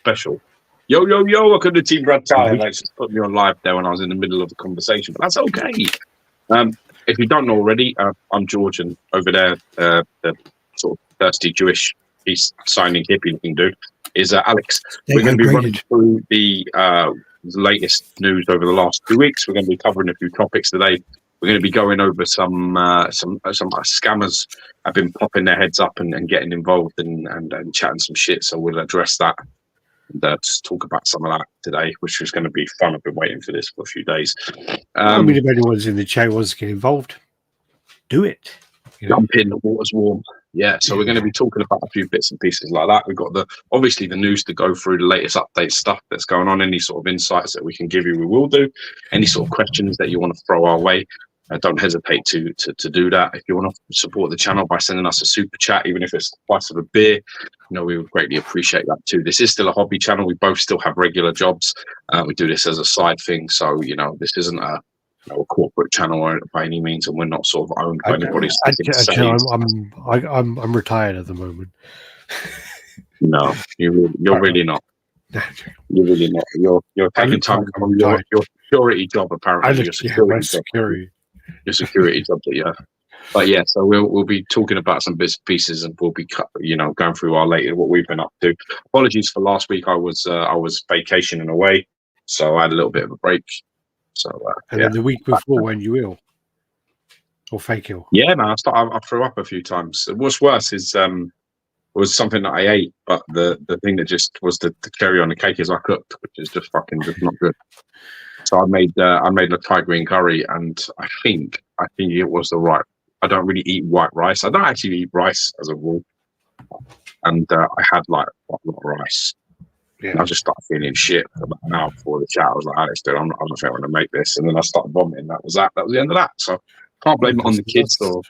special. Yo, welcome to Team RaddTitan. They just put me on live there when I was in the middle of the conversation, but that's okay. If you don't know already, I'm George, and over there, the sort of thirsty Jewish peace signing hippie looking dude is Alex. We're going to be running through the latest news over the last 2 weeks. We're going to be covering a few topics today. We're going to be going over some scammers have been popping their heads up and getting involved and chatting some shit. So we'll address that and just talk about some of that today, which is going to be fun. I've been waiting for this for a few days. I mean, if anyone's in the chat wants to get involved, do it. Jump in, the water's warm. Yeah, so we're going to be talking about a few bits and pieces like that. We've got obviously the news to go through, the latest update stuff that's going on, any sort of insights that we can give you, we will do. Any sort of questions that you want to throw our way, don't hesitate to do that. If you want to support the channel by sending us a super chat, even if it's the price of a beer, we would greatly appreciate that too. This is still a hobby channel. We both still have regular jobs. We do this as a side thing. So, this isn't a corporate channel by any means, and we're not sort of owned by anybody. I'm retired at the moment. No, you're really not. You're really not. You're taking time from your security job, apparently. Your security job that you have. But yeah, so we'll be talking about some bits and pieces, and we'll be going through what we've been up to. Apologies for last week. I was vacationing away, so I had a little bit of a break. So then the week before, when you ill or fake ill? Yeah, man, I threw up a few times. What's worse is was something that I ate, but the thing that just was the cherry on the cake is I cooked, which is just not good. So I made a Thai green curry, and I think it was the right. I don't really eat white rice. I don't actually eat rice as a rule, and I had like a lot of rice. Yeah. And I just started feeling shit for about an hour before the chat. I was like, Alex, dude, I'm not sure I'm going to make this. And then I started vomiting. That was the end of that. So can't blame it on the kids or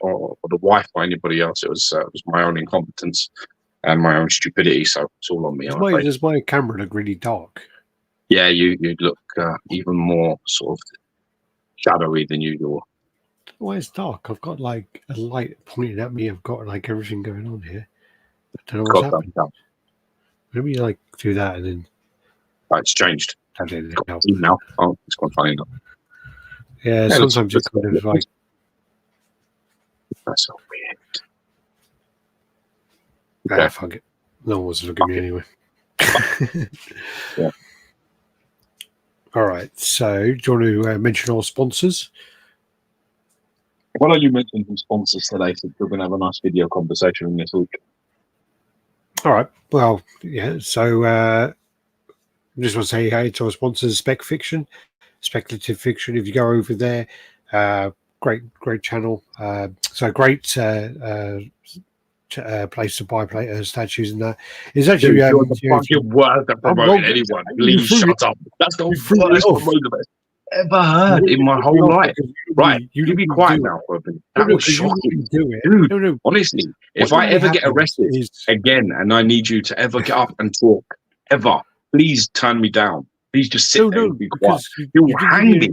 the wife or anybody else. It was my own incompetence and my own stupidity. So it's all on me. Does my camera look really dark? Yeah, you look even more sort of shadowy than usual. Why it's dark? I've got like a light pointing at me. I've got like everything going on here. I don't know what's happening. Let me do that and then. Oh, it's changed. Now. Oh, it's quite funny enough. Yeah, sometimes it's kind of like. That's so weird. Okay. Fuck it. No one wants to look at me anyway. Yeah. All right. So, do you want to mention our sponsors? Why don't you mention some sponsors today? So we're going to have a nice video conversation this week. All right. Well, yeah. So, I just want to say hey to our sponsors, Speculative Fiction. If you go over there, great channel. So great place to buy statues and that. It's actually the fucking word that promoted anyone. Please shut up. That's the worst promoter I've ever heard in my whole life. Right, you be quiet now for a minute. That was shocking. Dude, honestly, if I ever get arrested again and I need you to ever get up and talk, ever, please turn me down. Please just sit there and be quiet. You'll hang me.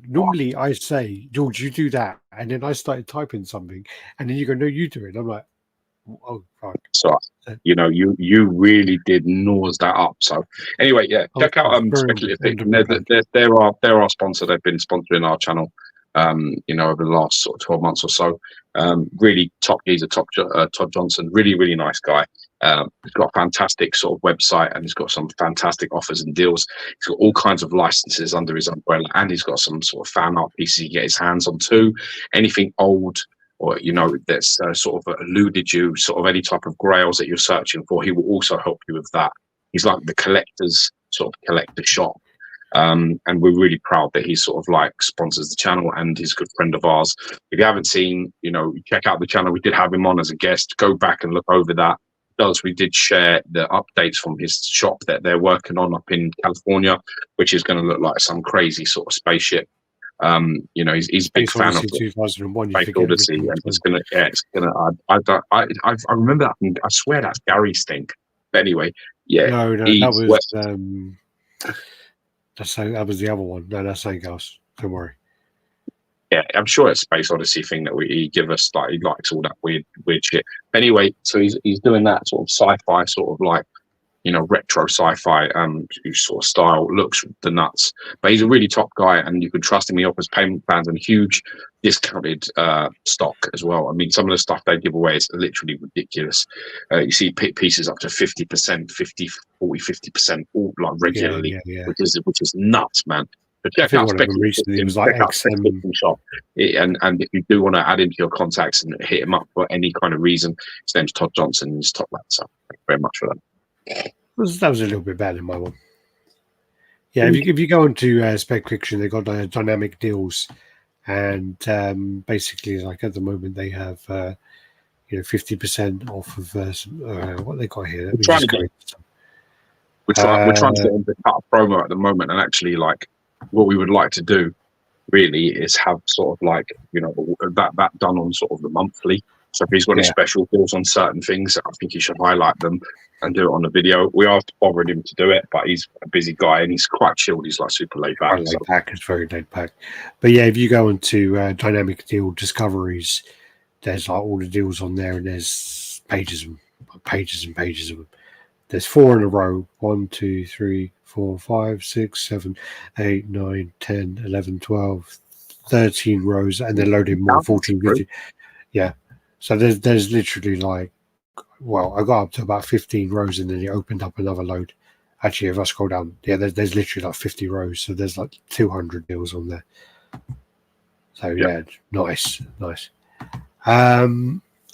Normally I say, George, you do that. And then I started typing something. And then you go, no, you do it. I'm like, oh, fuck. So, you really did nose that up. So, anyway, yeah, check out Speculative Fiction. They're our sponsor. They've been sponsoring our channel, over the last sort of 12 months or so. Really top geezer, Todd Johnson. Really, really nice guy. He's got a fantastic sort of website, and he's got some fantastic offers and deals. He's got all kinds of licenses under his umbrella, and he's got some sort of fan art pieces he can get his hands on too. Anything old or that's sort of eluded you, sort of any type of grails that you're searching for, he will also help you with that. He's like the collector shop. And we're really proud that he sort of like sponsors the channel, and he's a good friend of ours. If you haven't seen, check out the channel. We did have him on as a guest. Go back and look over that. We did share the updates from his shop that they're working on up in California, which is going to look like some crazy sort of spaceship. He's a big fan of 2001. Space Odyssey, and I remember that. I swear that's Gary's thing. But anyway, yeah. No, that was the other one. No, that's something else. Don't worry. Yeah, I'm sure it's Space Odyssey thing that he give us. Like, he likes all that weird shit. Anyway, so he's doing that sort of sci-fi sort of like retro sci-fi sort of style. Looks the nuts, but he's a really top guy, and you can trust him. He offers payment plans and huge discounted stock as well. I mean, some of the stuff they give away is literally ridiculous. You see pieces up to 50%, 50% all like regularly, which is nuts, man. But check out Speculation Shop, and if you do want to add him to your contacts and hit him up for any kind of reason, his name's Todd Johnson, and he's top lad. So thank you very much for that. That was a little bit bad in my one. Yeah, if you go into Spec Fiction, they've got dynamic deals, and basically, like at the moment, they have 50% off of what they got here. We're trying to get into cut a promo at the moment, and actually, like, what we would like to do really is have sort of like that done on sort of the monthly. So if he's got any special deals on certain things, I think he should highlight them and do it on the video. We are bothering him to do it, but he's a busy guy and he's quite chilled. He's like super laid back. It's very laid back. But yeah, if you go into Dynamic Deal Discoveries, there's like all the deals on there, and there's pages and pages and pages of them. There's 4 in a row. 1, 2, 3, 4, 5, 6, 7, 8, 9, 10, 11, 12, 13 rows, and they're loading more 14, 15. Yeah. So there's literally like, well, I got up to about 15 rows, and then it opened up another load. Actually, if I scroll down, there's literally like 50 rows. So there's like 200 deals on there. So nice.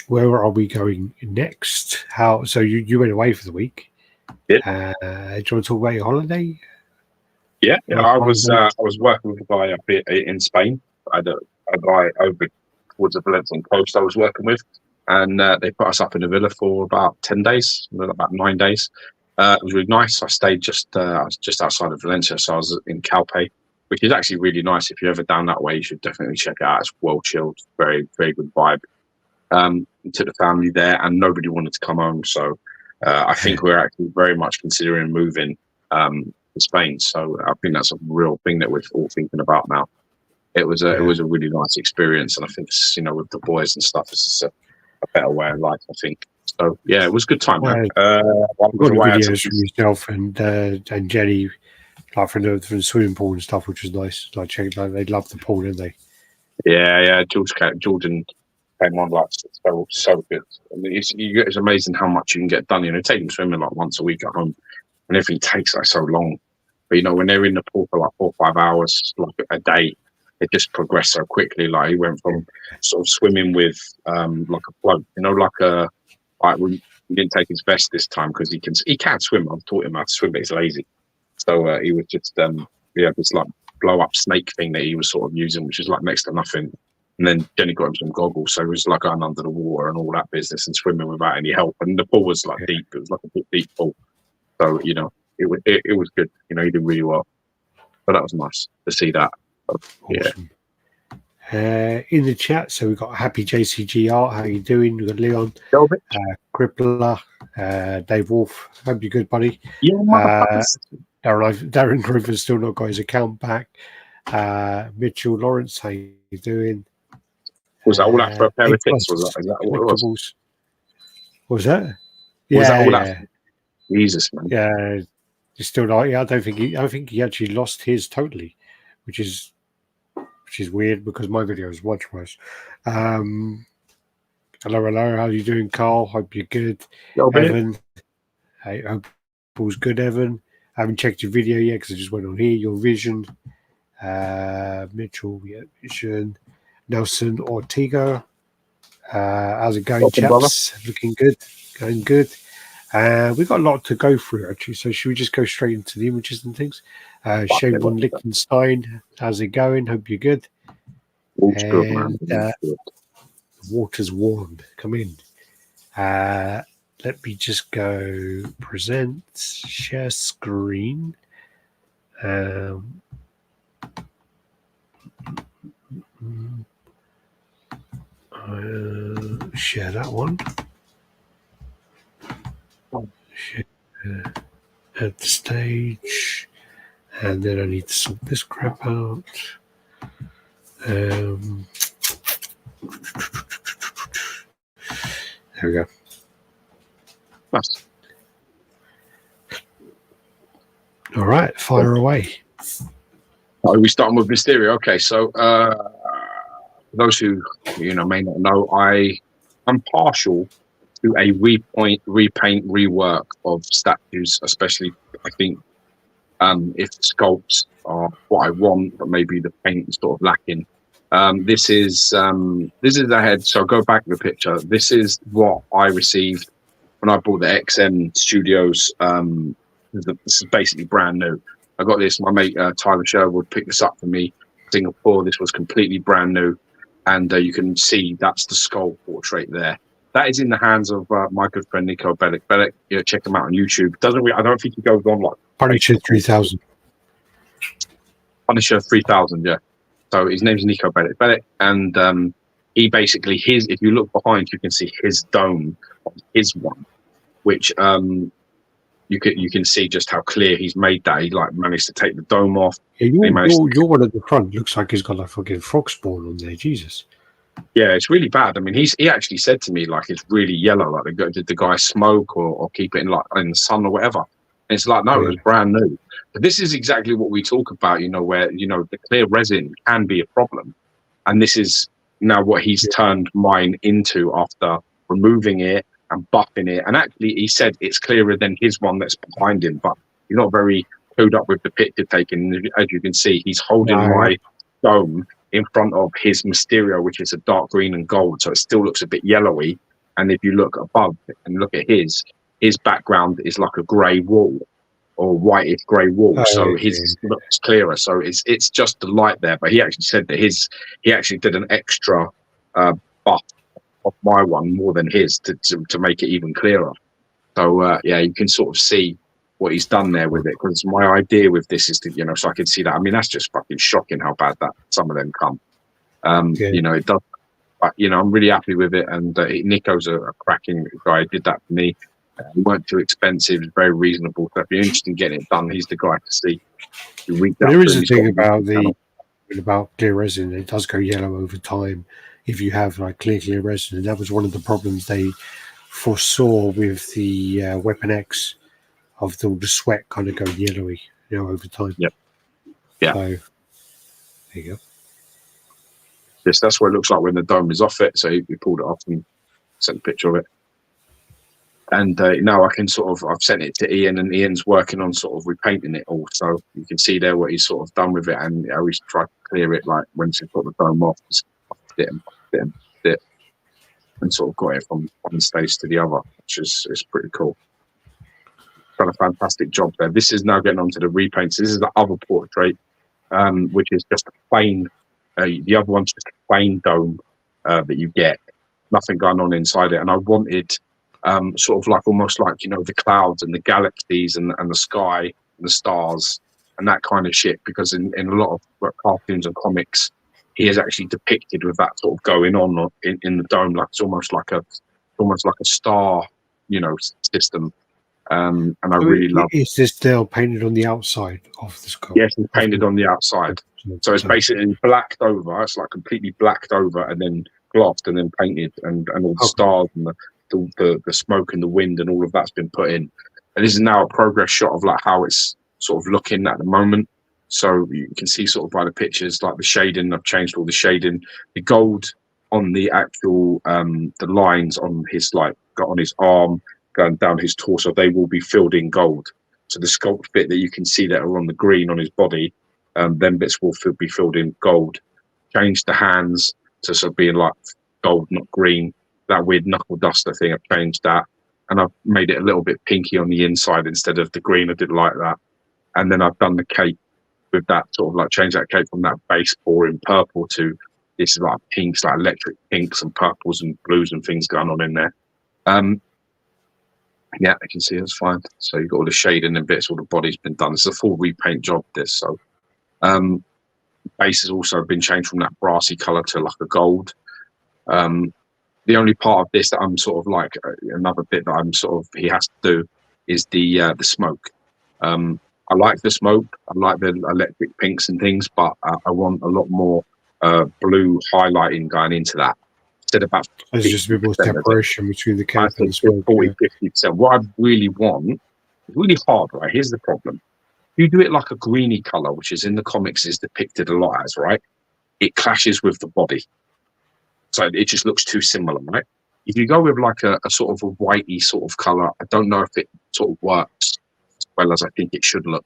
Where are we going next? So you went away for the week. Yeah. Do you want to talk about your holiday? Yeah. I was working with a guy up here in Spain. I had a guy over towards the Valencian coast I was working with, and they put us up in a villa for about 10 days, about 9 days. It was really nice. I stayed just outside of Valencia, so I was in Calpe, which is actually really nice. If you're ever down that way, you should definitely check it out. It's well chilled, very, very good vibe. Took the family there, and nobody wanted to come home, so I think we're actually very much considering moving to Spain. So I think that's a real thing that we're all thinking about now. It was a really nice experience, and I think with the boys and stuff, it's just a better way of life, I think. So yeah, it was a good time. Got videos from yourself and Jenny, like from the swimming pool and stuff, which was nice. Like they loved the pool, didn't they? Yeah. Jordan came on like so good. I mean, it's amazing how much you can get done. Take them swimming like once a week at home, and everything takes like so long. But when they're in the pool for like 4 or 5 hours, like a day, it just progressed so quickly. Like he went from sort of swimming with like a float, we didn't take his vest this time because he can swim. I've taught him how to swim, but he's lazy. So he was just this like blow up snake thing that he was sort of using, which is like next to nothing. And then Jenny got him some goggles, so he was like going under the water and all that business and swimming without any help. And the pool was like deep; it was like a deep pool. So it was good. He did really well. But that was nice to see that. Awesome. In the chat, so we've got Happy JCG Art. How you doing? We've got Leon, Crippler, Dave Wolf. Hope you're good, buddy. Yeah, Darren Griffith's still not got his account back. Mitchell Lawrence, how you doing? Was that all that for a pair of tips? Is that what it was? What was that? Was that all that? Jesus, man. Yeah, he's still not. Yeah, I think he actually lost his totally, which is weird because my video is much worse. Hello. How you doing, Carl? Hope you're good. Evan, I hope all's good, Evan. I haven't checked your video yet because I just went on here. Your vision. Mitchell, vision. Nelson Ortega. How's it going, chaps? Brother. Looking good. Going good. We've got a lot to go through, actually. So should we just go straight into the images and things? Shane von Lichtenstein, how's it going? Hope you're good. Good, man. Water's warm. Come in. Let me just go present, share screen. Share that one. Share at the stage. And then I need to sort this crap out. There we go. Nice. All right, fire away. Are we starting with Mysterio? Okay, so those who may not know, I'm partial to a repaint, rework of statues, especially I think if the sculpts are what I want, but maybe the paint is sort of lacking. This is the head. So go back to the picture. This is what I received when I bought the XM Studios. This is basically brand new. I got this. My mate Tyler Sherwood picked this up for me. Singapore. This was completely brand new, and you can see that's the skull portrait there. That is in the hands of my good friend Nico Bellic. Bellic, check him out on YouTube. I don't think he goes on like Punisher 3000. Punisher 3000, yeah. So his name's Nico Bellic. Bellic, and he basically if you look behind, you can see his dome on his one, which you can see just how clear he's made that. He managed to take the dome off. Yeah, your one at the front looks like he's got like fucking frog spawn on there. Jesus. Yeah, it's really bad. I mean, he actually said to me it's really yellow. Did the guy smoke or keep it in the sun or whatever? And it's no, it was brand new. But this is exactly what we talk about. Where the clear resin can be a problem, and this is now what he's turned mine into after removing it and buffing it. And actually, he said it's clearer than his one that's behind him. But he's not very clued up with the picture taking. As you can see, he's holding my dome in front of his Mysterio, which is a dark green and gold, so it still looks a bit yellowy. And if you look above and look at his background is like a grey wall or whitish grey wall, so his looks clearer. So it's just the light there. But he actually said that he actually did an extra buff of my one more than his to make it even clearer. So you can sort of see what he's done there with it, because my idea with this is to so I can see that. I mean, that's just fucking shocking how bad that some of them come. It does, but I'm really happy with it. And Nico's a cracking guy. He did that for me. It weren't too expensive. It's very reasonable. So if you're interested in getting it done, he's the guy to see. There is a thing about clear resin. It does go yellow over time if you have clear resin, and that was one of the problems they foresaw with the Weapon X. Of the sweat kind of going yellowy, over time. Yep. Yeah. So, there you go. Yes, that's what it looks like when the dome is off it. So we pulled it off and sent a picture of it. And now I can I've sent it to Ian, and Ian's working on sort of repainting it all. So you can see there what he's sort of done with it, and how he's tried to clear it, when he put the dome off, just did it, and sort of got it from one stage to the other, which is pretty cool. Done a fantastic job there. This is now getting onto the repaints. This is the other portrait, which is just a plain. The other one's just a plain dome that you get, nothing going on inside it. And I wanted almost the clouds and the galaxies and the sky and the stars and that kind of shit. Because in a lot of cartoons and comics, he is actually depicted with that sort of going on in the dome, it's almost like a star, system. And I really love it. Is this still painted on the outside of the skull? Yes, it's painted on the outside. So it's basically blacked over. It's completely blacked over and then glossed and then painted, and all the stars and the smoke and the wind and all of that's been put in. And this is now a progress shot of how it's sort of looking at the moment. So you can see sort of by the pictures, the shading. I've changed all the shading. The gold on the actual the lines on his on his arm, going down his torso, they will be filled in gold. So the sculpt bit that you can see that are on the green on his body, them bits will be filled in gold. Changed the hands to sort of being gold, not green. That weird knuckle duster thing, I've changed that. And I've made it a little bit pinky on the inside instead of the green. I did like that. And then I've done the cape with that changed that cape from that base boring purple to this pinks, electric pinks and purples and blues and things going on in there. Yeah, I can see it's fine. So you've got all the shading and bits, all the body's been done. It's a full repaint job, this. So base has also been changed from that brassy colour to a gold. The only part of this that I'm another bit that I'm he has to do is the smoke. I like the smoke. I like the electric pinks and things, but I want a lot more blue highlighting going into that. About there's just a bit more separation between the cape and the smoke. 40-50%. What I really want is really hard, right? Here's the problem. you do it like a greeny color, which is in the comics is depicted a lot as, right? It clashes with the body. So it just looks too similar, right? If you go with like a sort of a whitey sort of color, I don't know if it sort of works as well as I think it should look.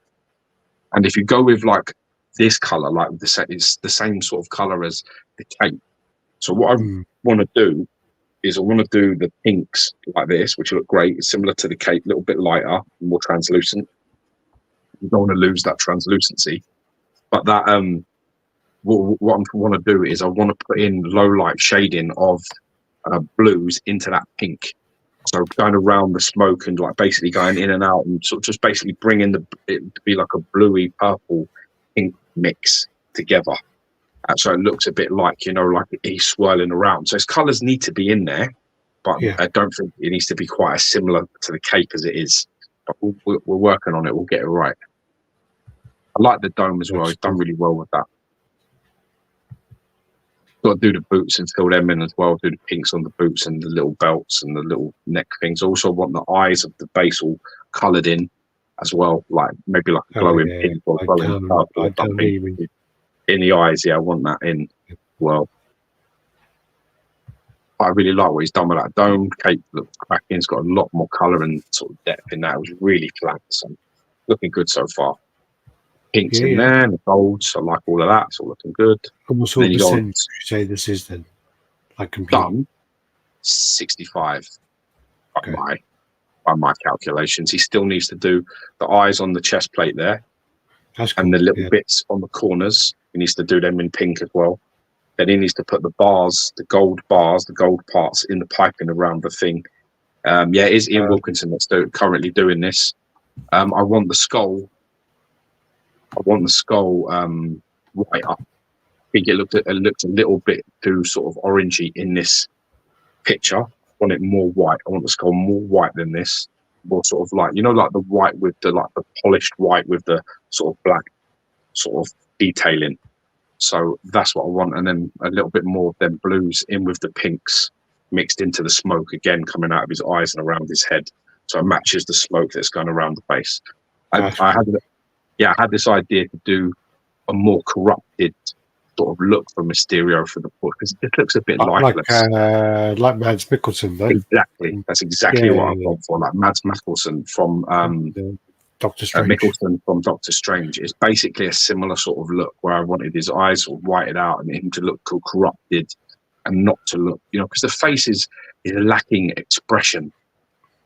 And if you go with like this color, like it's the same sort of color as the cape. So what I want to do is I want to do the pinks like this, which look great. It's similar to the cape, a little bit lighter, more translucent. You don't want to lose that translucency. But that what I want to do is I want to put in low light shading of blues into that pink. So going around the smoke and like basically going in and out and sort of just basically bringing it to be like a bluey purple pink mix together. So it looks a bit like, like he's swirling around. So his colours need to be in there, but I don't think it needs to be quite as similar to the cape as it is. But we're working on it. We'll get it right. I like the dome as well. He's done really well with that. Got to do the boots and fill them in as well. Do the pinks on the boots and the little belts and the little neck things. I also want the eyes of the base all coloured in as well, like maybe like a glowing pink or glowing purple or something in the eyes. I want that in as well. I really like what he's done with that dome. Cape looks cracking. It's got a lot more colour and sort of depth in that. It was really flat. So looking good so far. Pinks in there and the golds. I like all of that. It's all looking good. And what sort of percentage would you say this is then? Like complete? Done 65 by my calculations. He still needs to do the eyes on the chest plate there. That's cool. And the little bits on the corners. He needs to do them in pink as well. Then he needs to put the bars, the gold parts in the piping around the thing. It is Ian Wilkinson that's currently doing this. I want the skull white up. I think it looked a little bit too sort of orangey in this picture. I want it more white. I want the skull more white than this. More sort of like, like the white with the polished white with the sort of black sort of detailing. So that's what I want. And then a little bit more of them blues in with the pinks mixed into the smoke again, coming out of his eyes and around his head. So it matches the smoke that's going around the base. I had this idea to do a more corrupted sort of look for Mysterio for the book because it looks a bit lifeless. Like Mads Mikkelsen, though. Exactly. That's exactly what I've gone for. Like Mads Mikkelsen from Doctor Strange. Mikkelsen from Doctor Strange is basically a similar sort of look where I wanted his eyes sort of whited out and him to look corrupted and not to look, because the face is lacking expression.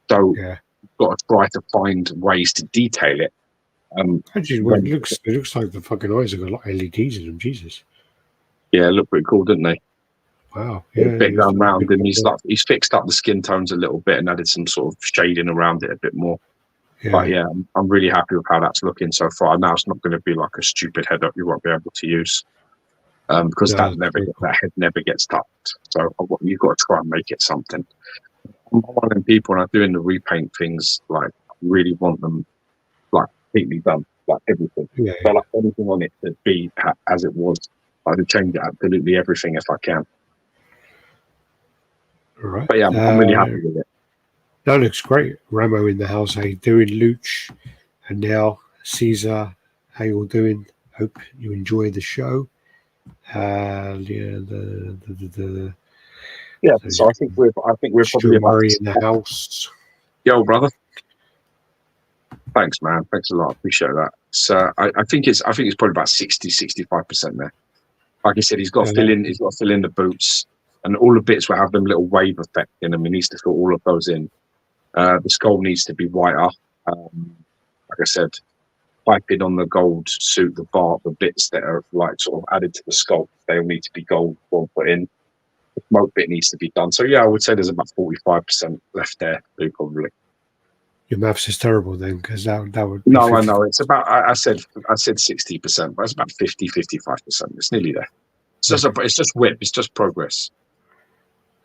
So you've got to try to find ways to detail it. Actually, it looks like the fucking eyes have got like LEDs in them. Jesus. Yeah, look pretty cool, didn't they? Wow. Yeah, a bit down round, and he's fixed up the skin tones a little bit and added some sort of shading around it a bit more. Yeah. But I'm really happy with how that's looking so far. Now it's not going to be like a stupid head up you won't be able to use because that head never gets touched. So you've got to try and make it something. I'm one of them people, and I'm doing the repaint things. Like, I really want them like completely done, like everything. So like anything on it to be as it was. I would change it absolutely everything if I can. All right. But I'm really happy with it. That looks great. Ramo in the house. How you doing, Luch? And now Caesar, how you all doing? Hope you enjoy the show. So I think we're probably about in the house. Yo, brother. Thanks, man. Thanks a lot. I appreciate that. So I think it's probably about 65% there. Like I said, he's got to fill in the boots, and all the bits will have them little wave effect in them. He needs to fill all of those in. The skull needs to be whiter. Like I said, piping on the gold suit, the bits that are like sort of added to the skull, they all need to be gold put in. The smoke bit needs to be done. So I would say there's about 45% left there, probably. Your maths is terrible then, because that would. No, 50. I know it's about. I said 60%, but it's about 55%. It's nearly there. It's just whip. It's just progress.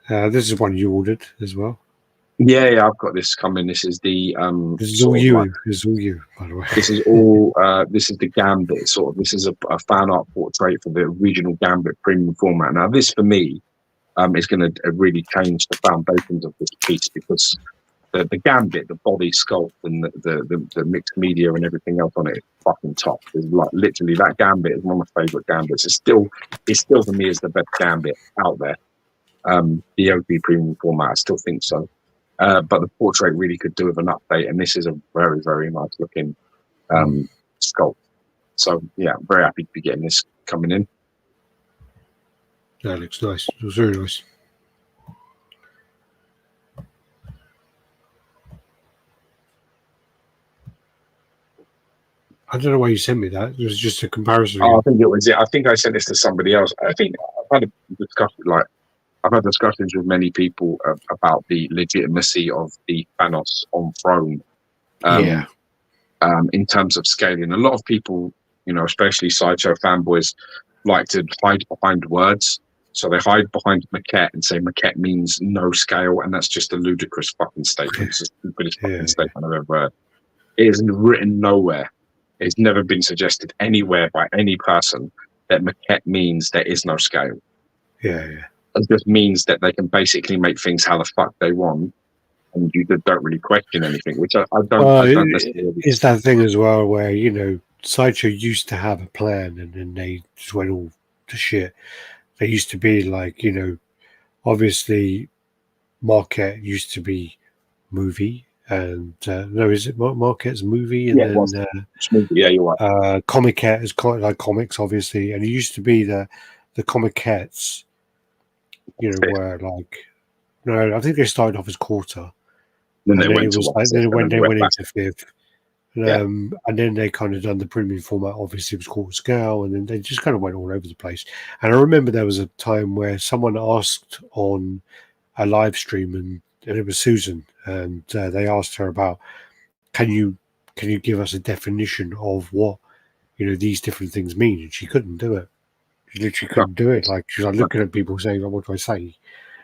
This is one you ordered as well. Yeah, I've got this coming. This is the This is all you. This is all you, by the way. This is all. This is the Gambit sort of. This is a fan art portrait for the original Gambit premium format. Now, this for me is going to really change the foundations of this piece because the gambit, the body sculpt, and the mixed media and everything else on it is fucking top. It's like literally that gambit is one of my favorite gambits. It's still for me is the best gambit out there. The OG premium format, I still think so. But the portrait really could do with an update, and this is a very, very nice looking sculpt. So yeah, I'm very happy to be getting this coming in. That looks nice. It was very nice. I don't know why you sent me that. It was just a comparison. Oh, I think it was it. I think I sent this to somebody else. I think I've had discussions with many people about the legitimacy of the Thanos on throne. In terms of scaling, a lot of people, especially Sideshow fanboys, like to hide behind words. So they hide behind maquette and say maquette means no scale, and that's just a ludicrous fucking statement. It's the stupidest fucking statement I've ever heard. It isn't written nowhere. It's never been suggested anywhere by any person that maquette means there is no scale. Yeah. It just means that they can basically make things how the fuck they want, and you don't really question anything, which I don't necessarily. It's that thing as well where, Sideshow used to have a plan and then they just went all to shit. They used to be like, obviously Marquette used to be movie. And no, is it Marquette's movie? And then you're right. Comiquette is like comics, obviously, and it used to be the Comiquettes, where like no, I think they started off as quarter, then they went into fifth, and then they kind of done the premium format. Obviously, it was quarter scale, and then they just kind of went all over the place. And I remember there was a time where someone asked on a live stream, and it was Susan, and they asked her about, can you give us a definition of what these different things mean? And she couldn't do it. She literally couldn't do it. Like, she's like looking at people saying, what do I say?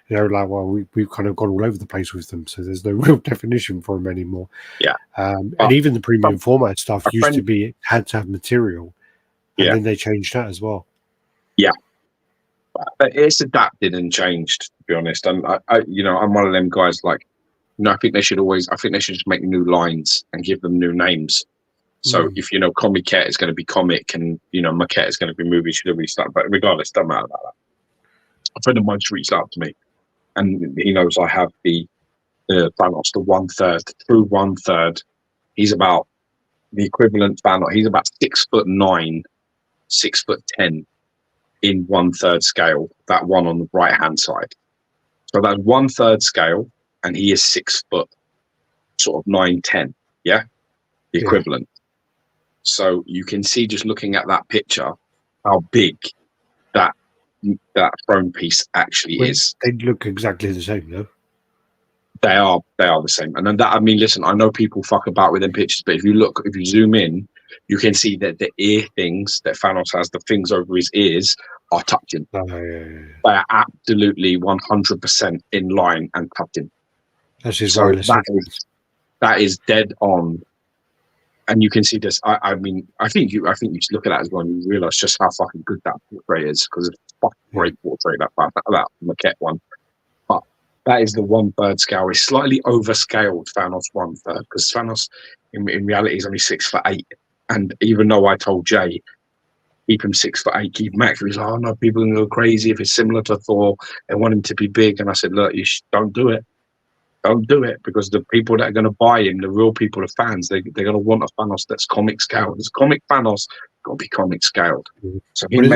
Like, well, we've kind of gone all over the place with them, so there's no real definition for them anymore. Yeah. And even the premium format stuff used to be, it had to have material, and then they changed that as well. Yeah. It's adapted and changed, to be honest. And I'm one of them guys. Like, I think they should just make new lines and give them new names. So if Comiquette is going to be comic and maquette is going to be movie, should be stuff. But regardless, doesn't matter about that. A friend of mine just reached out to me, and he knows I have the Thanos, the 1/3, the true 1/3. He's about the equivalent Thanos. He's about 6'9", 6'10". In 1/3 scale, that one on the right hand side. So that's 1/3 scale, and he is 6 foot, sort of 9, 10. Yeah, the equivalent. So you can see just looking at that picture how big that throne piece actually is. They look exactly the same, though. They are the same. And then that, I mean, listen, I know people fuck about with them pictures, but if you zoom in, you can see that the ear things that Thanos has, the things over his ears, are touching. They are absolutely 100% in line and touching. That's his wireless. That is dead on. And you can see this. I think you should look at that as well, and you realise just how fucking good that portrait is, because it's a fucking great portrait, that maquette one. But that is the 1/3 scale. It's slightly overscaled Thanos 1/3, because Thanos in reality is only 6'8". And even though I told Jay, keep him 6'8", keep him active, he's like, oh no, people can go crazy if it's similar to Thor. They want him to be big. And I said, look, don't do it. Don't do it, because the people that are going to buy him, the real people, the fans, they're going to want a Thanos that's comic scaled. It's comic Thanos, got to be comic scaled. So we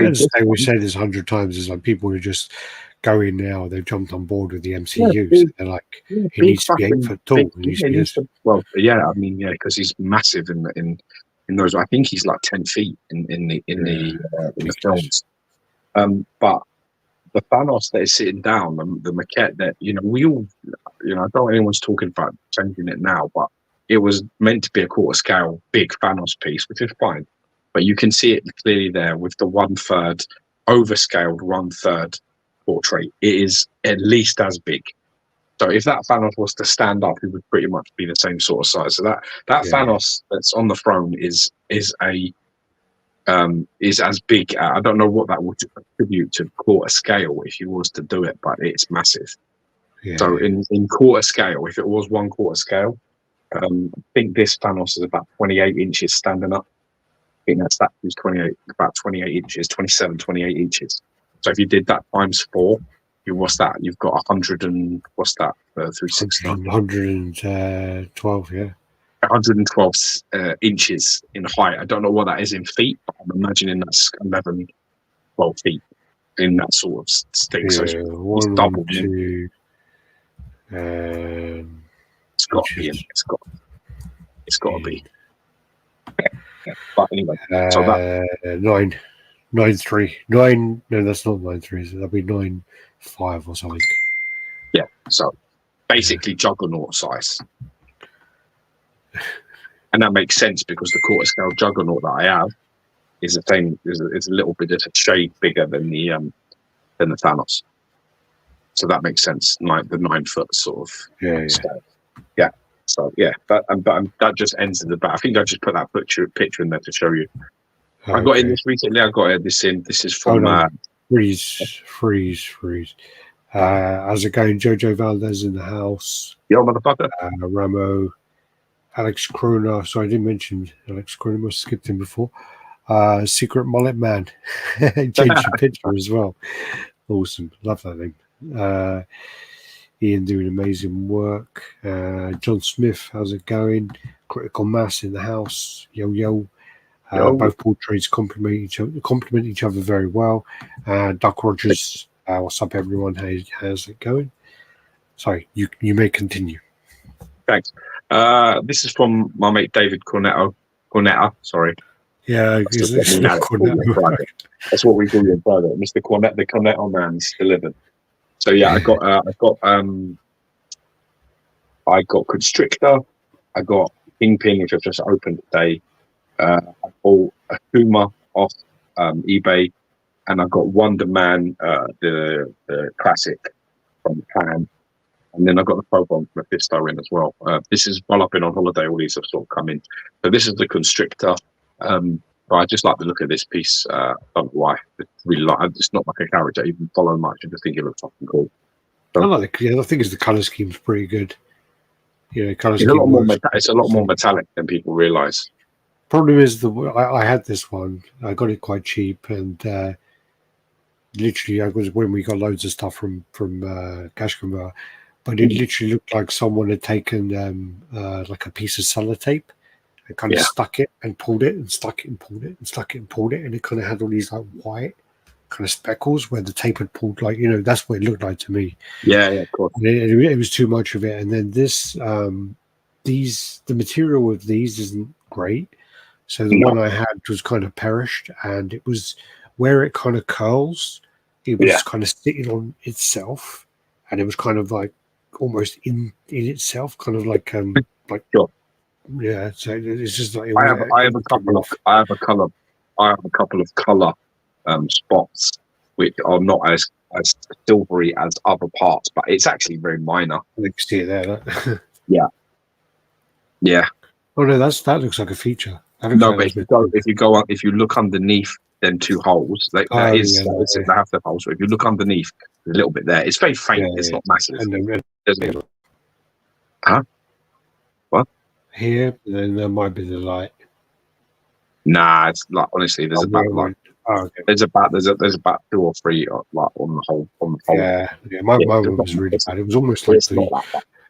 say this 100 times, is like people who just go in now, they've jumped on board with the MCU. So they're like, he needs to be 8 foot tall. Because he's massive in those. I think he's like 10 feet in the films. But the Thanos that is sitting down, the maquette that, we all, I don't know anyone's talking about changing it now, but it was meant to be a quarter scale, big Thanos piece, which is fine. But you can see it clearly there with the 1/3, overscaled 1/3 portrait. It is at least as big. So if that Thanos was to stand up, it would pretty much be the same sort of size. So that Thanos that's on the throne is as big. I don't know what that would attribute to quarter scale if you was to do it, but it's massive. Yeah. So in quarter scale, if it was 1/4 scale, I think this Thanos is about 28 inches standing up. I think that statue's about 28 inches, 27, 28 inches. So if you did that times 4, what's that? You've got 100 and what's that? 360. 112, yeah. 112 inches in height. I don't know what that is in feet, but I'm imagining that's 11, 12 feet in that sort of thing. Yeah, so it's double. It's got to be. It's got to be. Yeah. But anyway, so that 9.3. 9. No, that's not 9.3. So that'd be 9.5 or something. Yeah. So basically, juggernaut size. And that makes sense because the quarter scale juggernaut that I have is the same. Is a little bit, it's a shade bigger than the Thanos. So that makes sense. The 9 foot sort of scale. Yeah. So yeah, but that just ends in the back. I think I just put that picture in there to show you. I got in this recently. I got this in. This is from freeze. How's it going? Jojo Valdez in the house. Yo, motherfucker. Ramo. Alex Kroner. Sorry, I didn't mention Alex Kroner. Must have skipped him before. Secret Mullet Man. Changed your picture as well. Awesome. Love that thing. Ian doing amazing work. John Smith, how's it going? Critical Mass in the house. Yo. Both portraits complement each other very well. Duck Rogers, what's up, everyone? How's it going? Sorry, you may continue. Thanks. This is from my mate David Cornetta. Sorry. Yeah, it's not Cornetta. That's what we call you in private, Mr. Cornetta. The Cornetto man's delivered. So yeah, I got Constrictor. I got Kingpin, which I've just opened today. I bought Akuma off eBay, and I got Wonder Man, the classic from Japan. And then I got the Phobon Mephisto in as well. This is while I've been on holiday, all these have sort of come in. So this is the Constrictor. But I just like the look of this piece. I don't know why. It's not like a character I even follow much. I just think it looks fucking cool. So, I think the colour scheme's pretty good. Colour scheme. It's a lot more metallic than people realise. Problem is I had this one. I got it quite cheap, and literally, when we got loads of stuff from Cash Converter, but it literally looked like someone had taken like a piece of sellotape and kind of stuck it and pulled it and stuck it and pulled it and stuck it and pulled it, and it kind of had all these like white kind of speckles where the tape had pulled, like, that's what it looked like to me. Yeah, of course. It was too much of it, and then this the material of these isn't great. So the one I had was kind of perished, and it was where it kind of curls. It was kind of sitting on itself, and it was kind of like almost in itself, kind of like sure. Yeah. So it's just like I have a couple of color spots which are not as silvery as other parts, but it's actually very minor. I can see it there. Yeah. Oh no, that looks like a feature. No, but if you look underneath them two holes, they have the holes. So if you look underneath, there's a little bit there. It's very faint. It's not massive. And then what? Here, then there might be the light. Nah, it's like, honestly, there's about like there's about 2 or 3 like on the whole. Yeah. My one was really bad. It was almost like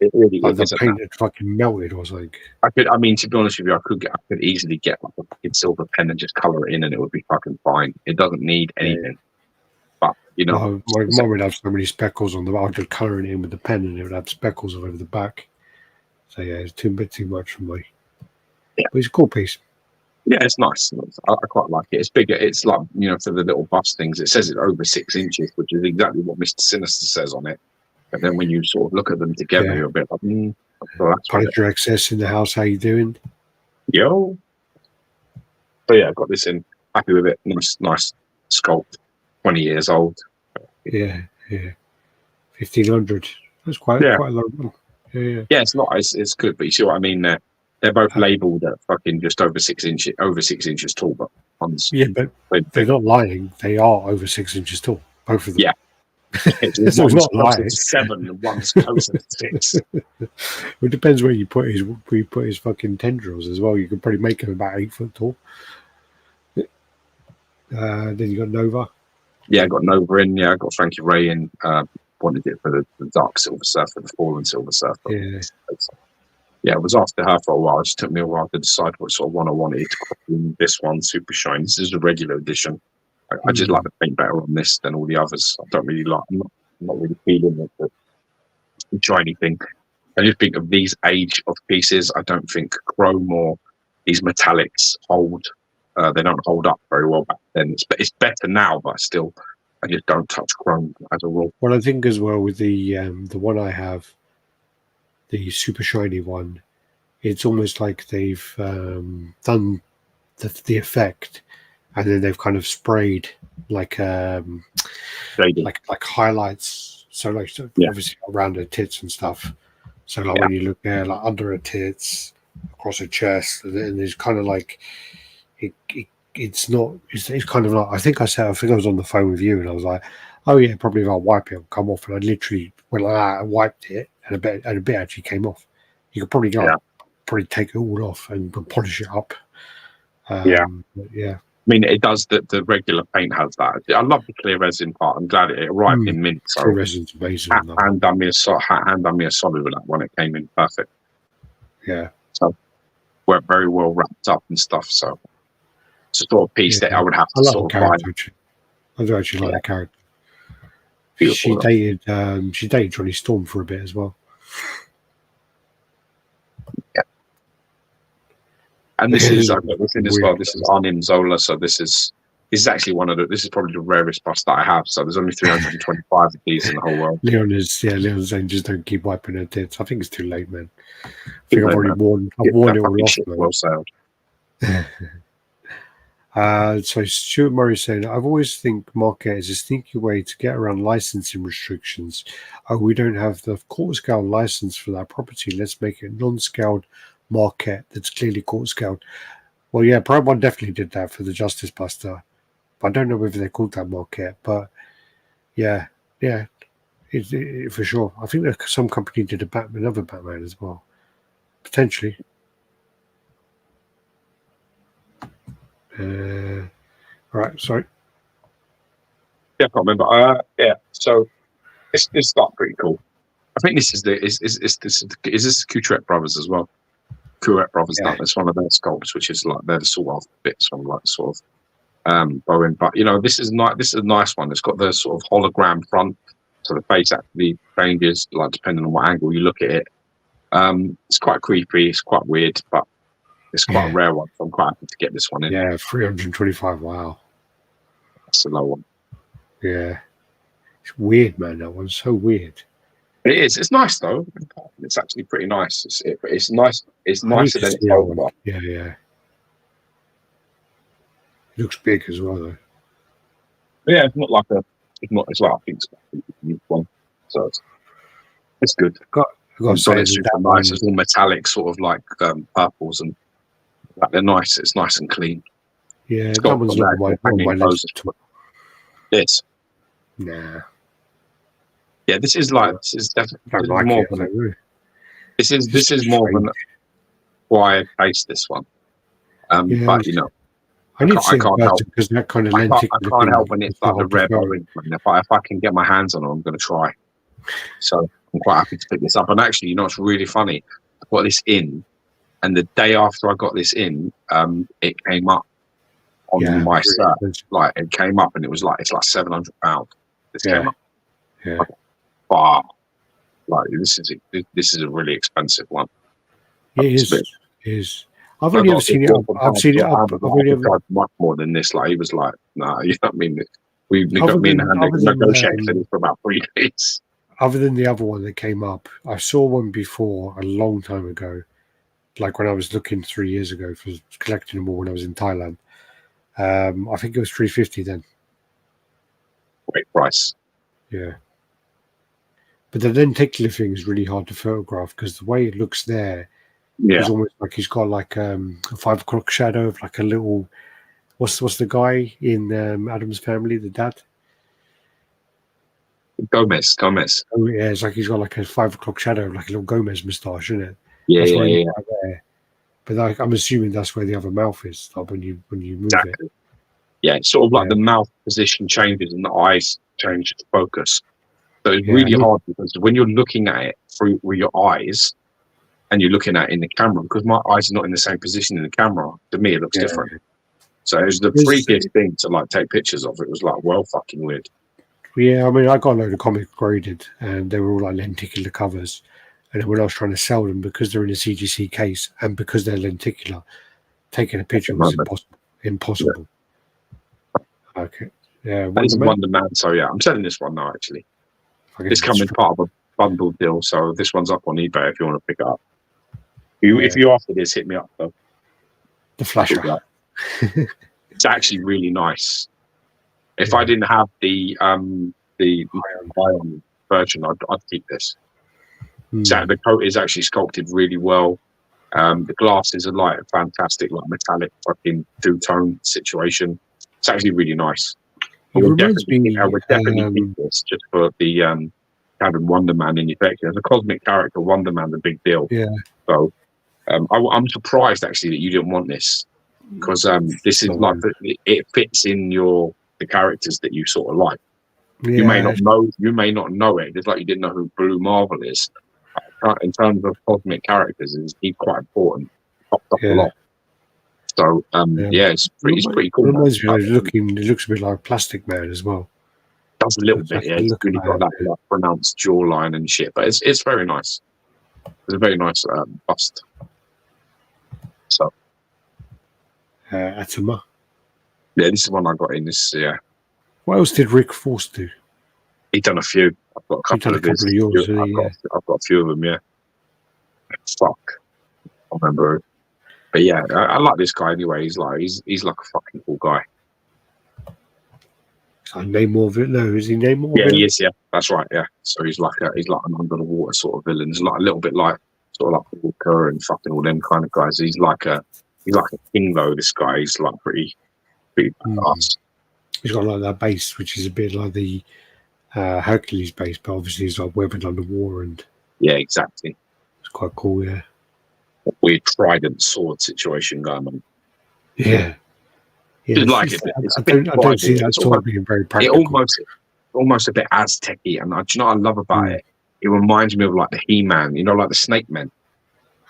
it really like the paint had fucking melted or something. To be honest with you, I could easily get like a fucking silver pen and just color it in, and it would be fucking fine. It doesn't need anything. But my mum would have so many speckles on the back. I'd just color it in with the pen, and it would have speckles all over the back. So yeah, it's too much for me. Yeah, but it's a cool piece. Yeah, it's nice. I quite like it. It's bigger. It's like, for the little bust things. It says it's over 6 inches, which is exactly what Mr. Sinister says on it. But then when you sort of look at them together, you're a bit like, Punisher XS in the house. How you doing? Yo. So yeah, I got this in. Happy with it. Nice sculpt. 20 years old. Yeah. 1,500. That's quite a low one. Yeah, it's not. It's good, but you see what I mean there. They're both labelled at fucking just over 6 inches tall, but one's... Yeah, but they're not lying. They are over 6 inches tall, both of them. Yeah. It's So it's one's not closer light. to 7 and one's closer to 6. It depends where you put his fucking tendrils as well. You could probably make him about 8 foot tall. Then you got Nova. Yeah, I got Nova in. Yeah, I got Frankie Ray in. Wanted it for the Dark Silver Surfer, the Fallen Silver Surfer. Yeah, it was after her for a while. It just took me a while to decide what sort of one I wanted. This one, Super Shine. This is the regular edition. I just like the paint better on this than all the others. I don't really like. I'm not really feeling the shiny thing. I just think of these age of pieces. I don't think chrome or these metallics hold. They don't hold up very well back then. It's better now, but still, I just don't touch chrome as a rule. Well, I think as well with the one I have, the super shiny one, it's almost like they've done the effect, and then they've kind of sprayed like highlights. So obviously around her tits and stuff. So when you look there, like under her tits, across her chest, and it's kind of like it's kind of like I think I was on the phone with you, and I was like, oh yeah, probably if I wipe it, it'll come off. And I literally went like that, I wiped it, and a bit actually came off. You could probably probably take it all off and polish it up. Yeah. I mean, it does. The regular paint has that. I love the clear resin part. I'm glad it arrived in mint. So clear resin's amazing. And done me a solid with that one. It came in perfect. Yeah. So we're very well wrapped up and stuff. So it's a sort of piece that I would have to sort of buy. I do actually like the character. Beautiful, she dated Johnny Storm for a bit as well. Yeah. And this is I've got this in as well. This is Arnim Zola. So this is actually this is probably the rarest bust that I have. So there's only 325 of these in the whole world. Leon's saying just don't keep wiping her tits. I think it's too late, man. I think I've already worn it all off. Well sailed. So Stuart Murray saying, I've always think Marquette is a sneaky way to get around licensing restrictions. Oh, we don't have the quarter scale license for that property. Let's make it non-scaled Marquette that's clearly quarter scaled. Well, yeah, Prime One definitely did that for the Justice Buster. But I don't know whether they called that Marquette. But yeah, for sure. I think that some company did another Batman as well, potentially. Right, sorry. Yeah, I can't remember. So it's not pretty cool. I think this is this the Coutret brothers as well. Coutret brothers done. It's one of their sculpts, which is like they're the sort of bits from like sort of Bowen. But this is a nice one. It's got the sort of hologram front, so the face actually changes like depending on what angle you look at it. It's quite creepy. It's quite weird, but it's quite a rare one, so I'm quite happy to get this one in. Yeah, 325. Wow. That's a low one. Yeah. It's weird, man. That one's so weird. It is. It's nice, though. It's actually pretty nice. It's nice. It's nicer than it's over. Yeah. It looks big as well, though. Yeah, it's not like I think it's a new one. So it's good. I've got to say it's super nice. It's all metallic, sort of like purples and. Like they're nice. It's nice and clean. Yeah, that one's not my list. This. Nah. Yeah, this is definitely more. This is more of an why I placed this one. But I can't help because that kind of I can't help when it's like the red orange. If I can get my hands on it, I'm going to try. So I'm quite happy to pick this up. And actually, it's really funny. I got this in. And the day after I got this in, it came up on my search. Like it came up, and it's like £700. This came up. Yeah. But like this is a really expensive one. It is. I've only ever seen it. I've seen it up. I've only ever much more than this. Like he was like, nah, you know what I mean? We negotiated for about 3 days. Other than the other one that came up, I saw one before a long time ago. Like when I was looking 3 years ago for collecting them all when I was in Thailand. I think it was $350 then. Great price. Yeah. But the lenticular thing is really hard to photograph because the way it looks there is almost like he's got like a 5 o'clock shadow of like a little. What's the guy in Adam's Family, the dad? Gomez. Oh yeah, it's like he's got like a 5 o'clock shadow, like a little Gomez moustache, isn't it? Yeah, that's yeah. Right there. But like, I'm assuming that's where the other mouth is, like when you move Exactly. it. Yeah, it's sort of like the mouth position changes and the eyes change its focus. So it's really hard because when you're looking at it through with your eyes and you're looking at it in the camera, because my eyes are not in the same position in the camera, to me it looks different. So it was the freakiest thing to like take pictures of. It was like well fucking weird. Yeah, I mean, I got a load of comics graded, and they were all like lenticular covers. And then when I was trying to sell them, because they're in a CGC case and because they're lenticular, taking a picture was impossible. Yeah. Okay. Yeah, it's Wonder Man. So yeah, I'm selling this one now. Actually, this coming part of a bundle deal. So this one's up on eBay if you want to pick it up. If you're after this, hit me up though. The Flasher. It's actually really nice. If I didn't have the Ion version, I'd keep this. So the coat is actually sculpted really well. The glasses are like a fantastic, like metallic fucking two-tone situation. It's actually really nice. I would definitely keep this just for the having Wonder Man in your collection. As a cosmic character, Wonder Man's a big deal. Yeah. So I'm surprised actually that you didn't want this, because this is like it fits in the characters that you sort of like. Yeah. You may not know it. Just like you didn't know who Blue Marvel is. In terms of cosmic characters, he's quite important. Popped up a lot. So it's pretty cool. It looks a bit like Plastic Man as well. Does a little bit, yeah. It's really got that like, pronounced jawline and shit, but it's very nice. It's a very nice bust. So, Atoma. Yeah, this is one I got in this. Yeah. What else did Rick Force do? He done a few. I've got a couple of his. I've got a few of them. Yeah. Fuck. I remember. But yeah, I like this guy anyway. He's like a fucking cool guy. Namor villain? No, is he Namor? Yeah, he is. Yeah, that's right. Yeah, so he's like an under the water sort of villain. He's like a little bit like sort of like Walker and fucking all them kind of guys. He's like a king though. This guy, he's like pretty fast. He's got like that base, which is a bit like the Hercules base, but obviously he's like weathered underwater and. Yeah, exactly. It's quite cool. Yeah. Weird trident sword situation going on. Yeah. Yeah, like it. I don't see that sword being very practical. It almost a bit Aztec-y, and do you know what I love about it? It reminds me of like the He-Man, like the Snake Men.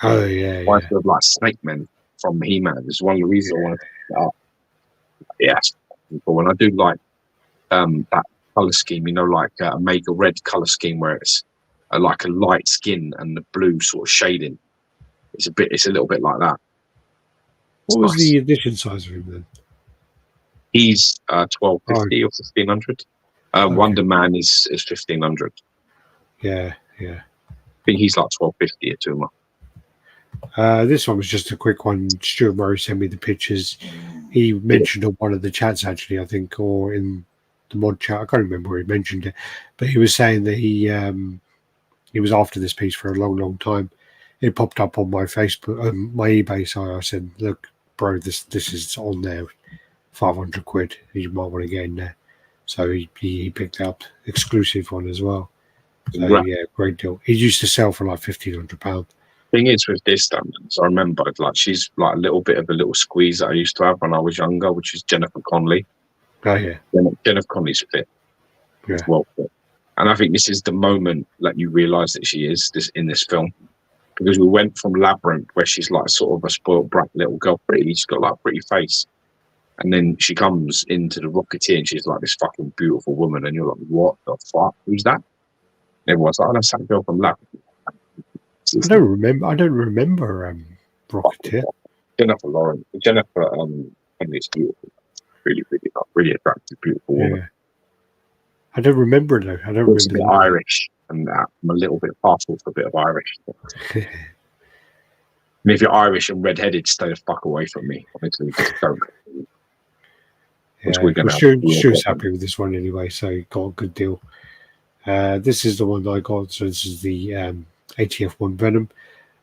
Oh yeah, reminds me of like Snake Men from He-Man. It's one of the reasons I want to pick it up. Yeah, but when I do like that color scheme, like a mega red color scheme where it's like a light skin and the blue sort of shading. It's a little bit like that. What was the edition size of him then? He's 1250 or 1500. Okay. Wonder Man is 1500. Yeah. I think he's like 1250 at Tuma. This one was just a quick one. Stuart Murray sent me the pictures. He mentioned on one of the chats actually, I think, or in the mod chat. I can't remember where he mentioned it, but he was saying that he was after this piece for a long, long time. It popped up on my Facebook, my eBay site. I said, "Look, bro, this is on there, 500 quid. You might want to get in there." So he picked up exclusive one as well. So yeah, great deal. He used to sell for like £1,500. Thing is with this, I remember like she's like a little squeeze that I used to have when I was younger, which is Jennifer Connelly. Oh yeah, Jennifer Connelly's fit. Yeah, well fit. And I think this is the moment that you realise that she is in this film. Because we went from Labyrinth, where she's like sort of a spoiled brat little girl, she's got like a pretty face, and then she comes into the Rocketeer and she's like this fucking beautiful woman, and you're like, what the fuck? Who's that? And everyone's like, oh, that's that girl from Labyrinth. I don't remember Rocketeer. Jennifer is beautiful, really attractive, beautiful woman. Yeah. I don't remember though. I don't remember. A bit Irish. And I'm a little bit partial for a bit of Irish. And if you're Irish and red-headed, stay the fuck away from me. Honestly, just don't. Stu's happy with this one anyway, so he got a good deal. This is the one that I got. So this is the ATF1 Venom.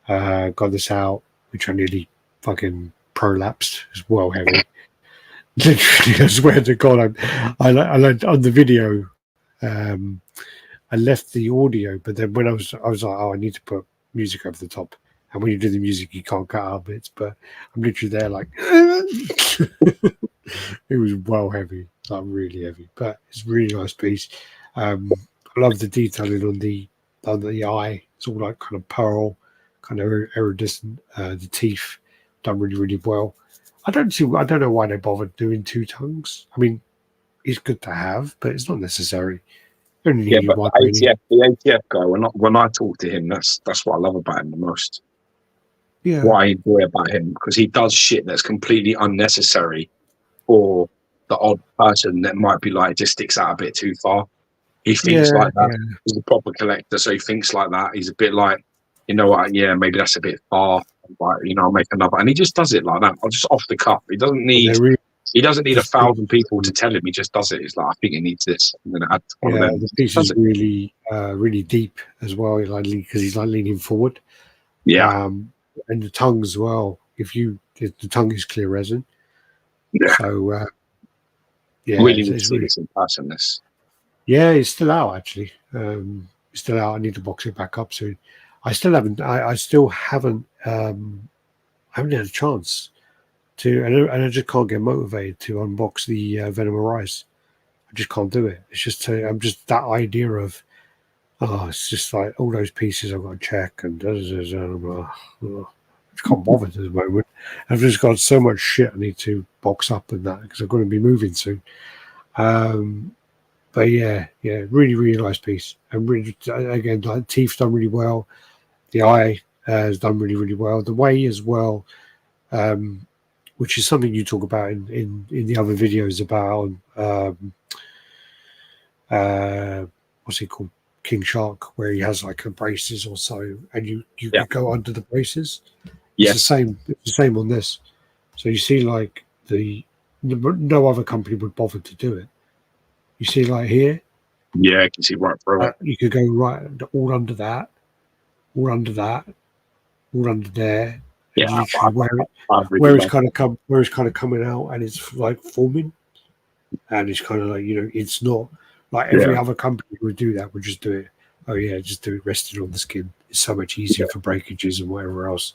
Got this out, which I nearly fucking prolapsed. It's well heavy. Literally, I swear to God, I on the video. I left the audio, but then when I was like, oh, I need to put music over the top. And when you do the music, you can't cut out bits. But I'm literally there like, it was well heavy, like really heavy. But it's a really nice piece. I love the detailing on the eye. It's all like kind of pearl, kind of iridescent. The teeth done really, really well. I don't know why they bothered doing two tongues. I mean, it's good to have, but it's not necessary. Yeah, but the ATF guy, when I talk to him, that's what I love about him the most. Yeah. What I enjoy about him, because he does shit that's completely unnecessary for the odd person that might be like, just sticks out a bit too far. He thinks like that. Yeah. He's a proper collector, so he thinks like that. He's a bit like, you know what, yeah, maybe that's a bit far. Like, you know, I'll make another. And he just does it like that, or just off the cuff. He doesn't need 1,000 people to tell him. He just does it. He's like, I think he needs this. And then add one of them. The piece is really, really deep as well, like because he's like leaning forward. Yeah. And the tongue as well. The tongue is clear resin. Yeah. So really need to see this in person. This. Yeah, it's still out actually. It's still out. I need to box it back up soon. I still haven't. I still haven't. I haven't had a chance to, and I just can't get motivated to unbox the Venom Arise. I just can't do it. It's just I'm just that idea of. Oh, it's just like all those pieces I've got to check and I just can't bother at the moment. I've just got so much shit I need to box up and that because I'm going to be moving soon. But yeah, really, really nice piece. And really, again, like teeth done really well. The eye has done really, really well. The way as well, which is something you talk about in the other videos about what's it called? King Shark, where he has like a braces or so, and you can go under the braces. It's the same. It's the same on this. So you see, like no other company would bother to do it. You see, like here. Yeah, I can see right through it. You could go right all under that, all under that, all under there. Yeah, where it's kind of coming out, and it's like forming, and it's kind of like it's not. Like every other company would do that, would just do it. Oh yeah, just do it rested on the skin. It's so much easier for breakages and whatever else.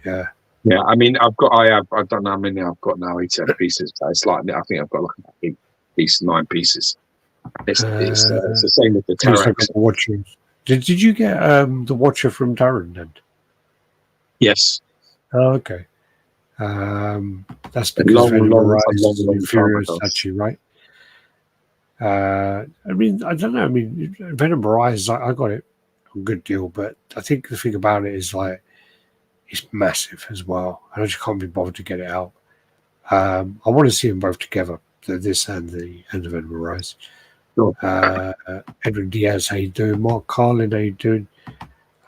Yeah. Yeah, I mean, I don't know how many I've got now. 87 pieces. So it's like I think I've got like 9 pieces. It's the same with the T-Rex. Did you get the Watcher from Darren then? Yes. Oh, okay. That's because Venom Arise is an inferior statue, right? I mean, I don't know. I mean, Venom Arise, I got it a good deal, but I think the thing about it is like it's massive as well, and I just can't be bothered to get it out. I want to see them both together, this and the Venom Arise. Sure. Edwin Diaz, how you doing? Mark Carlin, how you doing?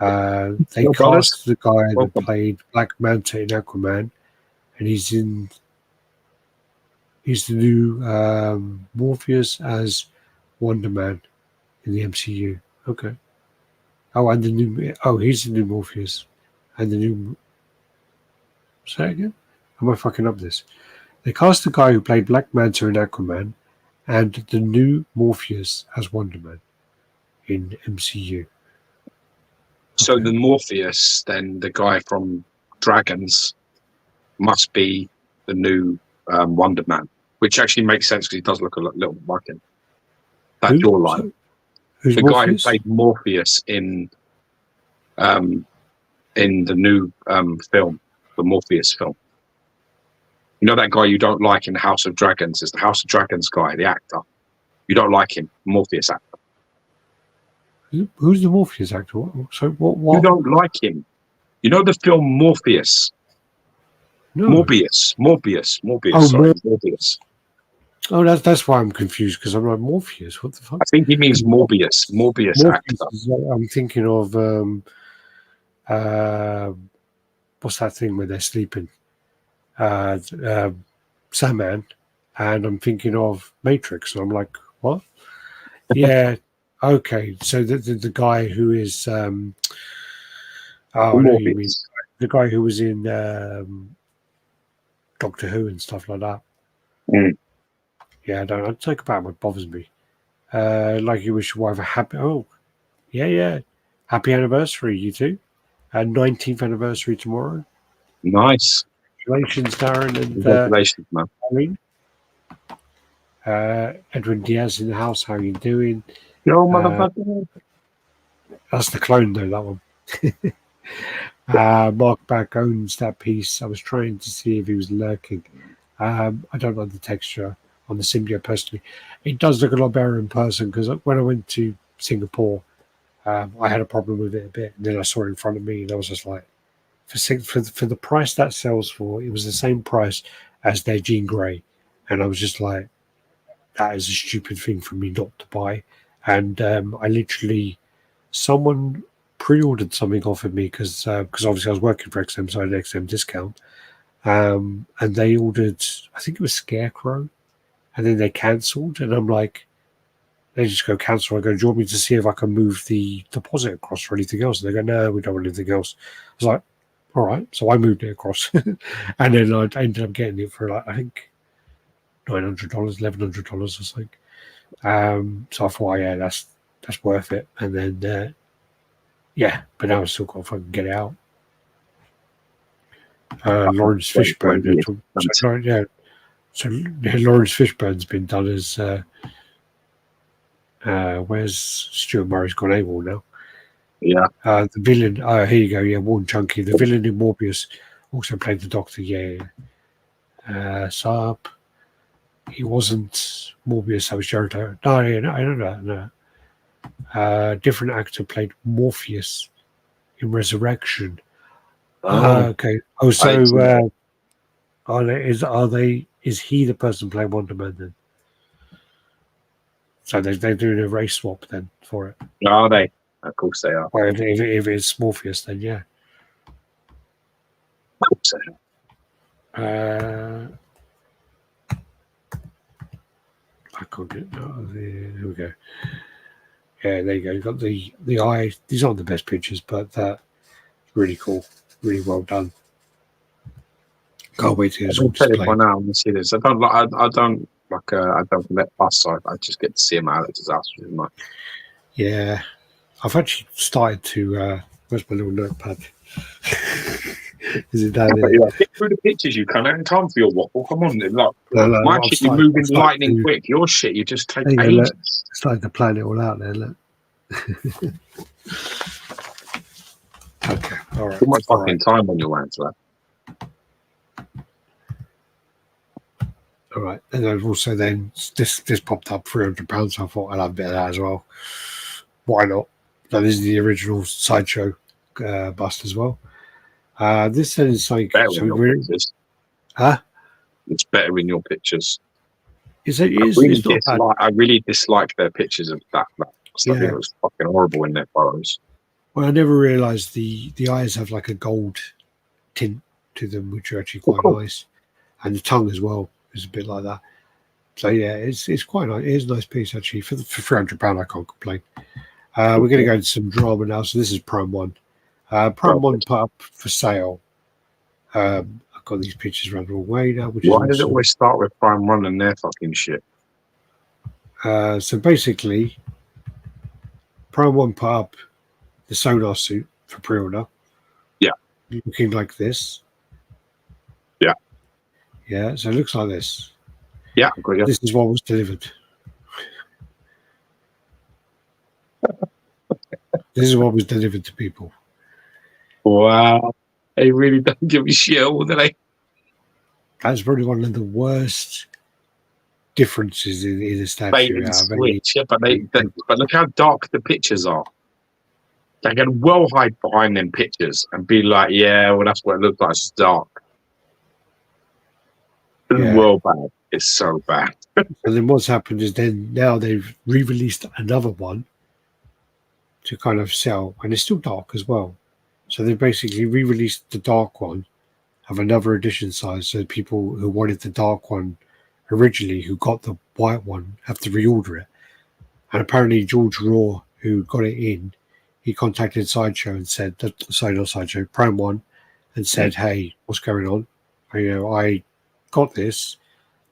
They cast the guy that played Black Manta in Aquaman, and he's the new Morpheus as Wonder Man in the MCU. Okay. He's the new Morpheus. And the new... Say that again? Am I fucking up this? They cast the guy who played Black Manta in Aquaman and the new Morpheus as Wonder Man in MCU. So the Morpheus, then the guy from Dragons, must be the new Wonder Man, which actually makes sense because he does look a little bit like him. That jawline. Who's the Morpheus? Guy who played Morpheus in the new film, the Morpheus film. You know that guy you don't like in House of Dragons is the House of Dragons guy, the actor. You don't like him, Morpheus actor. Who's the Morpheus actor? What? You don't like him. You know the film Morpheus? No. Morbius. Oh, sorry, Morbius. Oh, that's why I'm confused because I'm like Morpheus. What the fuck? I think he means Morbius. Morbius actor. I'm thinking of what's that thing where they're sleeping? Sandman, and I'm thinking of Matrix, and I'm like, what? Yeah, okay. So the guy who is I know you mean the guy who was in Doctor Who and stuff like that. Mm. Yeah, I don't talk about what bothers me. Like you wish your wife a happy. Oh, yeah. Happy anniversary, you two. 19th anniversary tomorrow. Nice. Congratulations, Darren and Congratulations, man. Eileen. Edwin Diaz in the house. How you doing? Yo, motherfucker. That's the clone, though. That one. Mark Back owns that piece. I was trying to see if he was lurking. I don't know the texture on the symbiote personally. It does look a lot better in person because when I went to Singapore, I had a problem with it a bit, and then I saw it in front of me, and I was just like, for the price that sells for, it was the same price as their Jean Grey, and I was just like, that is a stupid thing for me not to buy. And I literally, someone pre-ordered something off of me because obviously I was working for XM, so I had an XM discount, and they ordered, I think it was Scarecrow, and then they cancelled, and I'm like, they just go cancel. I go, do you want me to see if I can move the deposit across for anything else? And they go, no, we don't want anything else. I was like, all right. So I moved it across. And then I ended up getting it for like, I think $900, $1,100 or something. So I thought, yeah, that's worth it. And then, yeah, but now I've still got to fucking get it out. Lawrence Fishburne. So Lawrence Fishburne's been done as... where's Stuart Murray's gone AWOL now? Yeah. The villain. Here you go. Yeah, Warren Chunky. The villain in Morbius also played the Doctor. Yeah. Saab. He wasn't Morbius. That was Jared. No, I don't know. No. Different actor played Morpheus in Resurrection. Okay. Oh, so is he the person playing Wonder Man then? So they're doing a race swap then for it. Are they? Of course they are. Well, if it's Morpheus, then yeah. Of course they are. I can't get. Here we go. Yeah, there you go. You got the eye. These aren't the best pictures, but really cool, really well done. Can't wait to see this one now. Let me see this. I don't let us, so I just get to see him out of disaster. Yeah, I've actually started to. Where's my little notepad? Is it down there? Get through the pictures, you can't have time for your waffle. Come on, my shit, you're moving lightning quick. Your shit, you just take ages. Started to plan it all out there. Look. Okay, all right. Too much fucking time on your hands, lad. All right, and then also then this popped up £300. So I thought I'll have a bit of that as well. Why not? So this is the original Sideshow bust as well. This is like It's better in your pictures. I really dislike their pictures of that. I think it was fucking horrible in their photos. Well, I never realised the eyes have like a gold tint to them, which are actually quite nice, and the tongue as well is a bit like that. So yeah, it's quite nice. It is a nice piece actually for £300. I can't complain. We're going to go into some drama now. So this is Prime One. Prime One put up for sale. I've got these pictures around the wrong way now. Why does it always start with Prime One and their fucking shit? So basically, Prime One put up the sonar suit for pre-order. Yeah. Looking like this. Yeah. Yeah, so it looks like this. Yeah. This is what was delivered. This is what was delivered to people. Wow. They really don't give a shit, do they? That's probably one of the worst differences in the statue. But look how dark the pictures are. They can well hide behind them pictures and be like, yeah, well, that's what it looks like. It's dark. It's well bad. It's so bad. And then what's happened is now they've re-released another one to kind of sell, and it's still dark as well. So they basically re-released the dark one, have another edition size, so people who wanted the dark one originally, who got the white one, have to reorder it. And apparently George Raw, who got it in, he contacted Sideshow and said, not Sideshow, Prime One, and said, hey, what's going on? I got this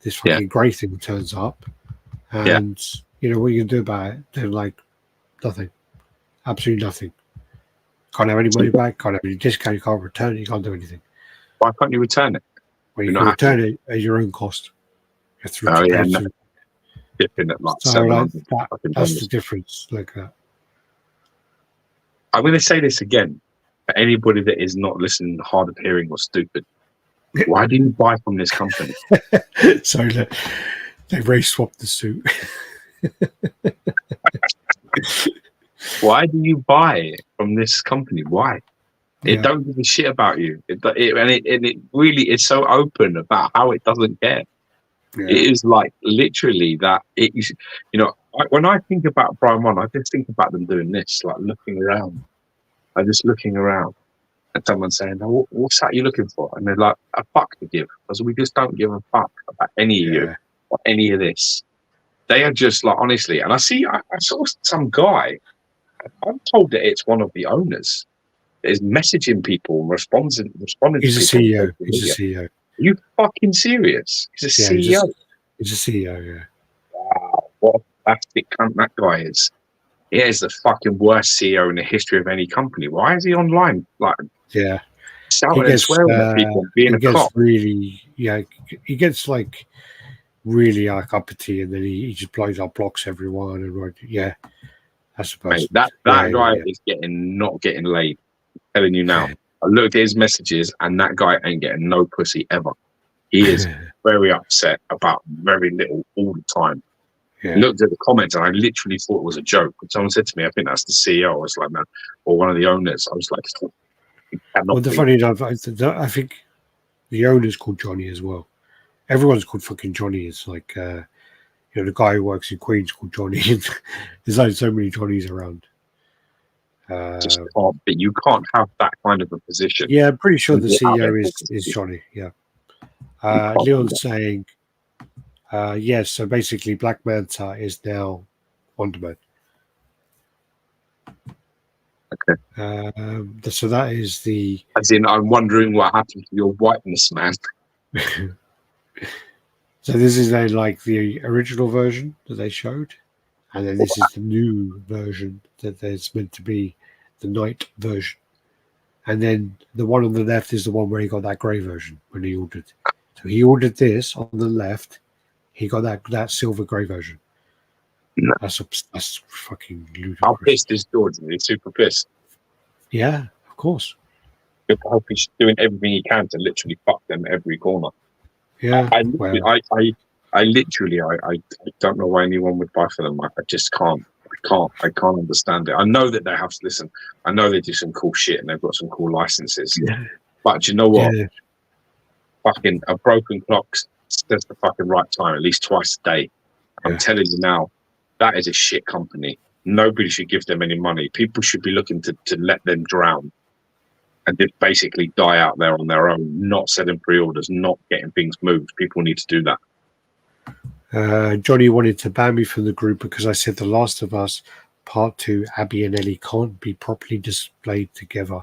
fucking grey thing turns up, and You know what you can do about it? They're like nothing, absolutely nothing. Can't have any money back. Can't have any discount. You can't return it. You can't do anything. Why can't you return it? Well, you can return it at your own cost. Oh yeah, dipping at like so like that's the difference. Like that. I'm going to say this again for anybody that is not listening, hard of hearing or stupid. Why do you buy from this company? So they race swapped the suit. Why do you buy from this company? Why? It don't give a shit about you. It really is so open about how it doesn't care. Yeah. It is like literally that. When I think about Prime One, I just think about them doing this, like looking around. I'm just looking around, and someone saying, oh, "What's that you looking for?" And they're like, "A fuck to give," because we just don't give a fuck about any of you or any of this. They are just like, honestly. And I saw some guy. I'm told that it's one of the owners that is messaging people, responding. He's a CEO. He's a CEO. Are you fucking serious? He's a CEO. He's a CEO, yeah. Wow, what a plastic cunt that guy is. He is the fucking worst CEO in the history of any company. Why is he online? Like, shouting and swearing at people, being a cop. Really, he gets like really like uppity, and then he just blocks everyone. And I suppose that guy is not getting laid. I'm telling you now. I looked at his messages, and that guy ain't getting no pussy ever. He is very upset about very little all the time. Yeah. I looked at the comments, and I literally thought it was a joke. When someone said to me, "I think that's the CEO," I was like, "Man," or one of the owners. I was like, "Well, the funny enough, I think the owner's called Johnny as well. Everyone's called fucking Johnny. It's like the guy who works in Queens called Johnny. There's like so many Johnnies around." You can't have that kind of a position. Yeah, I'm pretty sure the CEO is Johnny. Yeah. Leon's saying, yes. So basically, Black Manta is now Wonder Man. Okay. So that is the. As in, I'm wondering what happened to your whiteness, man. So this is then like the original version that they showed, and then this is the new version that there's meant to be the night version. And then the one on the left is the one where he got that grey version when he ordered. So he ordered this on the left. He got that silver grey version. No. That's fucking ludicrous. How pissed is Jordan? He's super pissed. Yeah, of course. I hope he's doing everything he can to literally fuck them every corner. Yeah. I don't know why anyone would buy for them. I just can't. I can't understand it. I know that they have to listen. I know they do some cool shit and they've got some cool licenses. Yeah. But you know what? Yeah. Fucking a broken clock says the fucking right time at least twice a day. I'm telling you now, that is a shit company. Nobody should give them any money. People should be looking to let them drown and just basically die out there on their own, not selling pre-orders, not getting things moved. People need to do that. Johnny wanted to ban me from the group because I said The Last of Us Part 2, Abby and Ellie can't be properly displayed together.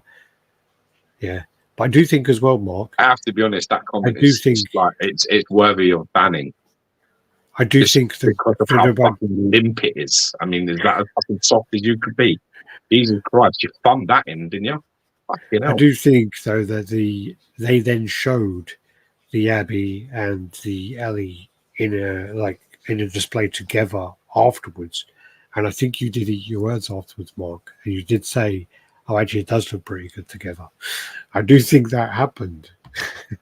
Yeah. But I do think as well, Mark. I have to be honest, that comment is like it's worthy of banning. I do think that because of how fucking limp it is. I mean, is that as fucking soft as you could be? Jesus Christ, you thumbed that in, didn't you? Fucking hell. I do think though that they then showed the Abby and the Ellie in a display together afterwards, and I think you did eat your words afterwards, Mark, and you did say, "Oh, actually, it does look pretty good together." I do think that happened.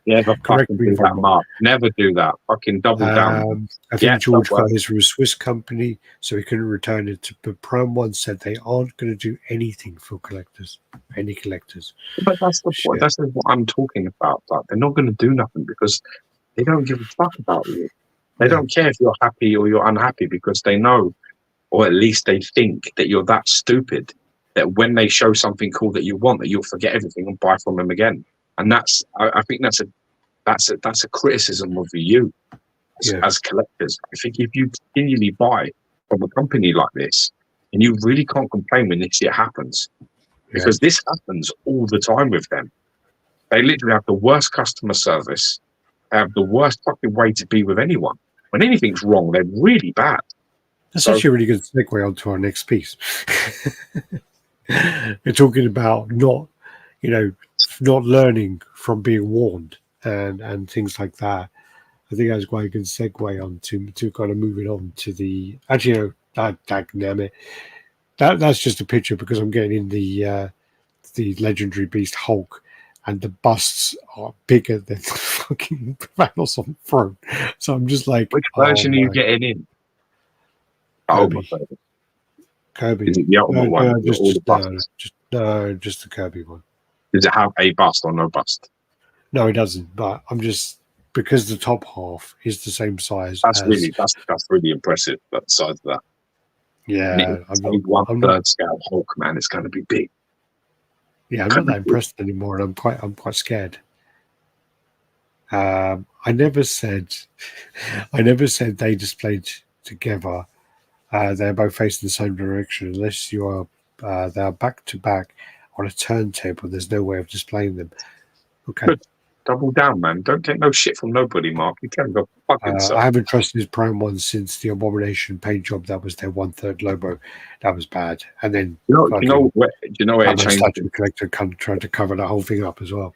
Never fucking do that, Mark. Never do that. Fucking double down. I think George got his from a Swiss company, so he couldn't return it. But Prime One said they aren't going to do anything for collectors, any collectors. But that's the point. That's what I'm talking about. Like, they're not going to do nothing because they don't give a fuck about you. They don't care if you're happy or you're unhappy because they know, or at least they think that you're that stupid that when they show something cool that you want, that you'll forget everything and buy from them again. And I think that's a criticism of you as collectors. I think if you continually buy from a company like this, and you really can't complain when this shit happens, because this happens all the time with them. They literally have the worst customer service. They have the worst fucking way to be with anyone. When anything's wrong, they're really bad. That's actually a really good segue onto our next piece. They're talking about not learning from being warned and things like that. I think that's quite a good segue on to kind of moving on to the actually damn it. That's just a picture because I'm getting in the legendary beast Hulk, and the busts are bigger than the fucking panels on the throne. So I'm just like, which version are you getting in? Kirby. Kirby. Is it the ultimate one? Just the Kirby one. Does it have a bust or no bust? No, it doesn't. But I'm just because the top half is the same size. That's really impressive. That size of that. Yeah, I'm not scale Hulk, man. It's going to be big. Yeah, I'm not that impressed anymore, and I'm quite scared. I never said they displayed together. They're both facing the same direction, unless you are they are back to back on a turntable. There's no way of displaying them. Okay. Good. Double down, man. Don't take no shit from nobody, Mark. You can't go fucking yourself. I haven't trusted his Prime one since the Abomination paint job. That was their 1/3 Lobo. That was bad. And then you know where it changed. Statue Collector tried to cover the whole thing up as well.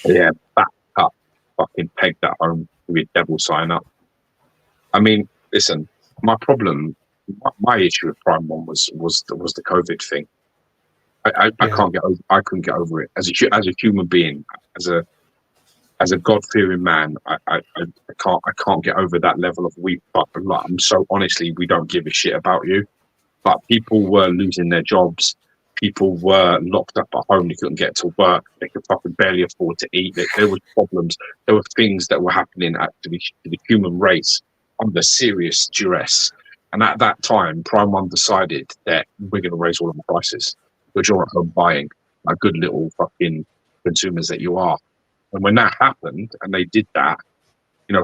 Yeah, back up. Fucking peg that home with your devil sign up. I mean, listen, my problem, my issue with Prime One was the COVID thing. I couldn't get over it as a human being, as a God-fearing man. I can't get over that level of weak. But I'm so honestly, we don't give a shit about you. But people were losing their jobs. People were locked up at home. They couldn't get to work. They could fucking barely afford to eat. There were problems. There were things that were happening to the human race under serious duress. And at that time, Prime One decided that we're going to raise all of the prices because you're at home buying, like good little fucking consumers that you are. And when that happened, and they did that,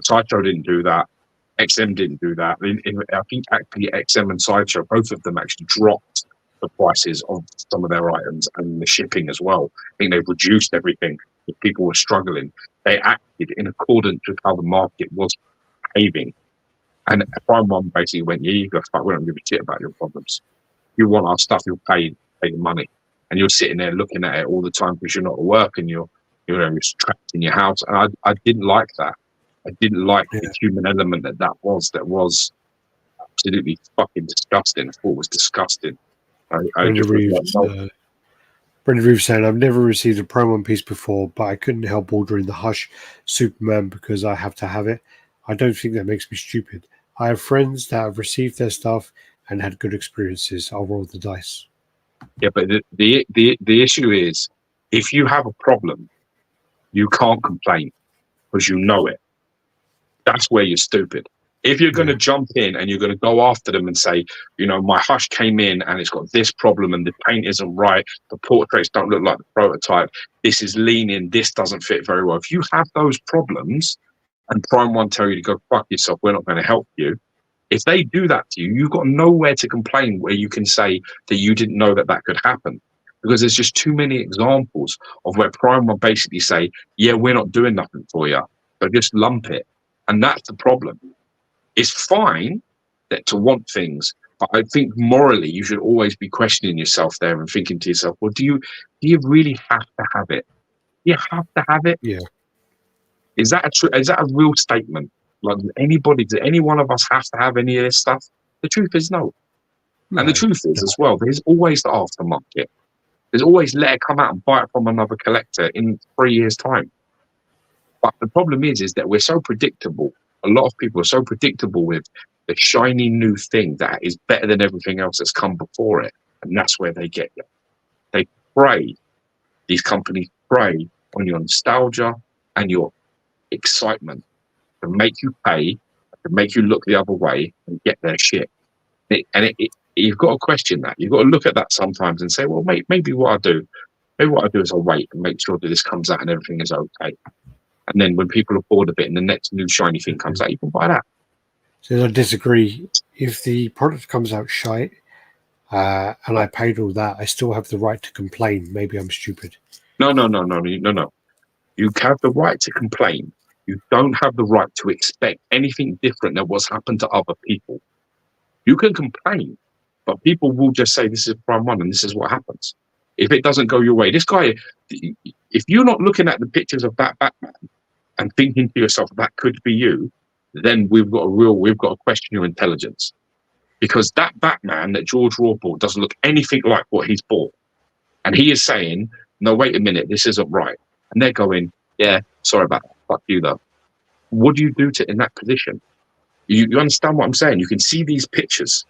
Sideshow didn't do that. XM didn't do that. I think actually XM and Sideshow, both of them actually dropped the prices of some of their items and the shipping as well. I think they've reduced everything. If people were struggling, they acted in accordance with how the market was behaving. And Prime One basically went, yeah, you go fuck, we don't give a shit about your problems. You want our stuff, you'll pay the money. And you're sitting there looking at it all the time because you're not at work and you're trapped in your house. And I didn't like that. I didn't like the human element that was absolutely fucking disgusting. I thought it was disgusting. Brendan Reeves saying, I've never received a Prime One piece before, but I couldn't help ordering the Hush Superman because I have to have it. I don't think that makes me stupid. I have friends that have received their stuff and had good experiences. I'll roll the dice. Yeah, but the issue is, if you have a problem, you can't complain because you know it. That's where you're stupid. If you're going to jump in and you're going to go after them and say, my Hush came in and it's got this problem and the paint isn't right, the portraits don't look like the prototype, this is leaning, this doesn't fit very well. If you have those problems and Prime One tell you to go fuck yourself, we're not going to help you. If they do that to you, you've got nowhere to complain where you can say that you didn't know that could happen. Because there's just too many examples of where Prime One basically say, yeah, we're not doing nothing for you, but just lump it. And that's the problem. It's fine to want things, but I think morally you should always be questioning yourself there and thinking to yourself, well, do you really have to have it? Do you have to have it? Yeah. Is that a real statement? Like, does any one of us have to have any of this stuff? The truth is no. And the truth is as well, there's always the aftermarket. There's always let it come out and buy it from another collector in 3 years' time. But the problem is that we're so predictable. A lot of people are so predictable with the shiny new thing that is better than everything else that's come before it. And that's where they get you. They prey, these companies prey on your nostalgia and your excitement to make you pay, to make you look the other way and get their shit. You've got to question that. You've got to look at that sometimes and say, well, maybe what I do is I'll wait and make sure that this comes out and everything is okay. And then when people are bored of it and the next new shiny thing comes out, you can buy that. So I disagree. If the product comes out shite and I paid all that, I still have the right to complain. Maybe I'm stupid. No. You have the right to complain. You don't have the right to expect anything different than what's happened to other people. You can complain, but people will just say this is prime one and this is what happens. If it doesn't go your way, this guy, if you're not looking at the pictures of that Batman and thinking to yourself that could be you, then we've got to question your intelligence, because that Batman that George Raw bought doesn't look anything like what he's bought, and he is saying, "No, wait a minute, this isn't right," and they're going, "Yeah, sorry about that. Fuck you though." What do you do in that position? You understand what I'm saying? You can see these pictures.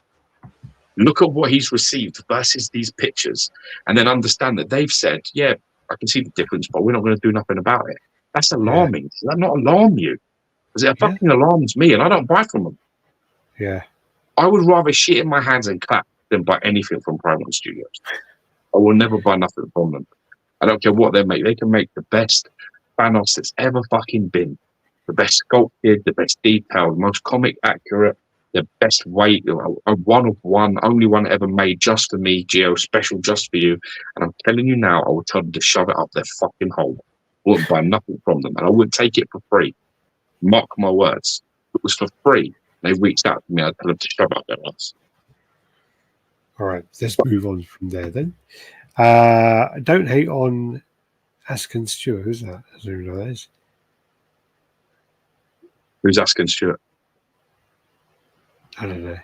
Look at what he's received versus these pictures, and then understand that they've said, "Yeah, I can see the difference, but we're not going to do nothing about it." That's alarming. Does that not alarm you? Because it fucking alarms me, and I don't buy from them. Yeah. I would rather shit in my hands and clap than buy anything from Prime One Studios. I will never buy nothing from them. I don't care what they make. They can make the best Thanos that's ever fucking been. The best sculpted, the best detailed, most comic accurate, the best weight, a one of one, only one ever made just for me, Geo, special just for you. And I'm telling you now, I would tell them to shove it up their fucking hole. I wouldn't buy nothing from them, and I wouldn't take it for free. Mark my words. If it was for free, they reached out to me, I'd tell them to shove up their ass. All right, let's move on from there then. Don't hate on Askin Stewart. Who's that? I don't even know who that is. Who's Askin Stewart? I don't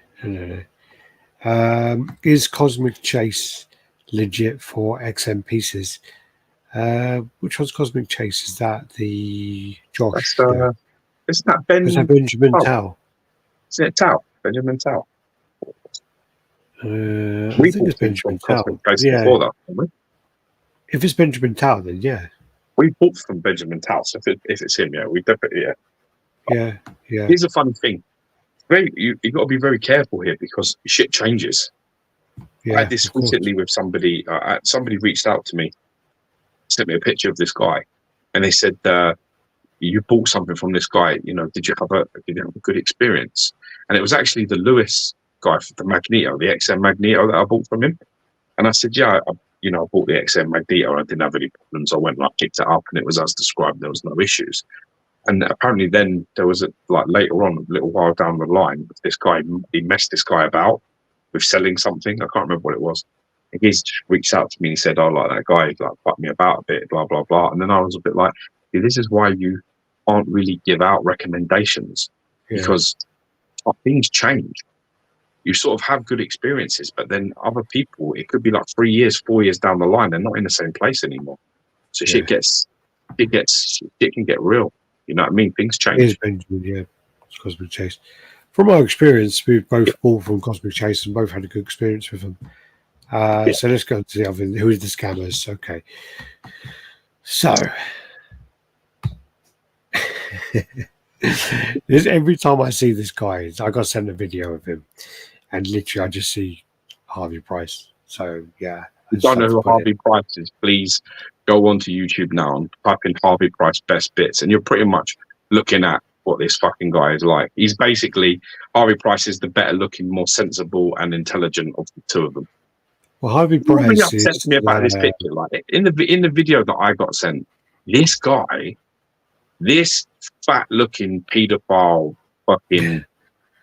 know. Is Cosmic Chase legit for XM pieces? Which one's Cosmic Chase? Is that the Josh? Isn't that Ben? Is that Benjamin Tao? Isn't it Tao? Benjamin Tao? I think it's Benjamin Tao. Yeah. Before that, haven't we? If it's Benjamin Tao, then yeah. We bought from Benjamin Tao, so if it's him, yeah, we definitely, yeah. Here's a funny thing. You got to be very careful here because shit changes. I had this recently with somebody. Somebody reached out to me, sent me a picture of this guy, and they said, "You bought something from this guy. You know, did you have a good experience?" And it was actually the Lewis guy for the Magneto, the XM Magneto that I bought from him. And I said, "Yeah, I bought the XM Magneto. I didn't have any problems. I went and picked it up, and it was as described. There was no issues." And apparently, then there was later on, a little while down the line, this guy, he messed this guy about with selling something. I can't remember what it was. And he's just reached out to me and he said, "Oh, that guy fucked me about a bit, blah blah blah." And then I was a bit like, "This is why you can't really give out recommendations because things change. You sort of have good experiences, but then other people, it could be 3 years, 4 years down the line, they're not in the same place anymore. So shit can get real. You know what I mean? Things change." It is Benjamin, it's Cosmic Chase. From our experience, we've both bought from Cosmic Chase and both had a good experience with them. So let's go to the other. Who is the scammers? Okay. So every time I see this guy, I got sent a video of him, and literally I just see Harvey Price. So yeah. If you don't know who Harvey Price is, please go onto YouTube now and type in Harvey Price best bits, and you're pretty much looking at what this fucking guy is like. He's basically, Harvey Price is the better looking, more sensible and intelligent of the two of them. Well, Harvey Price really upsets me about this picture. In the video that I got sent, this guy, this fat looking paedophile, fucking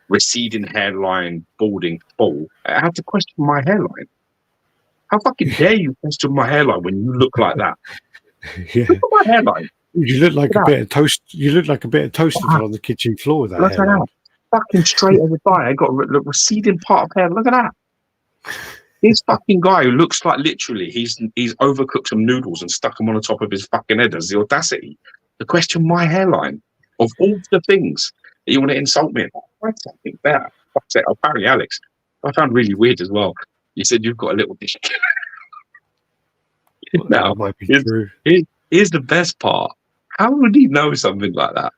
receding hairline, balding fool, I had to question my hairline. How fucking dare you question my hairline when you look like that? Yeah. Look at my hairline. You look like a bit of toast. You look like a bit of toast on the kitchen floor with that. Look at that. Fucking straight as a die. I got a receding part of hair. Look at that. This fucking guy who looks like literally he's overcooked some noodles and stuck them on the top of his fucking head, has the audacity to question my hairline. Of all the things that you want to insult me about, what's something better? Apparently, Alex, I found really weird as well. You said you've got a little dick. Now, might be true. Here's the best part. How would he know something like that?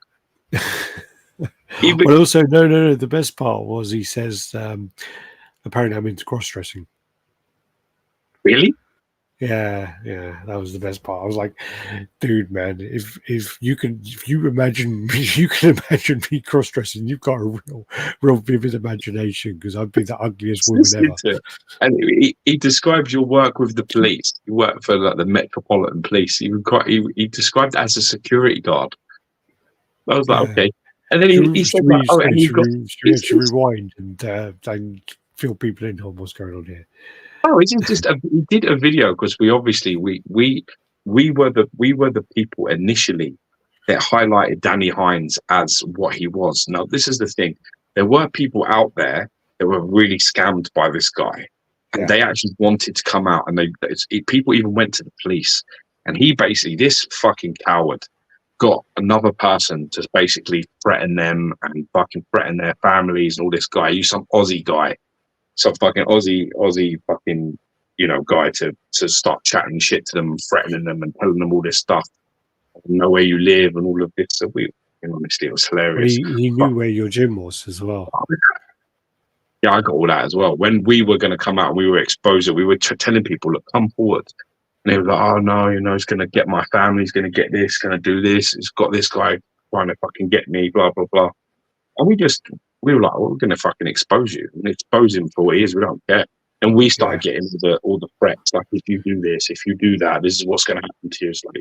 But also, no. The best part was he says, apparently I'm into cross-dressing. Really? Yeah, that was the best part. I was like, dude, man, if you imagine me cross-dressing, you've got a real vivid imagination, because I'd be the ugliest woman ever. And he describes your work with the police. You work for the Metropolitan Police. He described it as a security guard. I was like, okay, And then he said, like, "Oh, and you got." Should we actually rewind and fill people in on what's going on here? Oh, it's just he did a video because we were the people initially that highlighted Danny Hines as what he was. Now, this is the thing: there were people out there that were really scammed by this guy, and they actually wanted to come out, and people even went to the police, and he basically, this fucking coward, got another person to basically threaten them and fucking threaten their families and all this guy. He's some Aussie guy. Some fucking Aussie fucking, guy to start chatting shit to them, threatening them and telling them all this stuff. I know where you live and all of this. So honestly, it was hilarious. Well, he knew where your gym was as well. Yeah, I got all that as well. When we were going to come out and we were exposed, we were telling people, look, come forward. And they were like, oh no, he's going to get my family, he's going to get this, going to do this. He's got this guy trying to fucking get me, blah, blah, blah. And we were like, well, we're going to fucking expose you and expose him for what he is. We don't care. And we started getting all the threats, like, if you do this, if you do that, this is what's going to happen to you. It's like,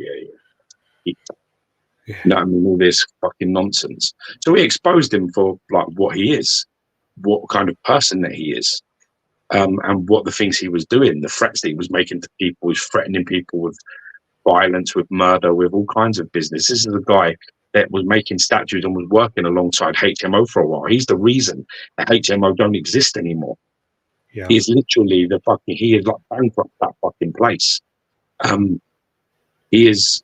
You know what I mean? All this fucking nonsense. So we exposed him for like what he is, what kind of person that he is, and what the things he was doing, the threats that he was making to people. He's threatening people with violence, with murder, with all kinds of business. This is a guy that was making statues and was working alongside HMO for a while. He's the reason that HMO don't exist anymore. Yeah. He's literally he is like bankrupt that fucking place. He is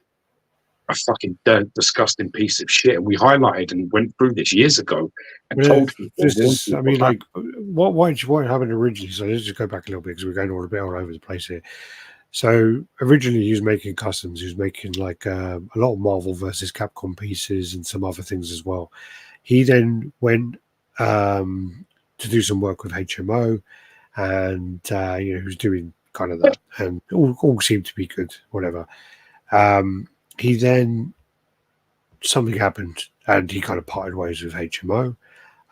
a fucking disgusting piece of shit. We highlighted and went through this years ago and told people. What happened originally? So let's just go back a little bit because we're going all a bit all over the place here. So originally he was making customs. He was making like a lot of Marvel versus Capcom pieces and some other things as well. He then went to do some work with HMO, and he was doing kind of that, and all seemed to be good. Whatever. He then something happened, and he kind of parted ways with HMO,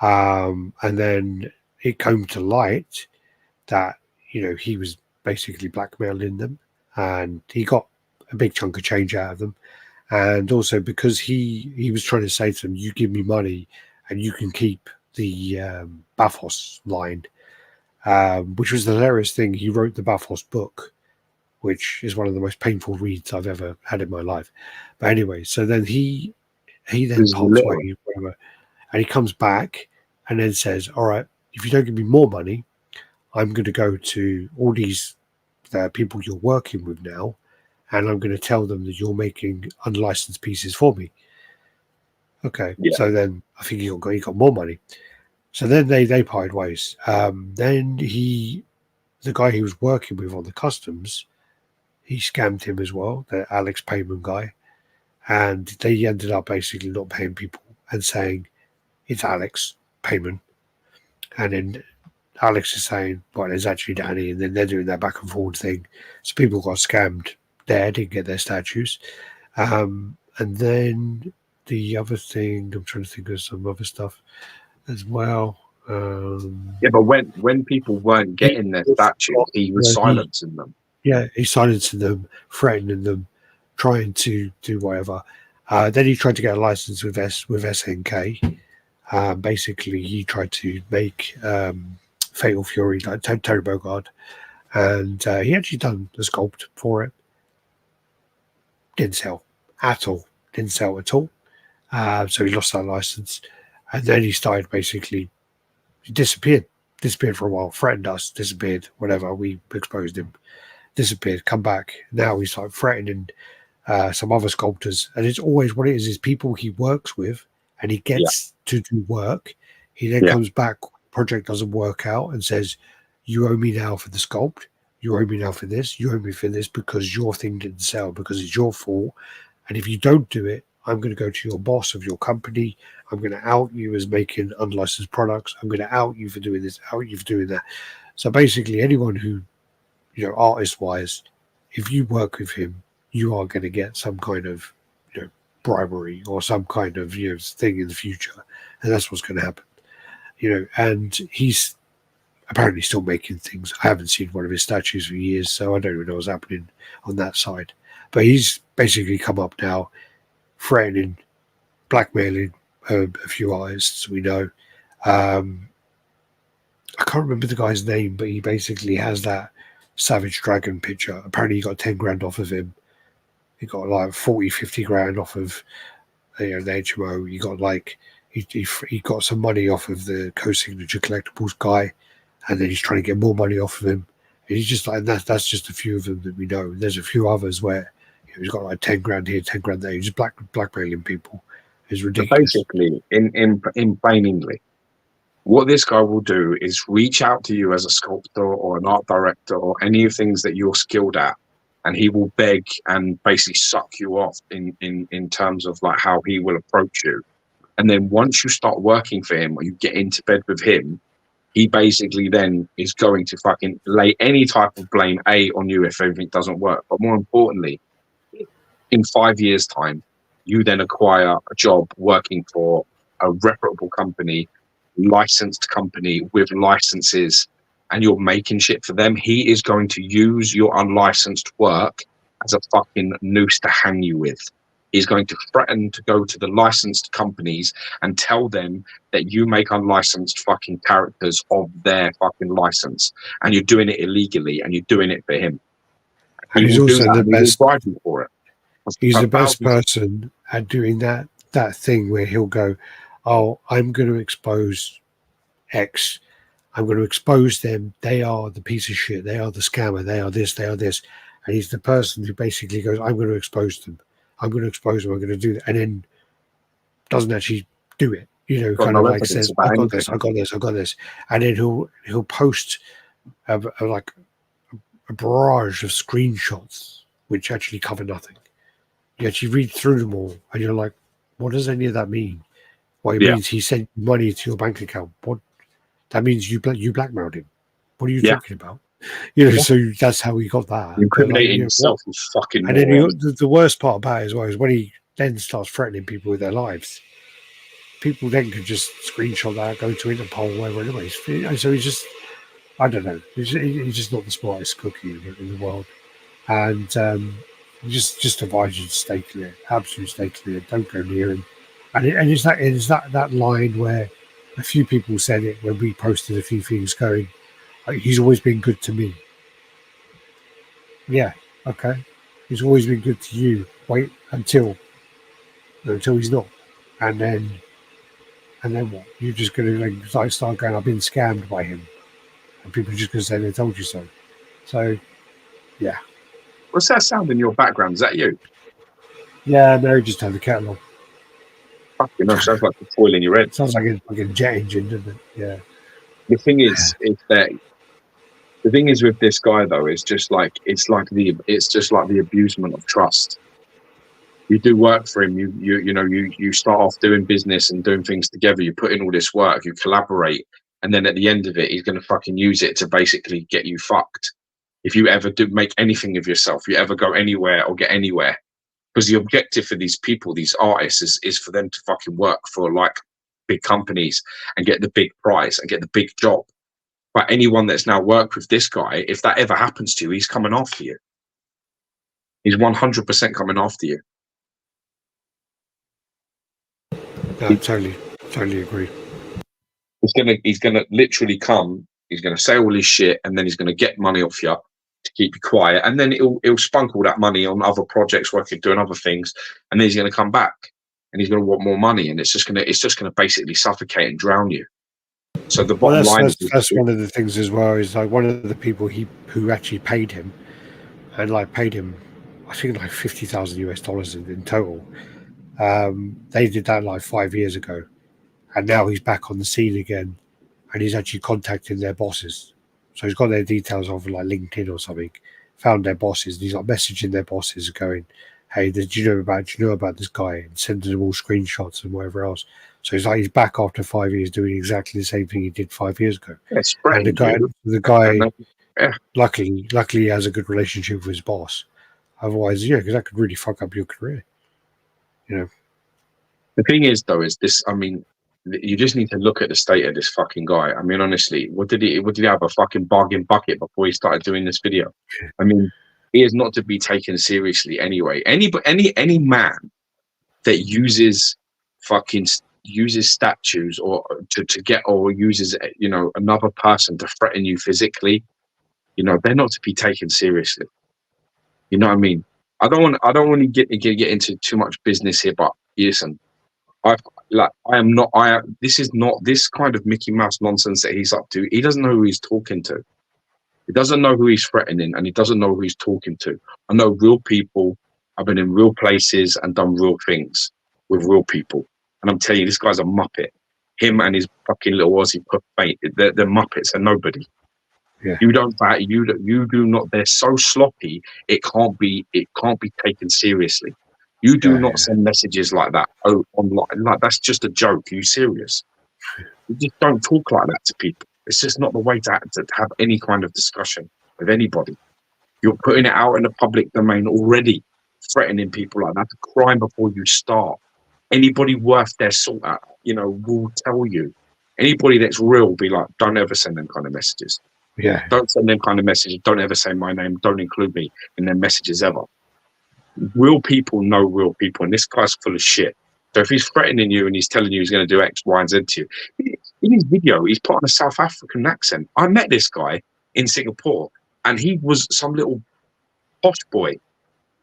and then it came to light that he was basically blackmailing them, and he got a big chunk of change out of them. And also because he was trying to say to them, you give me money and you can keep the Bathos line, which was the hilarious thing. He wrote the Bathos book, which is one of the most painful reads I've ever had in my life. But anyway, so then he then pops away, whatever, and he comes back and then says, all right, if you don't give me more money, I'm going to go to all these people you're working with now, and I'm going to tell them that you're making unlicensed pieces for me. Okay, so then I think he got more money. So then they parted ways. Then the guy he was working with on the customs, he scammed him as well, the Alex payment guy, and they ended up basically not paying people and saying it's Alex payment, and then Alex is saying, well, it's actually Danny, and then they're doing that back and forward thing. So people got scammed there, didn't get their statues. And then the other thing, I'm trying to think of some other stuff as well. But when people weren't getting their statues, he was silencing them. Yeah, he's silencing them, threatening them, trying to do whatever. Then he tried to get a license with SNK. Basically, he tried to make Fatal Fury like Terry Bogard, and he actually done the sculpt for it. Didn't sell at all. So he lost that license, and then he started basically. He disappeared for a while. Threatened us, disappeared. Whatever, we exposed him. Disappeared, come back. Now he's like threatening some other sculptors, and it's always what it is people he works with, and he gets to do work. He then comes back, project doesn't work out, and says, you owe me now for the sculpt, you owe me now for this, you owe me for this because your thing didn't sell, because it's your fault, and if you don't do it, I'm going to go to your boss of your company, I'm going to out you as making unlicensed products, I'm going to out you for doing this, out you for doing that. So basically anyone who, artist-wise, if you work with him, you are going to get some kind of, bribery or some kind of, thing in the future. And that's what's going to happen. And he's apparently still making things. I haven't seen one of his statues for years, so I don't even know what's happening on that side. But he's basically come up now, threatening, blackmailing, a few artists we know. I can't remember the guy's name, but he basically has that Savage Dragon picture. Apparently he got 10 grand off of him. He got like 40, 50 grand off of the HMO. He got like he got some money off of the co-signature collectibles guy, and then he's trying to get more money off of him. And he's just like that's just a few of them that we know. There's a few others where he's got like 10 grand here, 10 grand there. He's just blackmailing people. It's ridiculous. So basically, in plain English, what this guy will do is reach out to you as a sculptor or an art director or any of things that you're skilled at, and he will beg and basically suck you off in terms of like how he will approach you. And then once you start working for him or you get into bed with him, he basically then is going to fucking lay any type of blame on you if everything doesn't work. But more importantly, in 5 years' time, you then acquire a job working for a reputable company, licensed company with licenses, and you're making shit for them. He is going to use your unlicensed work as a fucking noose to hang you with. He's going to threaten to go to the licensed companies and tell them that you make unlicensed fucking characters of their fucking license, and you're doing it illegally, and you're doing it for him. And he's also the best. For it. He's the best person at doing that thing where he'll go, "Oh, I'm going to expose X. I'm going to expose them. They are the piece of shit. They are the scammer. They are this. They are this." And he's the person who basically goes, "I'm going to expose them. I'm going to expose them. I'm going to do that," and then doesn't actually do it. You know, kind of like says, "I got this. I got this. I got this," and then he'll post like a barrage of screenshots which actually cover nothing. You actually read through them all, and you're like, "What does any of that mean?" Well, it means he sent money to your bank account. What? That means you blackmailed him. What are you talking about? You know, so that's how he got that. Incriminating himself with fucking. And then the worst part about it as well is when he then starts threatening people with their lives. People then could just screenshot that, go to Interpol, whatever. Anyways, so he's just, I don't know, he's just not the smartest cookie in the world, and just advise you to stay clear, absolutely stay clear. Don't go near him. And it's that line where a few people said it when we posted a few things going, "He's always been good to me." Yeah, okay. He's always been good to you. Wait until he's not, and then what? You're just going to start going, "I've been scammed by him," and people are just going to say they told you so. So, yeah. What's that sound in your background? Is that you? Yeah, Mary just had the kettle on. Fucking hell, sounds like a foil in your head. Sounds like a jet engine, doesn't it? Yeah. The thing is that the thing is with this guy though, it's just like the abusement of trust. You do work for him, you start off doing business and doing things together, you put in all this work, you collaborate, and then at the end of it, he's gonna fucking use it to basically get you fucked. If you ever do make anything of yourself, you ever go anywhere or get anywhere. Because the objective for these people, these artists, is for them to fucking work for like big companies and get the big prize and get the big job. But anyone that's now worked with this guy, if that ever happens to you, he's coming after you. He's 100% coming after you. I totally agree. He's gonna literally come. He's gonna say all his shit, and then he's gonna get money off you to keep you quiet, and then he'll spunk all that money on other projects, working, doing other things, and then he's gonna come back, and he's gonna want more money, and it's just gonna basically suffocate and drown you. So the bottom line that's one of the things as well, is like one of the people who actually paid him, and like paid him, I think like $50,000 in total. They did that like 5 years ago, and now he's back on the scene again, and he's actually contacting their bosses. So he's got their details of like LinkedIn or something, found their bosses, and he's like messaging their bosses going, "Hey, do you know about this guy?" and sending them all screenshots and whatever else. So he's back after 5 years doing exactly the same thing he did 5 years ago. And the guy luckily he has a good relationship with his boss. Otherwise, because that could really fuck up your career. The thing is, though, is this. I mean, you just need to look at the state of this fucking guy. I mean, honestly, what did he have, a fucking bargain bucket before he started doing this video? I mean, he is not to be taken seriously anyway. Any man that uses fucking uses statues or to get, or uses, you know, another person to threaten you physically, you know, they're not to be taken seriously. You know what I mean? I don't want to get into too much business here, but listen, this is not this kind of Mickey Mouse nonsense that he's up to. He doesn't know who he's talking to. He doesn't know who he's threatening, and he doesn't know who he's talking to. I know real people. I've been in real places and done real things with real people. And I'm telling you, this guy's a muppet. Him and his fucking little Aussie puff mate, they're muppets and nobody. Yeah. You don't you do not. They're so sloppy. It can't be taken seriously. You do not send messages like that online. Like, that's just a joke. Are you serious? You just don't talk like that to people. It's just not the way to have any kind of discussion with anybody. You're putting it out in the public domain already, threatening people like that. That's a crime before you start. Anybody worth their salt, you know, will tell you. Anybody that's real will be like, don't ever send them kind of messages. Yeah. Don't send them kind of messages. Don't ever say my name. Don't include me in their messages ever. Real people know real people, and this guy's full of shit. So if he's threatening you and he's telling you he's going to do X, Y, and Z to you, in his video, he's put on a South African accent. I met this guy in Singapore, and he was some little posh boy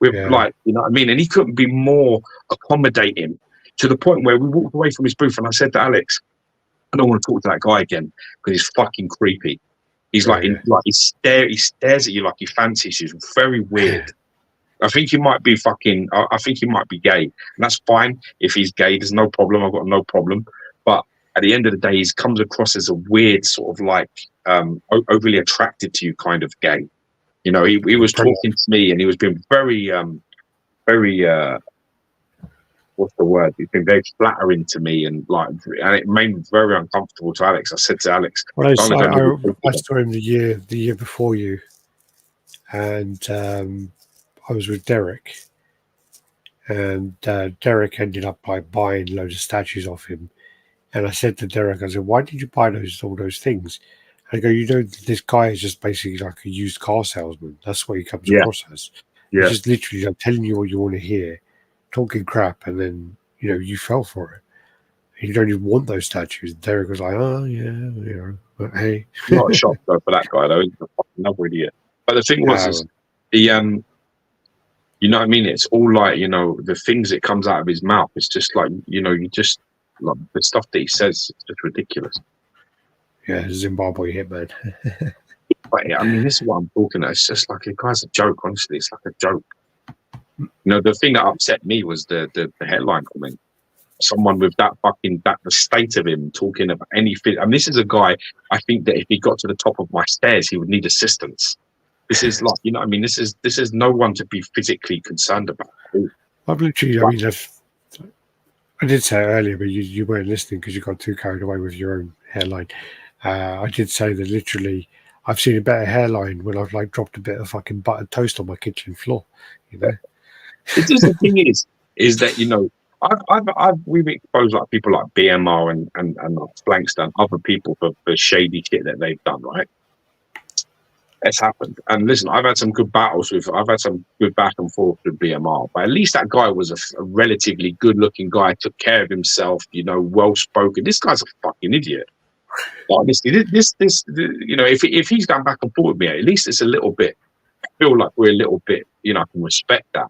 with like, you know what I mean? And he couldn't be more accommodating, to the point where we walked away from his booth, and I said to Alex, I don't want to talk to that guy again because he's fucking creepy. He's he stares at you like he fancies you. It's very weird. I think he might be I think he might be gay. And that's fine. If he's gay, there's no problem. I've got no problem. But at the end of the day, he comes across as a weird sort of like overly attracted to you kind of gay. You know, he was talking to me, and he was being very, what's the word? He's been very flattering to me, and it made me very uncomfortable to Alex. I said to Alex, well, I saw him the year before you, and I was with Derek, and Derek ended up by buying loads of statues off him. And I said to Derek, I said, why did you buy all those things? And I go, you know, this guy is just basically like a used car salesman. That's what he comes across as. Yeah. He's just literally like telling you what you want to hear, talking crap, and then, you know, you fell for it. And you don't even want those statues. Derek was like, oh, yeah, but hey. I'm not shocked though for that guy, though. He's another idiot. But the thing was, he, you know what I mean? It's all like, you know, the things that comes out of his mouth. It's just like, you know, you just, like, the stuff that he says, it's just ridiculous. Yeah, Zimbabwe hitman. But yeah, I mean, this is what I'm talking about. It's just like, the guy's a joke, honestly. It's like a joke. You know, the thing that upset me was the headline comment. Someone with the state of him talking about anything. And this is a guy, I think that if he got to the top of my stairs, he would need assistance. This is like, you know what I mean? This is no one to be physically concerned about. I've literally, I mean, I did say it earlier, but you weren't listening because you got too carried away with your own hairline. I did say that literally I've seen a better hairline when I've like dropped a bit of fucking buttered toast on my kitchen floor, you know? It's just, the thing is that, you know, we've exposed like people like BMR and like Flankster and other people for shady shit that they've done, right? It's happened. And listen, I've had some good back and forth with BMR, but at least that guy was a relatively good looking guy, took care of himself, you know, well spoken. This guy's a fucking idiot. Honestly, this you know, if he's going back and forth with me, at least it's a little bit, I feel like we're a little bit, you know, I can respect that.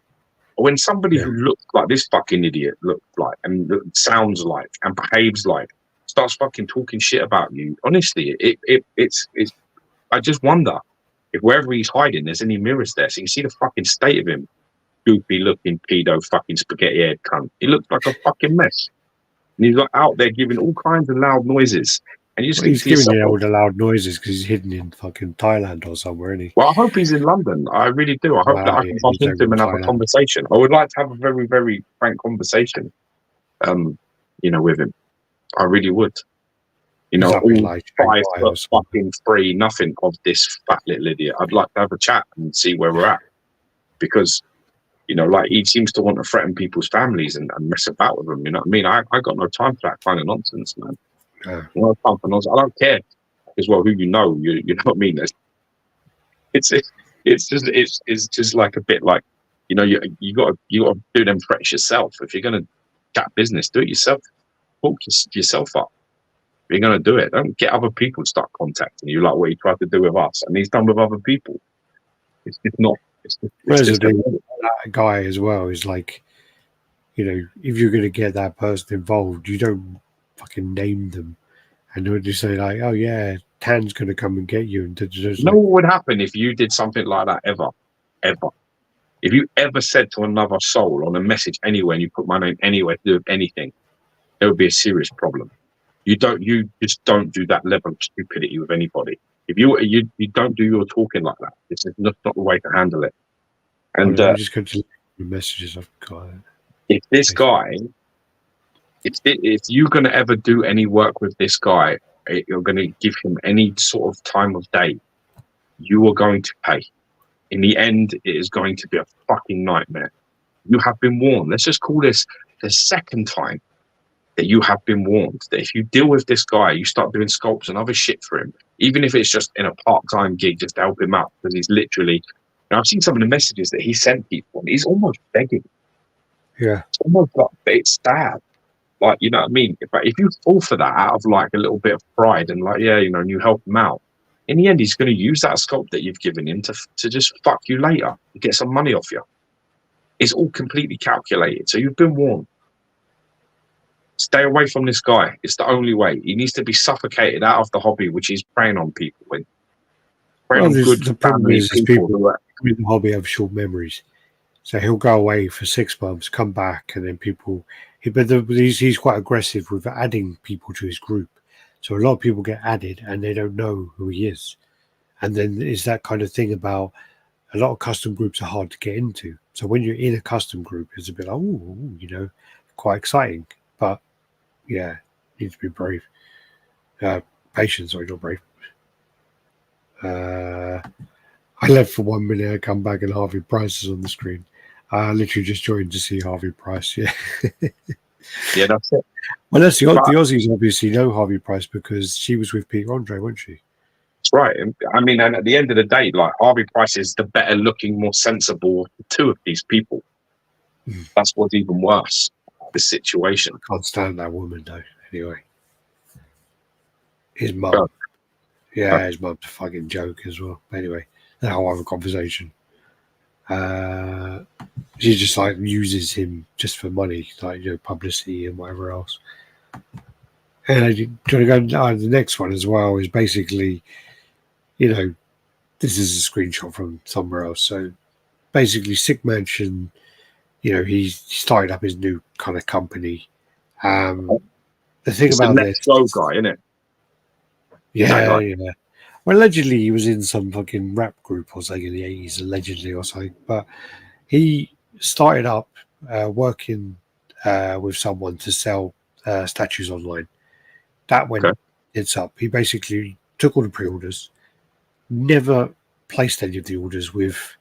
But when somebody who looks like this fucking idiot looks like, and sounds like, and behaves like, starts fucking talking shit about you, honestly, it's I just wonder if wherever he's hiding, there's any mirrors there. So you can see the fucking state of him. Goofy looking pedo fucking spaghetti head cunt. He looks like a fucking mess. And he's like out there giving all kinds of loud noises. And you just he's giving you all the loud noises because he's hidden in fucking Thailand or somewhere, isn't he? Well, I hope he's in London. I really do. I hope that I can bump into him and have a conversation. I would like to have a very, very frank conversation, you know, with him. I really would. You know, all like 5 foot fucking 3, nothing of this fat little idiot. I'd like to have a chat and see where we're at. Because, you know, like, he seems to want to threaten people's families and mess about with them. You know what I mean? I got no time for that kind of nonsense, man. No time for nonsense. I don't care as well who you know. You know what I mean? It's just like a bit like, you know, you got to do them threats yourself. If you're gonna chat business, do it yourself. talk yourself up. If you're going to do it, don't get other people to start contacting you like what he tried to do with us. And he's done with other people. It's just not. It's just that guy as well is like, you know, if you're going to get that person involved, you don't fucking name them. And don't just say like, oh yeah, Tan's going to come and get you. And you know what would happen if you did something like that ever? If you ever said to another soul on a message anywhere and you put my name anywhere to do with anything, there would be a serious problem. You just don't do that level of stupidity with anybody. If you don't do your talking like that, this is not the way to handle it. And just go to the messages I've got. If this guy, if you're going to ever do any work with this guy, you're going to give him any sort of time of day, you are going to pay. In the end, it is going to be a fucking nightmare. You have been warned. Let's just call this the second time that you have been warned that if you deal with this guy, you start doing sculpts and other shit for him, even if it's just in a part-time gig, just to help him out, because he's literally. I've seen some of the messages that he sent people, and he's almost begging. Yeah, it's almost like it's sad. Like, you know what I mean? If you fall for that out of like a little bit of pride and like, yeah, you know, and you help him out, in the end, he's going to use that sculpt that you've given him to just fuck you later and get some money off you. It's all completely calculated. So you've been warned. Stay away from this guy. It's the only way. He needs to be suffocated out of the hobby, which he's preying on people. The problem is people in the hobby have short memories. So he'll go away for 6 months, come back, and then he's quite aggressive with adding people to his group. So a lot of people get added and they don't know who he is. And then it's that kind of thing about a lot of custom groups are hard to get into. So when you're in a custom group, it's a bit like, oh, you know, quite exciting. But yeah, need to be brave. Patient, sorry, not brave. I left for 1 minute, I come back and Harvey Price is on the screen. I literally just joined to see Harvey Price, yeah. Yeah, that's it. Well, the Aussies obviously know Harvey Price because she was with Peter Andre, wasn't she? That's right. I mean, and at the end of the day, like Harvey Price is the better looking, more sensible of the two of these people. That's what's even worse, the situation. I can't stand that woman, though, anyway. His mum. Yeah, his mum's a fucking joke as well. Anyway, that whole other conversation. She just like uses him just for money, like, you know, publicity and whatever else. And I trying to go the next one as well is basically, you know, this is a screenshot from somewhere else. So basically, Sick Mansion, you know, he started up his new kind of company. The thing it's about the this guy, isn't it? Yeah, yeah. Well, allegedly he was in some fucking rap group or something in the 80s, allegedly or something. But he started up working with someone to sell statues online. That went it's up. He basically took all the pre-orders, never placed any of the orders with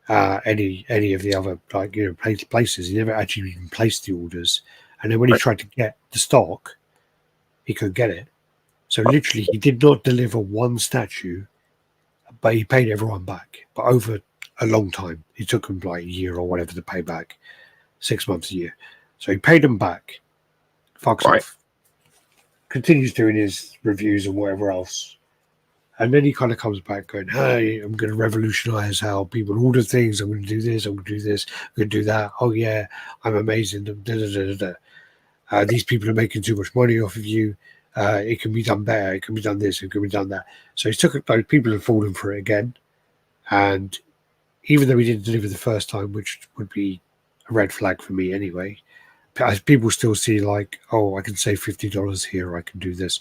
any of the other, like, you know, places. He never actually even placed the orders. And then when he tried to get the stock, he couldn't get it. So literally, he did not deliver one statue, but he paid everyone back. But over a long time, it took him like a year or whatever to pay back, 6 months, a year. So he paid them back, fucks off, continues doing his reviews and whatever else. And then he kind of comes back going, hey, I'm going to revolutionize how people order things. I'm going to do this. I'm going to do this. I'm going to do that. Oh, yeah, I'm amazing. These people are making too much money off of you. It can be done better. It can be done this. It can be done that. So he took it. Like, people have fallen for it again. And even though he didn't deliver the first time, which would be a red flag for me anyway, people still see like, oh, I can save $50 here. I can do this.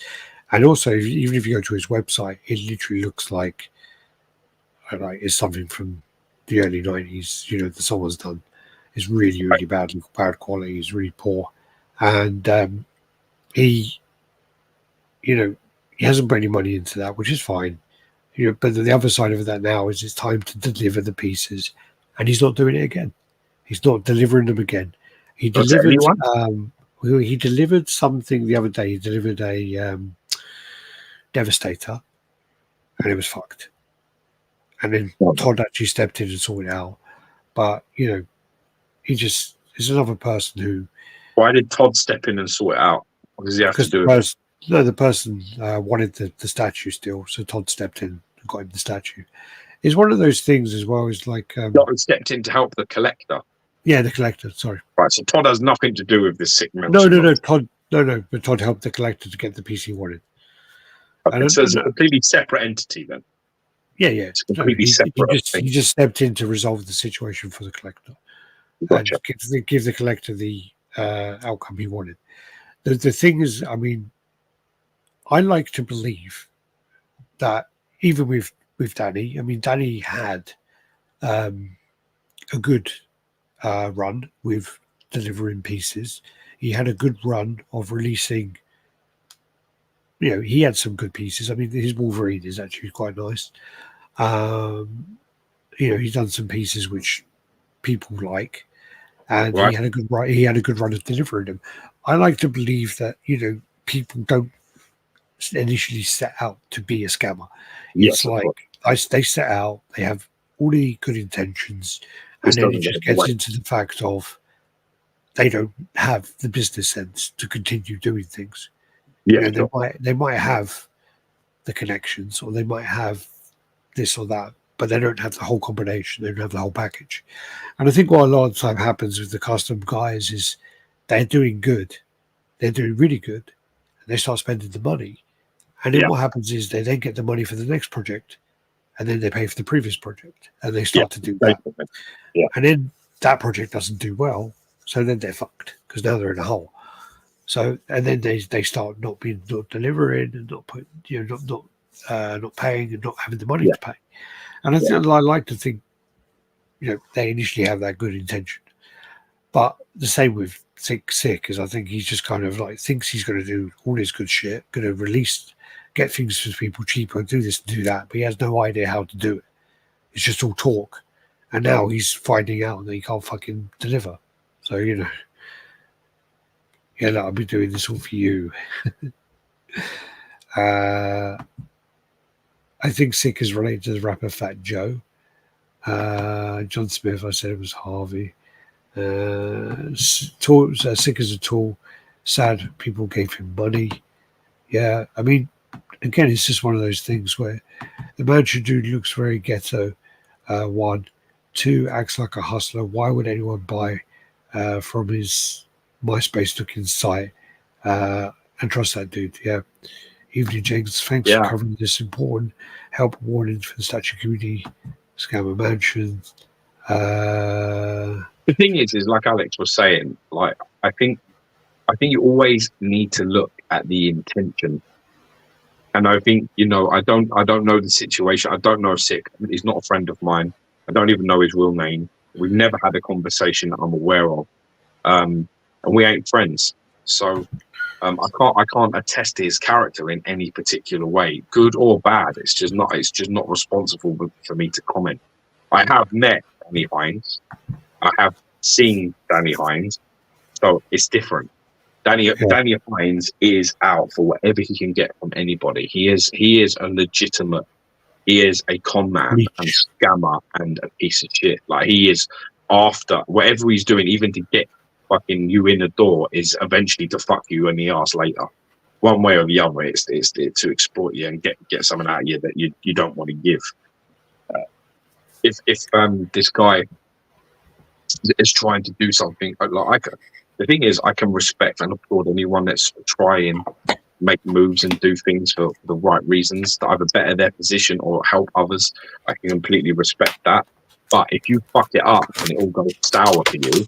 And also, even if you go to his website, it literally looks like it's something from the early 90s. You know, that someone's done. It's really, really bad quality. It's really poor. And he hasn't put any money into that, which is fine. You know, but the other side of that now is it's time to deliver the pieces, and he's not doing it again. He's not delivering them again. He delivered. He delivered something the other day. He delivered a Devastator, and it was fucked. And then Todd actually stepped in and sorted it out. But you know, he just is another person who. Why did Todd step in and sort it out? What does he have to Because do? the person wanted the statue still, so Todd stepped in and got him the statue. It's one of those things as well. Is like Todd stepped in to help the collector. Yeah, the collector. Sorry. Right. So Todd has nothing to do with this sick man. No. Todd. No. But Todd helped the collector to get the piece he wanted. Okay, so it's a completely separate entity then. Yeah. It's completely separate. He just stepped in to resolve the situation for the collector. Gotcha. And give the collector the outcome he wanted. The thing is, I mean, I like to believe that even with Danny, I mean, Danny had a good run with delivering pieces. He had a good run of releasing. You know, he had some good pieces. I mean, his Wolverine is actually quite nice. You know, he's done some pieces which people like, and right. He had a good run. He had a good run of delivering them. I like to believe that, you know, people don't initially set out to be a scammer. Yes, it's like they set out, they have all the good intentions, and then it just gets into the fact of they don't have the business sense to continue doing things. Yeah, you know, they might have the connections, or they might have this or that, but they don't have the whole combination. They don't have the whole package. And I think what a lot of the time happens with the custom guys is they're doing good. They're doing really good. And they start spending the money. And then what happens is they then get the money for the next project, and then they pay for the previous project, and they start to do that. Yeah. And then that project doesn't do well, so then they're fucked because now they're in a hole. So, and then they start not delivering and not putting, you know, not paying and not having the money to pay. And I think I like to think, you know, they initially have that good intention, but the same with Sick is I think he's just kind of like thinks he's going to do all this good shit, going to get things for people cheaper, do this and do that, but he has no idea how to do it. It's just all talk, and now he's finding out that he can't fucking deliver. So, you know. Yeah, I'll be doing this all for you. I think Sick is related to the rapper Fat Joe. John Smith, I said it was Harvey. Sick as a tool. Sad people gave him money. Yeah, I mean, again, it's just one of those things where the mansion dude looks very ghetto. 1. 2, acts like a hustler. Why would anyone buy from his MySpace looking site and trust that dude? Yeah. Evening Jenkins, thanks for covering this important help warning for the statue community. Scammer Mansion. The thing is like Alex was saying, like I think you always need to look at the intention. And I think, you know, I don't know the situation. I don't know Sick. He's not a friend of mine. I don't even know his real name. We've never had a conversation that I'm aware of. And we ain't friends, so I can't attest to his character in any particular way, good or bad. It's just not responsible for me to comment. I have met Danny Hines, I have seen Danny Hines, so it's different. Danny Hines is out for whatever he can get from anybody. He is a legitimate. He is a con man and scammer and a piece of shit. Like he is after whatever he's doing, even to get fucking you in the door, is eventually to fuck you in the ass later. One way or the other, it's to exploit you and get something out of you that you don't want to give. If this guy is trying to do something, like the thing is, I can respect and applaud anyone that's trying to make moves and do things for the right reasons to either better their position or help others. I can completely respect that. But if you fuck it up and it all goes sour for you,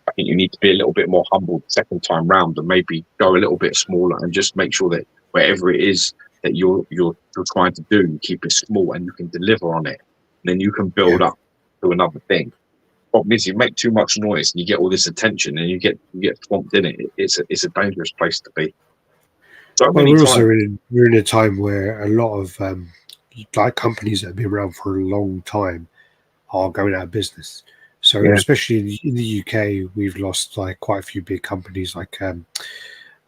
I think you need to be a little bit more humble the second time round and maybe go a little bit smaller and just make sure that wherever it is that you're trying to do, you keep it small and you can deliver on it. And then you can build up to another thing. Problem is, you make too much noise and you get all this attention and you get swamped in it. It's a dangerous place to be. So we're in a time where a lot of like companies that have been around for a long time are going out of business. So especially in the UK, we've lost like quite a few big companies. Like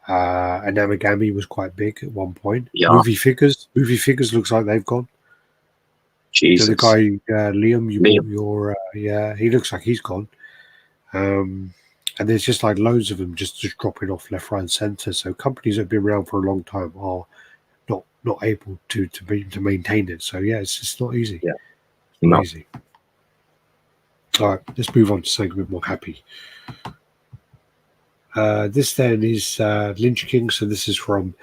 Anamagami was quite big at one point. Yeah. Movie figures looks like they've gone. Jesus. So the guy Liam, bought your he looks like he's gone. And there's just like loads of them just dropping off left, right, and centre. So companies that have been around for a long time are not able to maintain it. So yeah, it's just not easy. Yeah, it's not easy. All right, let's move on to something a bit more happy. This then is Lynch King. So this is from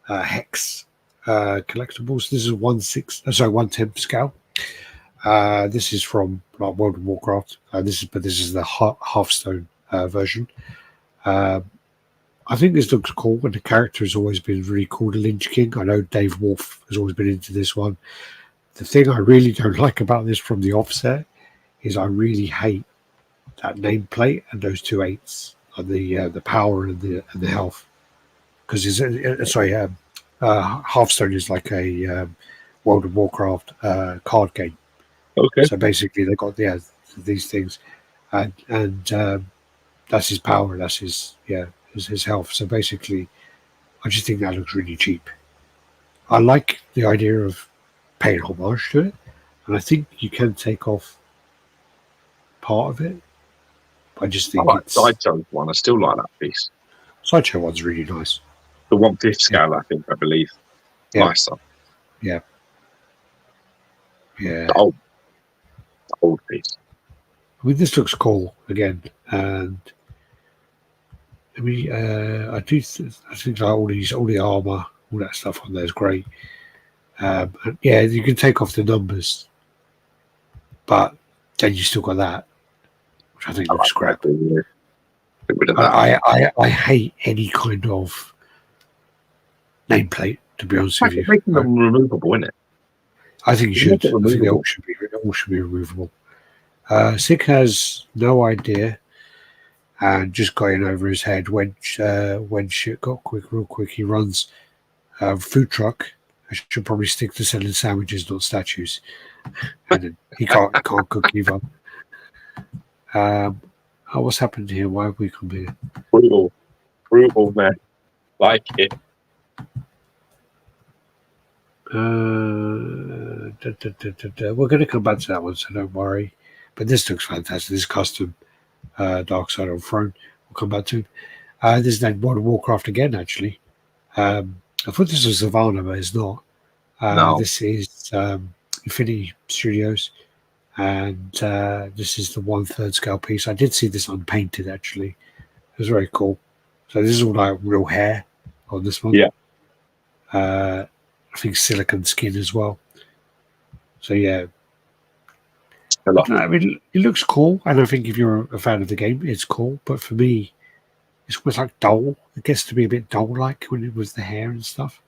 Hex Collectibles. This is 1/10 scale. This is from World of Warcraft. This is the Hearthstone version. I think this looks cool, and the character has always been really cool. The Lynch King. I know Dave Wolf has always been into this one. The thing I really don't like about this from the offset is I really hate that nameplate and those 2 8s on the power and the health, because Hearthstone is like a World of Warcraft card game. Okay. So basically, they got these things, and that's his power. That's his health. So basically, I just think that looks really cheap. I like the idea of paying homage to it, and I think you can take off part of it. I just think I like Sideshow one. I still like that piece. Sideshow one's really nice. The 1/5 scale, I believe. Yeah. Nicer. Yeah. The old piece. I mean, this looks cool again, and I mean, I think like all the armor, all that stuff on there is great. And yeah, you can take off the numbers, but then you still got that, which I think looks crap. I hate any kind of nameplate, to be honest with you. Making them removable, isn't it? I think you should. I think they all should be removable. Sick has no idea, and just got in over his head when shit got real quick. He runs a food truck. I should probably stick to selling sandwiches, not statues. And he can't cook either. What's happened here? Why have we come here? Brutal, man. Like it. We're going to come back to that one, so don't worry. But this looks fantastic. This custom Dark Side of the Throne. We'll come back to. This is then World of Warcraft again, actually. I thought this was Savannah, but it's not. No. This is Infinity Studios, and this is the 1/3 scale piece. I did see this unpainted, actually. It was very cool. So this is all like real hair on this one. Yeah. I think silicone skin as well. So yeah. I mean, it looks cool, and I think if you're a fan of the game, it's cool. But for me, it's almost like dull. It gets to be a bit dull-like when it was the hair and stuff.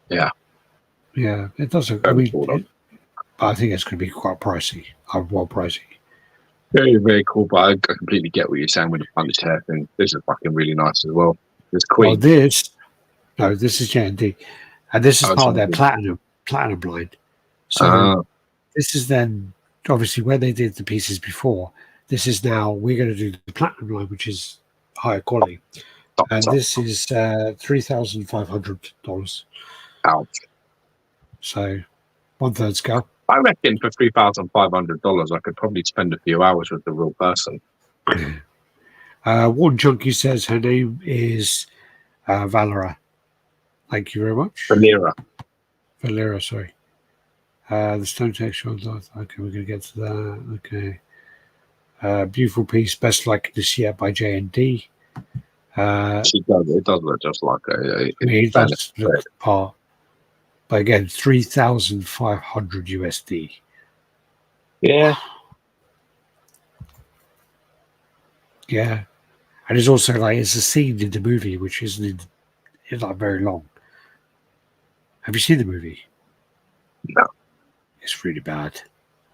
Yeah. Yeah, it does. I mean, I think it's going to be quite pricey. Well, pricey. Very, very cool. But I completely get what you're saying with the punched hair thing. This is fucking really nice as well. This Queen. Oh, this is J&D, and this is part of their platinum line. So this is then obviously where they did the pieces before. This is now we're going to do the platinum line, which is higher quality, and this is $3,500. Ouch! So 1/3 scale. I reckon for $3,500, I could probably spend a few hours with the real person. One junkie says her name is Valera. Thank you very much. Valera, sorry. The stone texture. Okay, we're going to get to that. Okay. Beautiful piece, best likeness yet by J&D. She does. It does look just like a. It does look the part. But again, $3,500 USD. Yeah. Yeah. And it's also like it's a scene in the movie which isn't like very long. Have you seen the movie? No. It's really bad.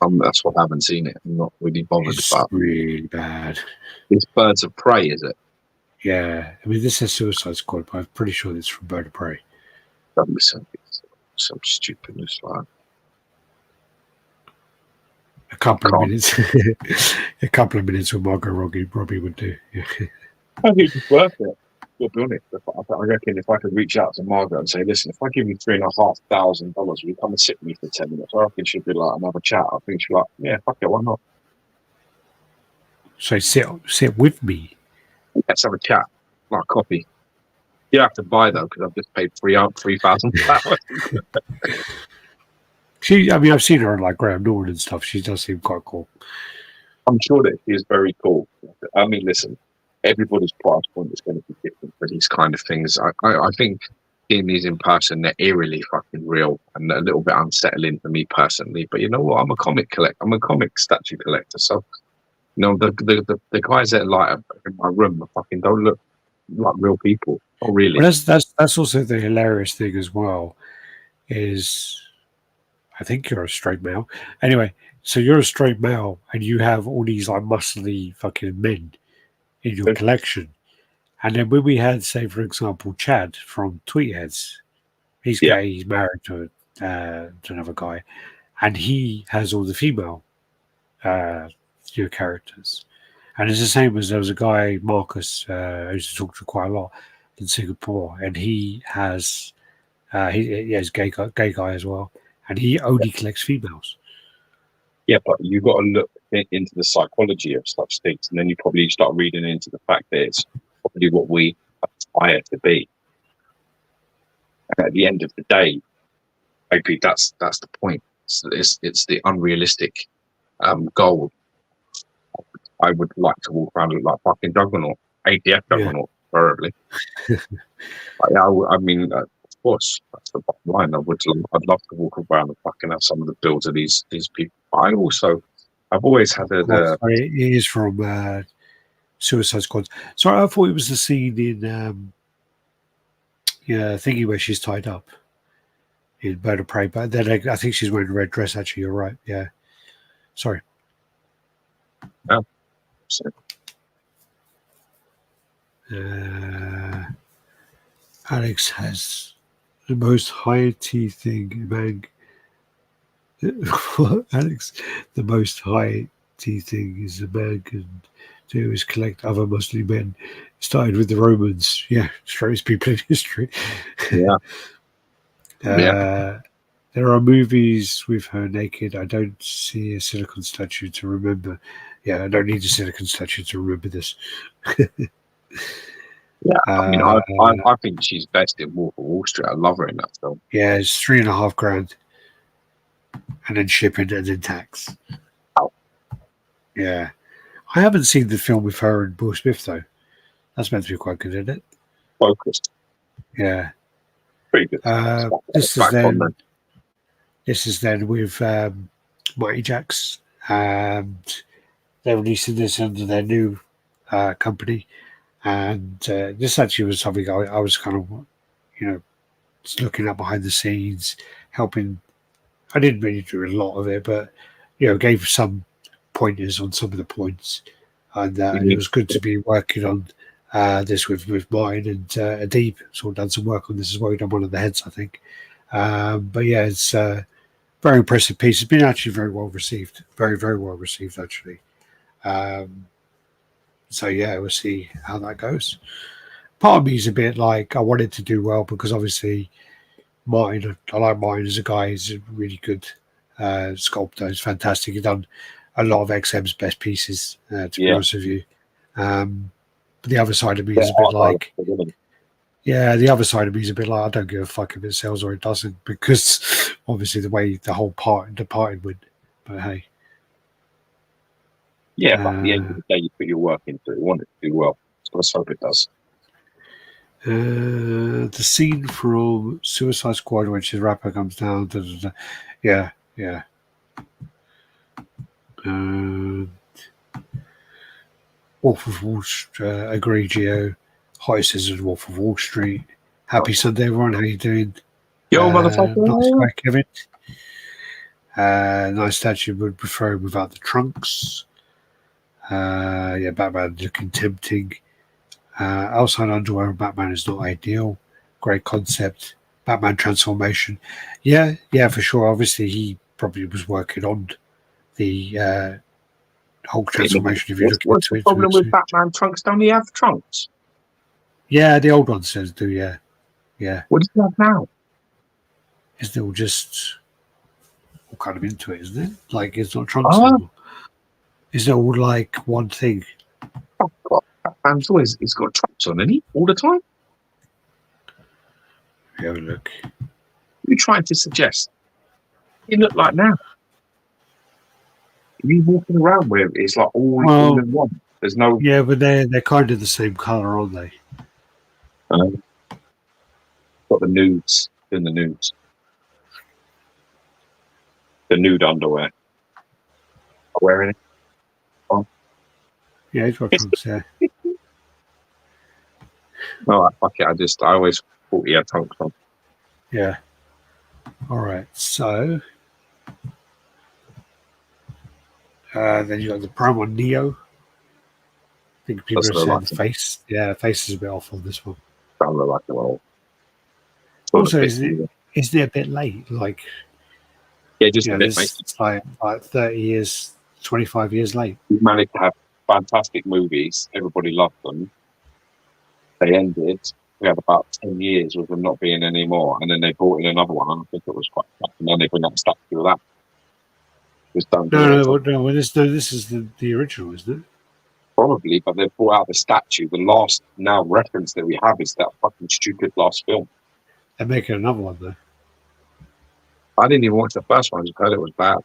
That's what I haven't seen it. I'm not really bothered about. It's really bad. It's Birds of Prey, is it? Yeah. I mean, this is Suicide Squad, but I'm pretty sure it's from Bird of Prey. That was some stupidness like a couple of minutes. A couple of minutes with Margot Robbie would do. Yeah. I think it's worth it. To be honest, I reckon if I could reach out to Margot and say, listen, if I give you $3,500, will you come and sit with me for 10 minutes? I reckon she'd be like, another chat. I think she'd be like, yeah, fuck it, why not? So sit with me. Let's have a chat, like coffee. You have to buy though, because I've just paid £3,000. I've seen her on like Graham Norton and stuff. She does seem quite cool. I'm sure that she is very cool. I mean, listen, everybody's price point is going to be different for these kind of things. I think seeing these in person, they're eerily fucking real and a little bit unsettling for me personally. But you know what? I'm a comic collector. I'm a comic statue collector. So, the guys that light up in my room fucking don't look like real people. Not really. Well, that's also the hilarious thing as well. Is I think you're a straight male. Anyway, so you're a straight male and you have all these like muscly fucking men in your collection. And then when we had, say, for example, Chad from Tweetheads, he's gay, he's married to another guy, and he has all the female characters. And it's the same as there was a guy, Marcus, who used to talk to quite a lot in Singapore, and he has he's a gay guy as well, and he only collects females. Yeah, but you've got to look into the psychology of such things, and then you probably start reading into the fact that it's probably what we aspire to be. And at the end of the day, maybe that's the point. It's the unrealistic goal. I would like to walk around like fucking Juggernaut, ATF Juggernaut, preferably. I mean, of course, that's the bottom line. I'd love to walk around and fucking have some of the builds of these people. I've always had he is from Suicide Squad. Sorry, I thought it was the scene in thingy where she's tied up in Bird of Prey, but then I think she's wearing a red dress. Actually, you're right. Yeah, sorry. Yeah. Alex has the most high tea thing, man. Alex, the most high tea thing is a man can do is collect other Muslim men. Started with the Romans. Yeah, strongest people in history. Yeah. There are movies with her naked. I don't see a silicone statue to remember. Yeah, I don't need a silicone statue to remember this. Yeah, I mean, I think she's best in Wolf of Wall Street. I love her in that film. Yeah, it's $3,500, and then shipping and then tax. Oh. Yeah, I haven't seen the film with her and Will Smith though. That's meant to be quite good, isn't it? Focused. Yeah. Pretty good. This is then with Mighty Jacks, and they're releasing this under their new company. And this actually was something I was kind of, just looking at behind the scenes, helping. I didn't really do a lot of it, but gave some pointers on some of the points, and it was good to be working on this with Martin and Adib. So I've done some work on this as well. We've done one of the heads, I think. But yeah, it's a very impressive piece. It's been actually very well received, very very well received actually. So yeah, we'll see how that goes. Part of me is a bit like I want it to do well because obviously Martin, I like Martin as a guy. He's a really good sculptor. He's fantastic. He's done a lot of XM's best pieces, to be honest with you. But the other side of me is a bit like, the other side of me is a bit like, I don't give a fuck if it sells or it doesn't, because obviously the way the whole departed went. But hey. Yeah, but at the end of the day, you put your work into it. You want it to do well. So let's hope it does. The scene from Suicide Squad when his rapper comes down. Yeah. Wolf of Wall Street. Agree, Geo. Hi, Scissors, Wolf of Wall Street. Happy Sunday, everyone. How you doing? Yo, motherfucker. Nice guy, Kevin. Nice statue, would prefer without the trunks. Batman looking tempting. Outside underwear of Batman is not ideal. Great concept. Batman transformation. Yeah, for sure. Obviously, he probably was working on the Hulk transformation. If you look what's the problem with Batman trunks? Don't he have trunks? Yeah, the old one says do. Yeah. What does he have now? It's all just all kind of into it, isn't it? Like it's not trunks anymore. Is it all like one thing? Oh, God, that man's always he's got traps on, isn't he? All the time. Have a look. You're trying to suggest you look like now. You walking around with it's like all in one. There's no. Yeah, but they're kind of the same color, aren't they? Got the nudes in the nudes. The nude underwear. Wearing it. Oh. Yeah, he's got trunks there. No, fuck it. I always thought he had trunks on. Yeah. All right. So then you got the Prime on Neo. I think people have said the face. Yeah, the face is a bit off on this one. Don't look like it well. Also, isn't it a bit late? Like, yeah, just a bit, mate. It's like 30 years, 25 years late. We managed to have fantastic movies. Everybody loved them. They ended. We had about 10 years with them not being any more, and then they brought in another one. And I think it was quite tough. And then they bring out a statue of that. No. This is the original, isn't it? Probably, but they brought out the statue. The last now reference that we have is that fucking stupid last film. They're making another one though. I didn't even watch the first one. I just heard it was bad.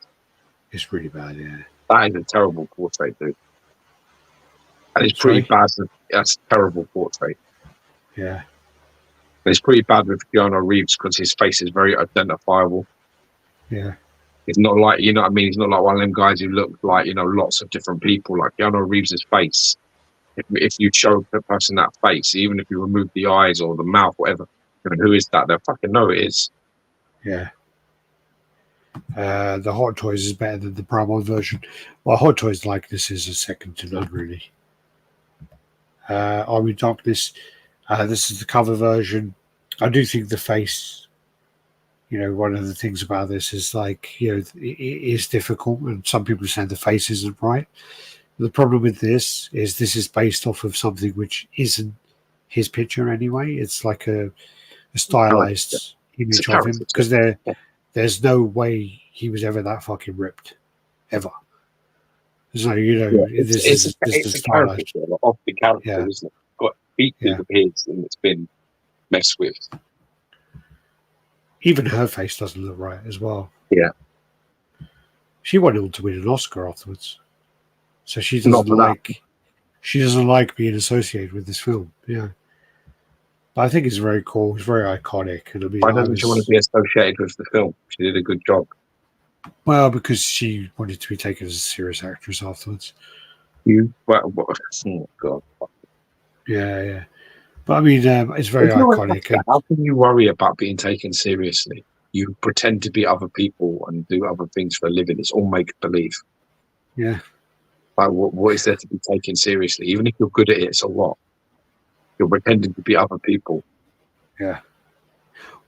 It's really bad, yeah. That is a terrible portrait, dude. And it's pretty bad. That's a terrible portrait. Yeah. And it's pretty bad with Keanu Reeves because his face is very identifiable. Yeah. It's not like, you know what I mean? He's not like one of them guys who look like, you know, lots of different people. Like Keanu Reeves' face. If you show the person that face, even if you remove the eyes or the mouth, whatever, I mean, who is that? They'll fucking know it is. Yeah. The Hot Toys is better than the Prime version. Well, Hot Toys like this is a second to none, really. Army Darkness. This is the cover version. I do think the face, you know, one of the things about this is like, you know, it is difficult, and some people say the face isn't right. The problem with this is based off of something which isn't his picture anyway. It's like a stylized image of him, because there's no way he was ever that fucking ripped, ever. So, you know, it's a character of the character, isn't it? Got features of his, and it's been messed with. Even her face doesn't look right as well. Yeah. She went on to win an Oscar afterwards. So she doesn't like being associated with this film. Yeah. But I think it's very cool. It's very iconic. And I mean, why doesn't she want to be associated with the film? She did a good job. Well, because she wanted to be taken as a serious actress afterwards. Oh God. Yeah. But I mean, it's very iconic. How can you worry about being taken seriously? You pretend to be other people and do other things for a living. It's all make believe. Yeah. Like, what is there to be taken seriously? Even if you're good at it, so what? You're pretending to be other people. Yeah.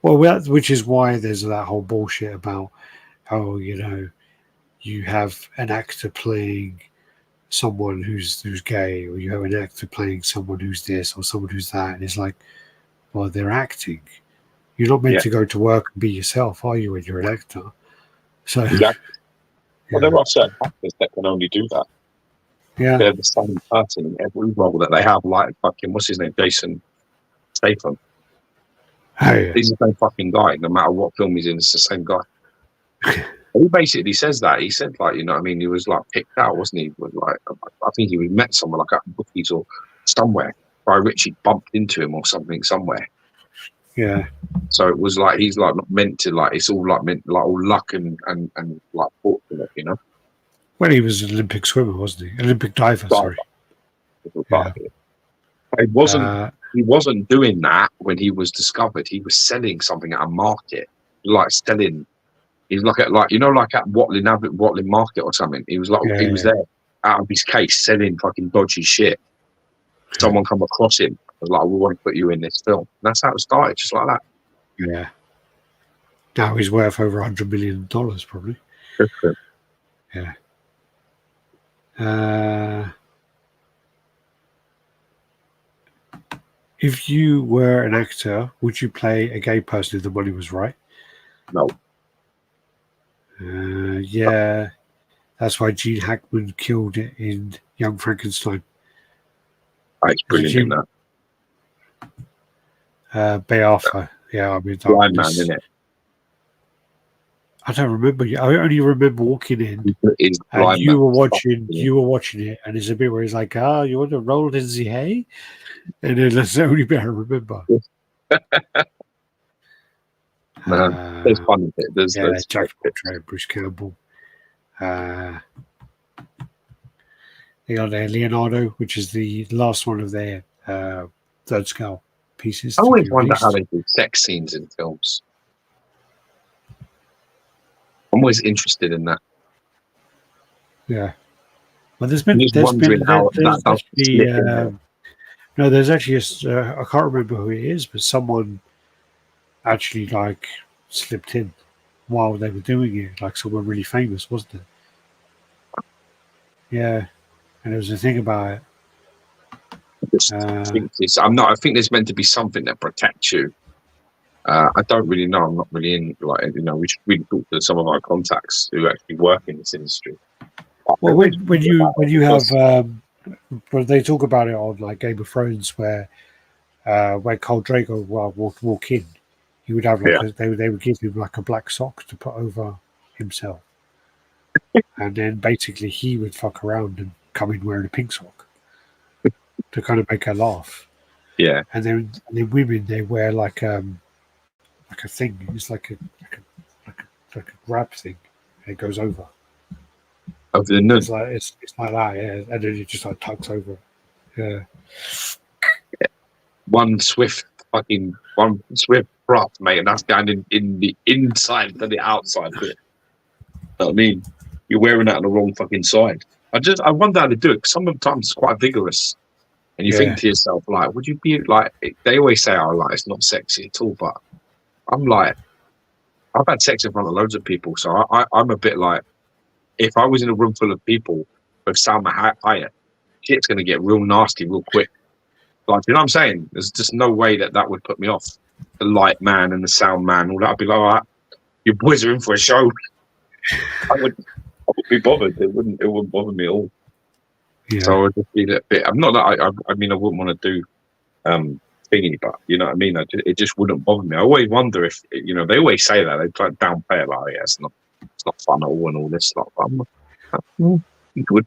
Well, which is why there's that whole bullshit about how, you know, you have an actor playing someone who's gay, or you have an actor playing someone who's this or someone who's that, and it's like, well, they're acting. You're not meant to go to work and be yourself, are you, when you're an actor? So exactly. Well, there are certain actors that can only do that. Yeah, they're the same person in every role that they have. Like fucking what's his name, Jason Statham. Oh, yeah. He's the same fucking guy. No matter what film he's in, it's the same guy. He basically says that. He said, like, you know what I mean? He was, like, picked out, wasn't he? With, like, I think he was met somewhere, like, at bookies or somewhere. Guy Ritchie bumped into him or something somewhere. Yeah. So it was, like, he's, like, not meant to, like, it's all, like, meant, like, all luck and like, fortunate, you know? Well, he was an Olympic swimmer, wasn't he? Olympic diver, sorry. Yeah. He wasn't doing that when he was discovered. He was selling something at a market, like selling. He's like at Watling Market or something. He was like he was there out of his case selling fucking dodgy shit. Someone come across him, was like, "We want to put you in this film." And that's how it started, just like that. Yeah. Now he's worth over $100 million, probably. Yeah. If you were an actor, would you play a gay person if the money was right? No. Yeah. That's why Gene Hackman killed it in Young Frankenstein. It's brilliant in that. Bay Arthur. Yeah, I mean, Blind Man, isn't it? I don't remember. I only remember walking in, and you were watching. You were watching it, and there's a bit where he's like, "Ah, you want to roll in the hay?" And then that's the only bit I remember. There's fun with it. There's Jack Portrait, Bruce Campbell. They got their Leonardo, which is the last one of their third scale pieces. I always wonder how they do sex scenes in films. I'm always interested in that. Yeah. Well, there's actually I can't remember who it is, but someone actually like slipped in while they were doing it, like someone really famous, wasn't it? Yeah, and there was a thing about it. I think there's meant to be something that protects you. I don't really know. I'm not really in, we should really talk to some of our contacts who actually work in this industry. Well, when you have, when they talk about it on like Game of Thrones, where Khal Drogo would walk in, he would have they would give him like a black sock to put over himself, and then basically he would fuck around and come in wearing a pink sock to kind of make her laugh. Yeah, and then women, they wear like a thing. It's like a wrap thing, and it goes over. Over the nun. It's like that, yeah, and then it just like tucks over. Yeah. One swift breath, mate, and that's going in the inside to the outside bit. You know what I mean? You're wearing that on the wrong fucking side. I wonder how to do it, because sometimes it's quite vigorous. And you think to yourself, like, would you be like, they always say, oh, like, it's not sexy at all, but I'm like, I've had sex in front of loads of people, so I'm a bit like, if I was in a room full of people with Salma Hayek, shit's going to get real nasty real quick. Like, you know what I'm saying? There's just no way that would put me off. The light man and the sound man, all that. I'd be like, all right, you boys are in for a show. I would be bothered. It wouldn't bother me at all. Yeah. So I would just be a bit. I'm not that. I mean, I wouldn't want to do thingy, but you know what I mean. It just wouldn't bother me. I always wonder if they always say that they try to downplay it, like, yeah, it's not fun at all, and all this stuff. It would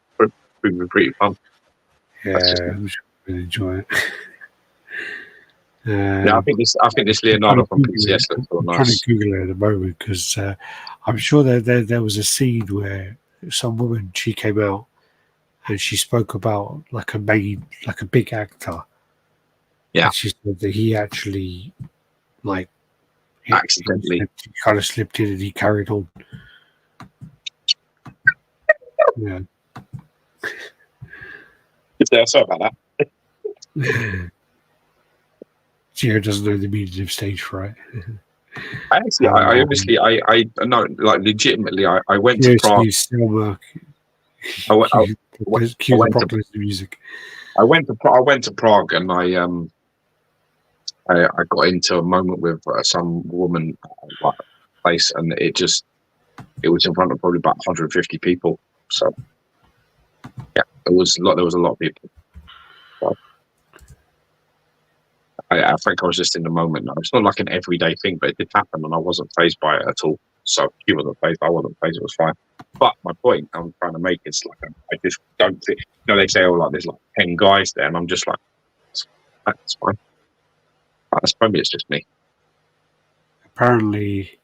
be pretty fun. Yeah, I'm sure we'll enjoy it. Yeah, I think this Leonardo from PCS looks so nice. I'm trying to Google it at the moment, because I'm sure there was a scene where some woman, she came out and she spoke about like a big actor. Yeah, and she said that he actually accidentally he kind of slipped in and he carried on. Yeah. Sorry about that. Geo doesn't know the meaning of stage fright. I know, like, legitimately, I went to Prague. I went to Prague, and I got into a moment with some woman place, and it was in front of probably about 150 people. So yeah, there was a lot of people. So, I think I was just in the moment. It's not like an everyday thing, but it did happen, and I wasn't fazed by it at all. So she wasn't fazed, I wasn't fazed, it was fine. But my point I'm trying to make is, like, I just don't think, they say, oh, like, there's like 10 guys there, and I'm just like, that's fine. That's probably, it's just me. Apparently,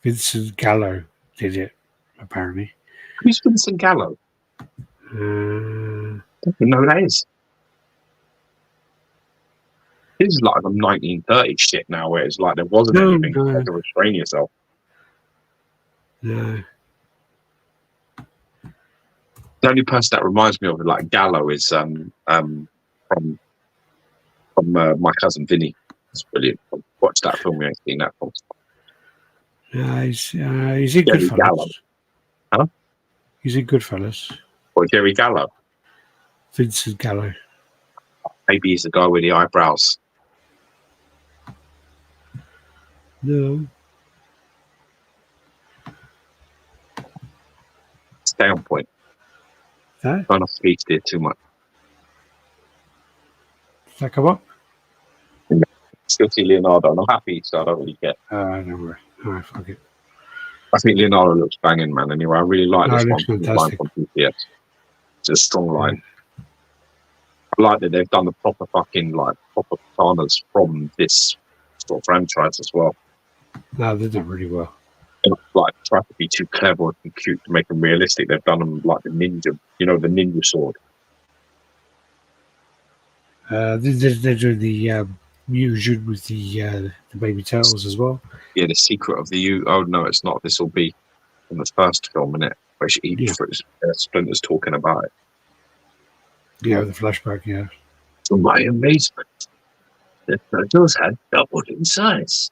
Vincent Gallo did it, apparently. Who's Vincent Gallo? I don't know who that is. This is like the 1930s shit now, where it's like there wasn't anything to restrain yourself. No. The only person that reminds me of it, like Gallo, is from My Cousin Vinny. It's brilliant. Watch that film. We ain't seen that film. He's in Goodfellas. Gallo. Huh? He's in Goodfellas. Or Jerry Gallo? Vincent Gallo. Maybe he's the guy with the eyebrows. No. Stay on No? Trying to feast it too much. Does that come up? Still see Leonardo, and I'm happy, so I don't really care. Don't worry. All right, fuck it. I think Leonardo looks banging, man. Anyway, I really like this one. Fantastic. From PPS. It's a strong line. I like that they've done the proper proper katanas from this sort of franchise as well. No, they've done really well. And, try to be too clever and cute to make them realistic. They've done them like the ninja, the ninja sword. They're doing the Mujin with the baby turtles as well. Yeah, the secret of the Oh no, it's not. This will be in the first film, innit? Where Splinter's talking about it. Yeah, the flashback. Yeah. To my amazement, the turtles had doubled in size.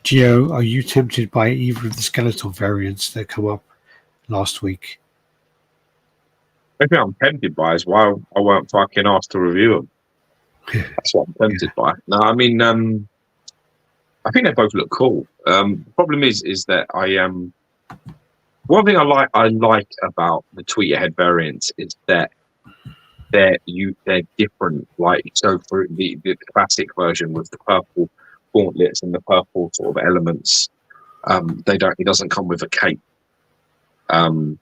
Geo, are you tempted by either of the skeletal variants that come up last week? Maybe I'm tempted by is why I weren't fucking asked to review them. That's what I'm tempted by. No, I mean, I think they both look cool. The problem is that I am. One thing I like about the Tweeterhead variants is that they're different. Like, so for the classic version with the purple gauntlets and the purple sort of elements, it doesn't come with a cape. And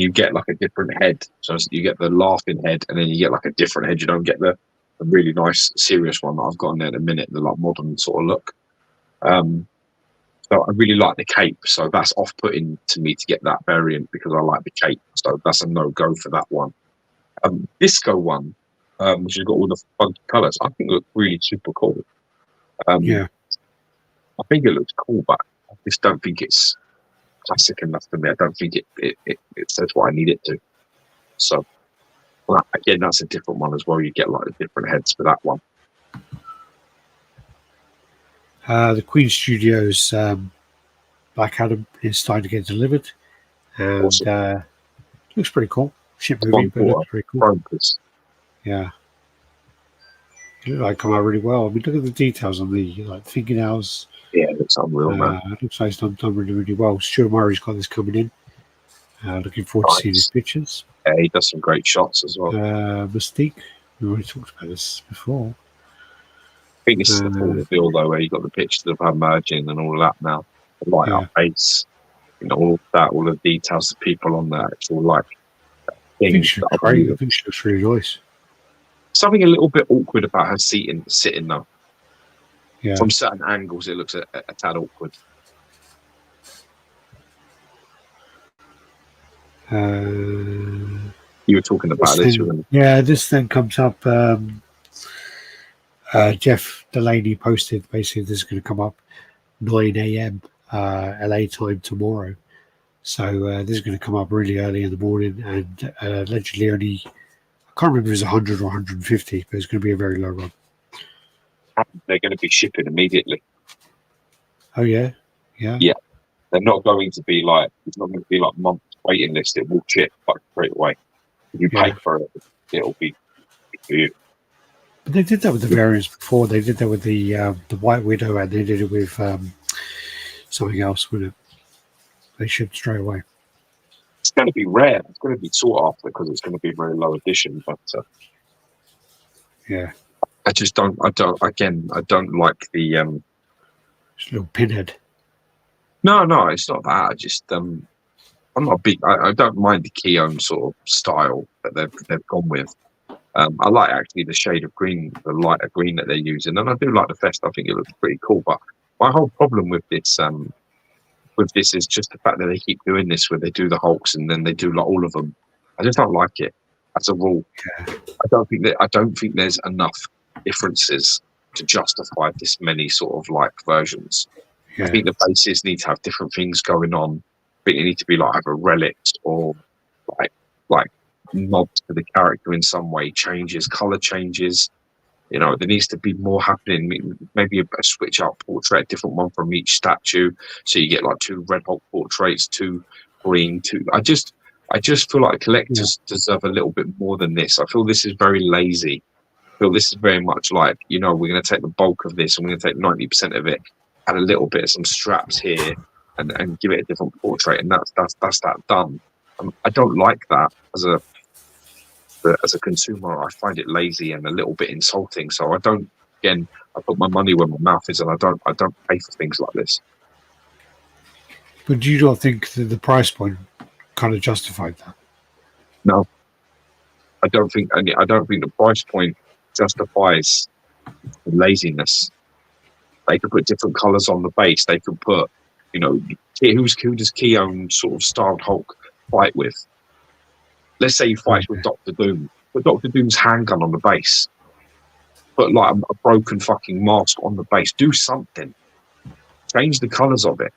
you get like a different head. So you get the laughing head, and then you get like a different head. You don't get the really nice serious one that I've got in there in a minute, the like modern sort of look. So I really like the cape. So that's off-putting to me to get that variant because I like the cape. So that's a no-go for that one. Disco one, which has got all the funky colours, I think looks really super cool. Yeah. I think it looks cool, but I just don't think it's classic enough for me. I don't think it says what I need it to. So, again, that's a different one as well. You get like the different heads for that one. The Queen Studios Black Adam is starting to get delivered, and awesome. Looks pretty cool. Ship movie, but looks pretty cool. Focus. Yeah, it looks like come out really well. I mean, look at the details on the fingernails. Yeah, it looks unreal, man. It looks like it's done really, really well. Stuart Murray's got this coming in. Looking forward to seeing his pictures. Yeah, he does some great shots as well. Mystique, we already talked about this before. I think this is the full reveal, though, where you got the pictures of her merging and all of that now. The light up face, all of that, all the details of people on that. It's all like I think she looks great. I think she looks really nice. Something a little bit awkward about her sitting though. Yeah. From certain angles, it looks a tad awkward. You were talking about this. This then comes up. Jeff Delaney posted basically this is going to come up 9 a.m. LA time tomorrow. So this is going to come up really early in the morning, and allegedly only, I can't remember if it's 100 or 150, but it's going to be a very low run. They're going to be shipping immediately. Oh yeah, yeah. Yeah, they're not going to be like, it's not going to be like months waiting list. It will ship like straight away. If you pay for it, it'll be for you. But they did that with the variants before. They did that with the White Widow, and they did it with something else with it. They shipped straight away. It's going to be rare. It's going to be sought after because it's going to be very low edition. But yeah, I just don't. I don't like the just a little pinhead. No, it's not that. I just I'm not big. I don't mind the Keown sort of style that they've gone with. I like actually the shade of green, the lighter green that they're using, and I do like the vest. I think it looks pretty cool. But my whole problem with this is just the fact that they keep doing this, where they do the Hulks and then they do like all of them. I just don't like it as a rule. Yeah. I don't think there's enough differences to justify this many sort of like versions. Yeah. I think the bases need to have different things going on. I think they need to be like either relics or like nods to the character in some way, changes, color changes. There needs to be more happening. Maybe a switch up portrait, a different one from each statue, so you get like 2 Red Hulk portraits, 2 green, 2. I just feel like collectors deserve a little bit more than this. I feel this is very lazy. I feel this is very much like, we're going to take the bulk of this and we're going to take 90% of it, add a little bit of some straps here, and give it a different portrait, and that's that done. I don't like that as a consumer. I find it lazy and a little bit insulting. So I don't. Again, I put my money where my mouth is, and I don't pay for things like this. But do you not think that the price point kind of justified that? No, I don't think the price point justifies the laziness. They could put different colours on the base. They could put, who does Keown sort of styled Hulk fight with? Let's say he fights with Doctor Doom. Put Doctor Doom's handgun on the base. Put like a broken fucking mask on the base. Do something. Change the colours of it.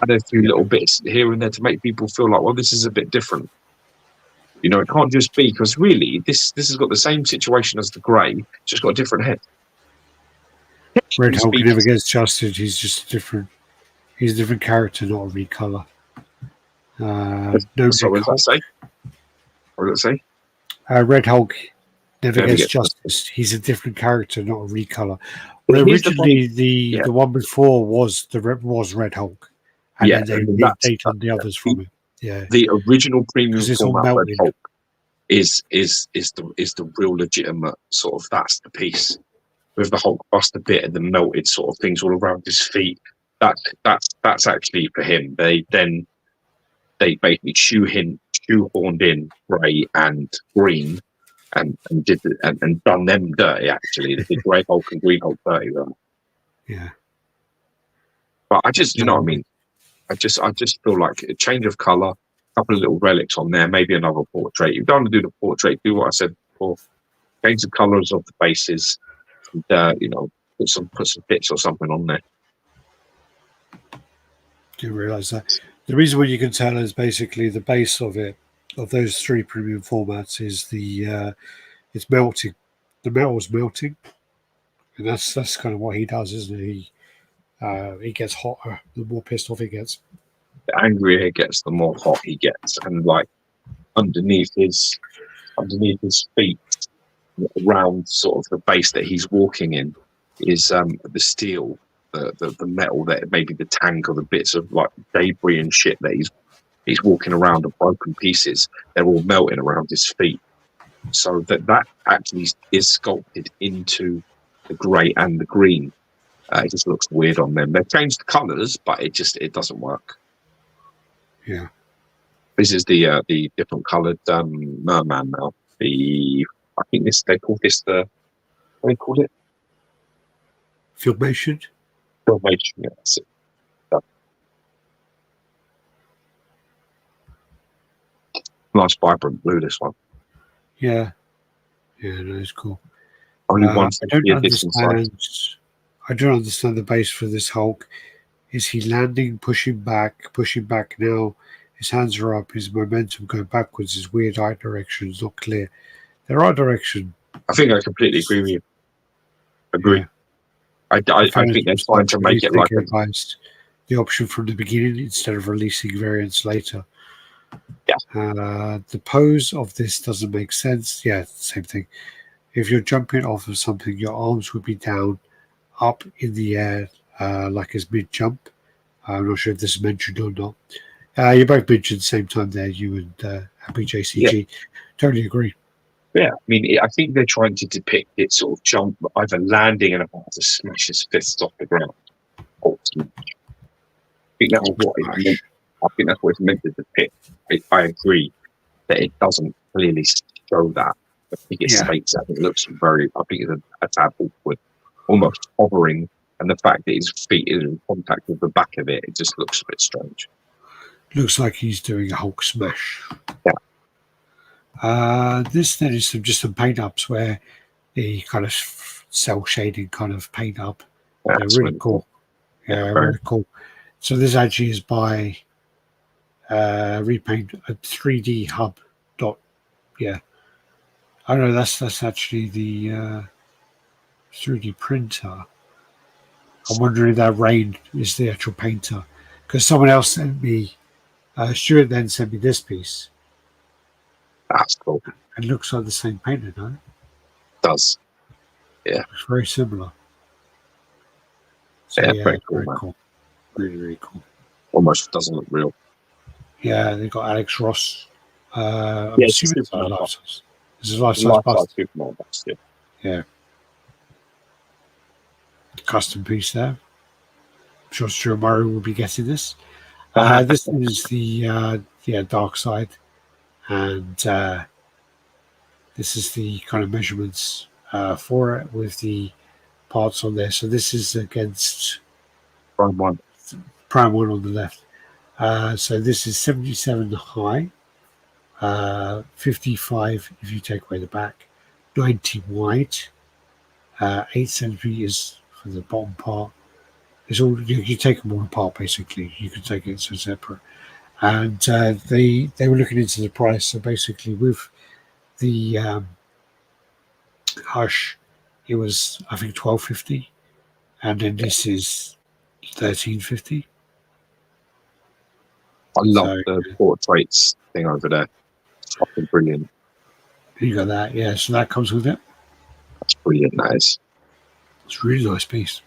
Add a few little bits here and there to make people feel like, well, this is a bit different. It can't just be, because really, this has got the same situation as the Grey, just got a different head. Red Hulk never gets adjusted. He's just different. He's a different character, not a recolor. So what does that say? What does it say? Red Hulk never gets justice. He's a different character, not a recolor. Well, originally, the one before was Red Hulk, and then they done the others from it. Yeah, the original premium format Red Hulk is the real legitimate sort of, that's the piece with the Hulk bust a bit and the melted sort of things all around his feet. That's actually for him. They basically shoehorned in Grey and Green and done them dirty. Actually, they did Grey Hulk and Green Hulk dirty. Yeah, but I just, what I mean. I just feel like a change of colour, a couple of little relics on there, maybe another portrait. You don't want to do the portrait, do what I said before. Change the colours of the bases, and, put some bits or something on there. Do you realise that? The reason why you can tell is basically the base of it, of those three premium formats, is it's melting. The metal's melting, and that's kind of what he does, isn't it? He gets hotter the more pissed off he gets. The angrier he gets, the more hot he gets, and like underneath his feet, around sort of the base that he's walking in, is the steel, the metal, that maybe the tank or the bits of like debris and shit that he's walking around, the broken pieces. They're all melting around his feet, so that actually is sculpted into the Grey and the Green. It just looks weird on them. They've changed the colours, but it doesn't work. Yeah. This is the different coloured merman now. I think they call this what do they call it? Filmation. Filmation, yeah, that's it. Nice vibrant blue, this one. Yeah. Yeah, no, it's cool. Only one I don't understand the base for this Hulk. Is he landing, pushing back now? His hands are up, his momentum going backwards, his weird eye direction is not clear. There are direction. I think I completely agree with you. Agree. Yeah. I think they're trying to make it like the option from the beginning instead of releasing variants later. Yeah. The pose of this doesn't make sense. Yeah, same thing. If you're jumping off of something, your arms would be down, up in the air, like his mid jump. I'm not sure if this is mentioned or not. You both mentioned at the same time there, you and Happy JCG. Yeah. Totally agree. Yeah, I mean, I think they're trying to depict it sort of jump, either landing and about to smash his fists off the ground. Ultimately. I think that's what it's meant to depict. I agree that it doesn't clearly show that. I think it states that. It looks I think it's a tad awkward, almost hovering, and the fact that his feet are in contact with the back of it, it just looks a bit strange. Looks like he's doing a Hulk smash. Yeah. This then is just some paint ups where the kind of cell shading kind of paint up. Yeah, they're really cool. Yeah, really cool. So this actually is by Repaint a 3D Hub. Yeah. I don't know, that's actually the 3D printer. I'm wondering if that Rain is the actual painter. Because someone else sent me, Stuart then sent me this piece. That's cool. It looks like the same painter, no? It does. Yeah. It's very similar. So, yeah, very cool. Really, really cool. Almost doesn't look real. Yeah, they've got Alex Ross. I'm Yeah, assuming it's a Superman life bust. size. This is a life-size bust. Superman bust, yeah. Yeah. Custom piece there. I'm sure Stuart Murray will be getting this. This is the dark side, and this is the kind of measurements for it with the parts on there. So this is against Prime 1. Prime 1 on the left. So this is 77 high, 55 if you take away the back, 90 wide, 8 centimeters for the bottom part. It's all you take them all apart basically. You can take it so separate. And they were looking into the price. So basically, with the Hush, it was I think $12.50, and then this is $13.50. I love the portraits thing over there. It's fucking brilliant. You got that, yeah. So that comes with it. That's brilliant. That is. It's a really nice piece.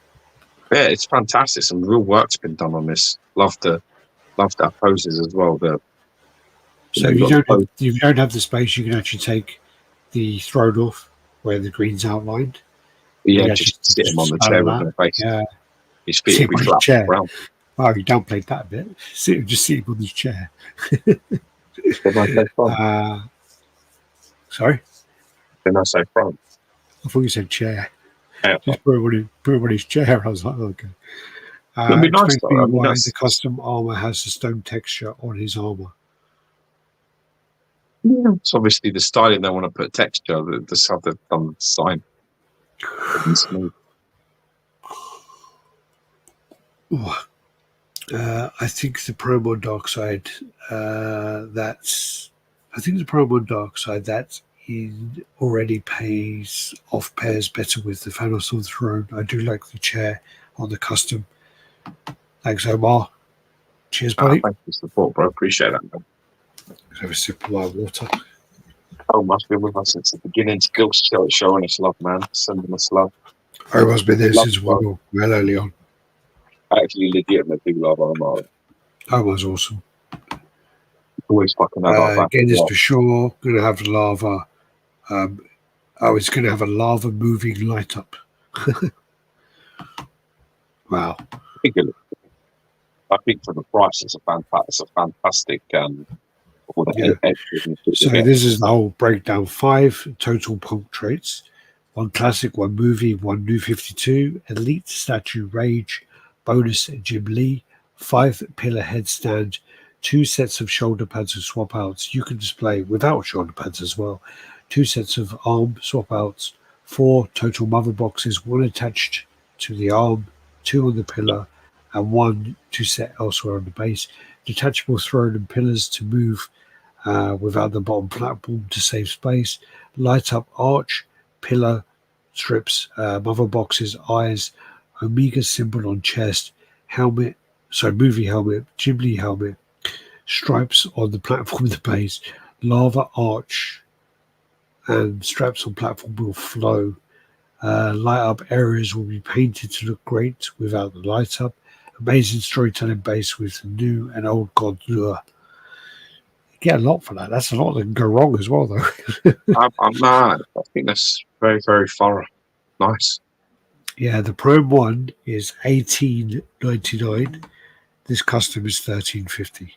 Yeah, it's fantastic. Some real work's been done on this. Love that poses as well. So if you don't have the space, you can actually take the throne off where the green's outlined. Yeah, just sit him on the chair with their face. Yeah, his feet will be flat around. Oh, you downplayed that a bit. Just sit him on his chair. Sorry? Didn't I say front? I thought you said chair. Yeah. Just put him on his chair. I was like, okay. It'd be nice though. Why the custom armor has the stone texture on his armor. Yeah. It's obviously the styling they want to put texture. That's how they've done the design. Smooth. I think the promo dark side. The promo dark side that already pays better with the Thanos on the throne. I do like the chair on the custom. Thanks, Omar. Cheers, buddy. Thanks for the support, bro. Appreciate that, man. Have a sip of my water. Omar's been with us since the beginning. Still showing us love, man. Sending us love. Omar's been there since well early on. I actually legitimately love Omar. Omar's awesome. Always fucking have again, this for sure. Going to have lava. It's going to have a lava moving light up. Wow. I think for the price, it's a fantastic. So this is the whole breakdown. 5 total punk traits. 1 classic, 1 movie, 1 new 52, elite statue Rage, bonus Jim Lee, 5 pillar headstand, 2 sets of shoulder pads and swap outs. You can display without shoulder pads as well. 2 sets of arm swap outs, 4 total mother boxes, 1 attached to the arm, 2 on the pillar, and 1 to set elsewhere on the base. Detachable throne and pillars to move without the bottom platform to save space. Light up arch, pillar strips, mother boxes, eyes, Omega symbol on chest, movie helmet, Ghibli helmet, stripes on the platform of the base, lava arch, and straps on platform will flow. Light up areas will be painted to look great without the light up. Amazing storytelling base with new and old god lure. You get a lot for that. That's a lot that can go wrong as well, though. I think that's very, very thorough. Nice. Yeah, the Prime 1 is $18.99. This custom is $13.50.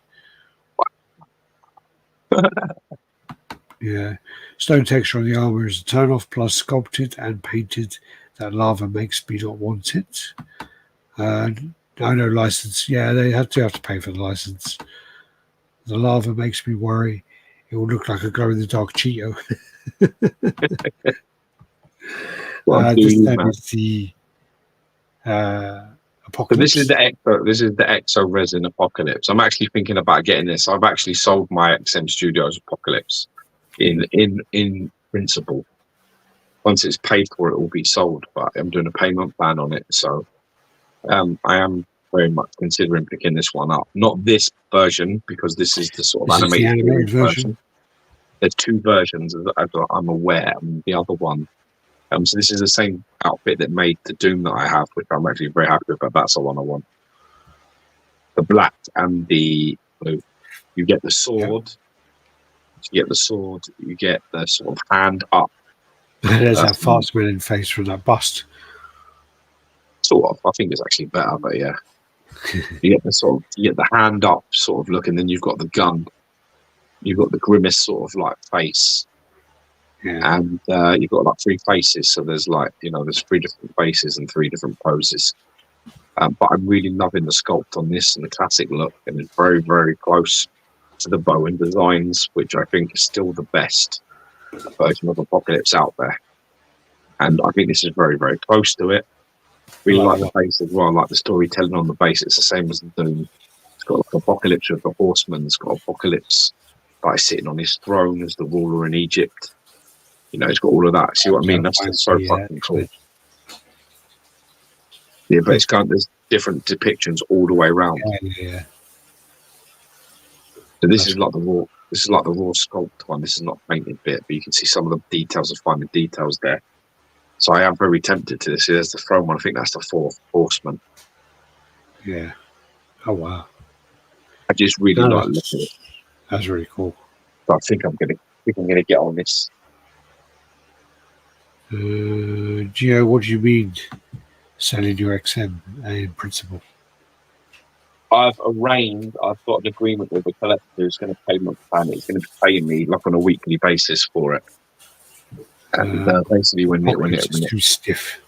Yeah. Stone texture on the armor is a turn off, plus sculpted and painted. That lava makes me not want it. No license. Yeah, they have to pay for the license. The lava makes me worry. It will look like a glow in the dark Cheeto. This is the Apocalypse. So this is the Exo Resin Apocalypse. I'm actually thinking about getting this. I've actually sold my XM Studios Apocalypse in principle. Once it's paid for, it will be sold. But I'm doing a payment plan on it, so I am very much considering picking this one up. Not this version, because this is the sort of animated version. There's 2 versions, as I'm aware. The other one. So this is the same outfit that made the Doom that I have, which I'm actually very happy with, but that's the one I want. black and the blue. You get the sword. You get the sword. You get the sort of hand up. There's that fart smelling face from that bust. Sort of. I think it's actually better, but yeah. You get the hand up sort of look, and then you've got the gun. You've got the grimace sort of like face. Yeah. And you've got like 3 faces. So there's like, there's 3 different faces and 3 different poses. But I'm really loving the sculpt on this and the classic look, and it's very, very close to the Bowen designs, which I think is still the best version of Apocalypse out there. And I think this is very, very close to it. Really like the base as well. I like the storytelling on the base. It's the same as the Doom. It's got like Apocalypse with the Horseman. It's got Apocalypse like sitting on his throne as the ruler in Egypt. It's got all of that. See what I mean? That's so fucking cool. Yeah, but it's there's different depictions all the way around. Yeah. So this is like the raw. This is like the raw sculpt one. This is not painted bit, but you can see some of the details of finding details there. So I am very tempted to this. There's the throne one. I think that's the 4th Horseman. Yeah. Oh wow. I just really like looking at it. That's really cool. So I think I'm gonna get on this. Geo, what do you mean selling your XM in principle? I've got an agreement with the collector who's going to pay my plan. He's going to be paying me like on a weekly basis for it. And basically, when it's too stiff.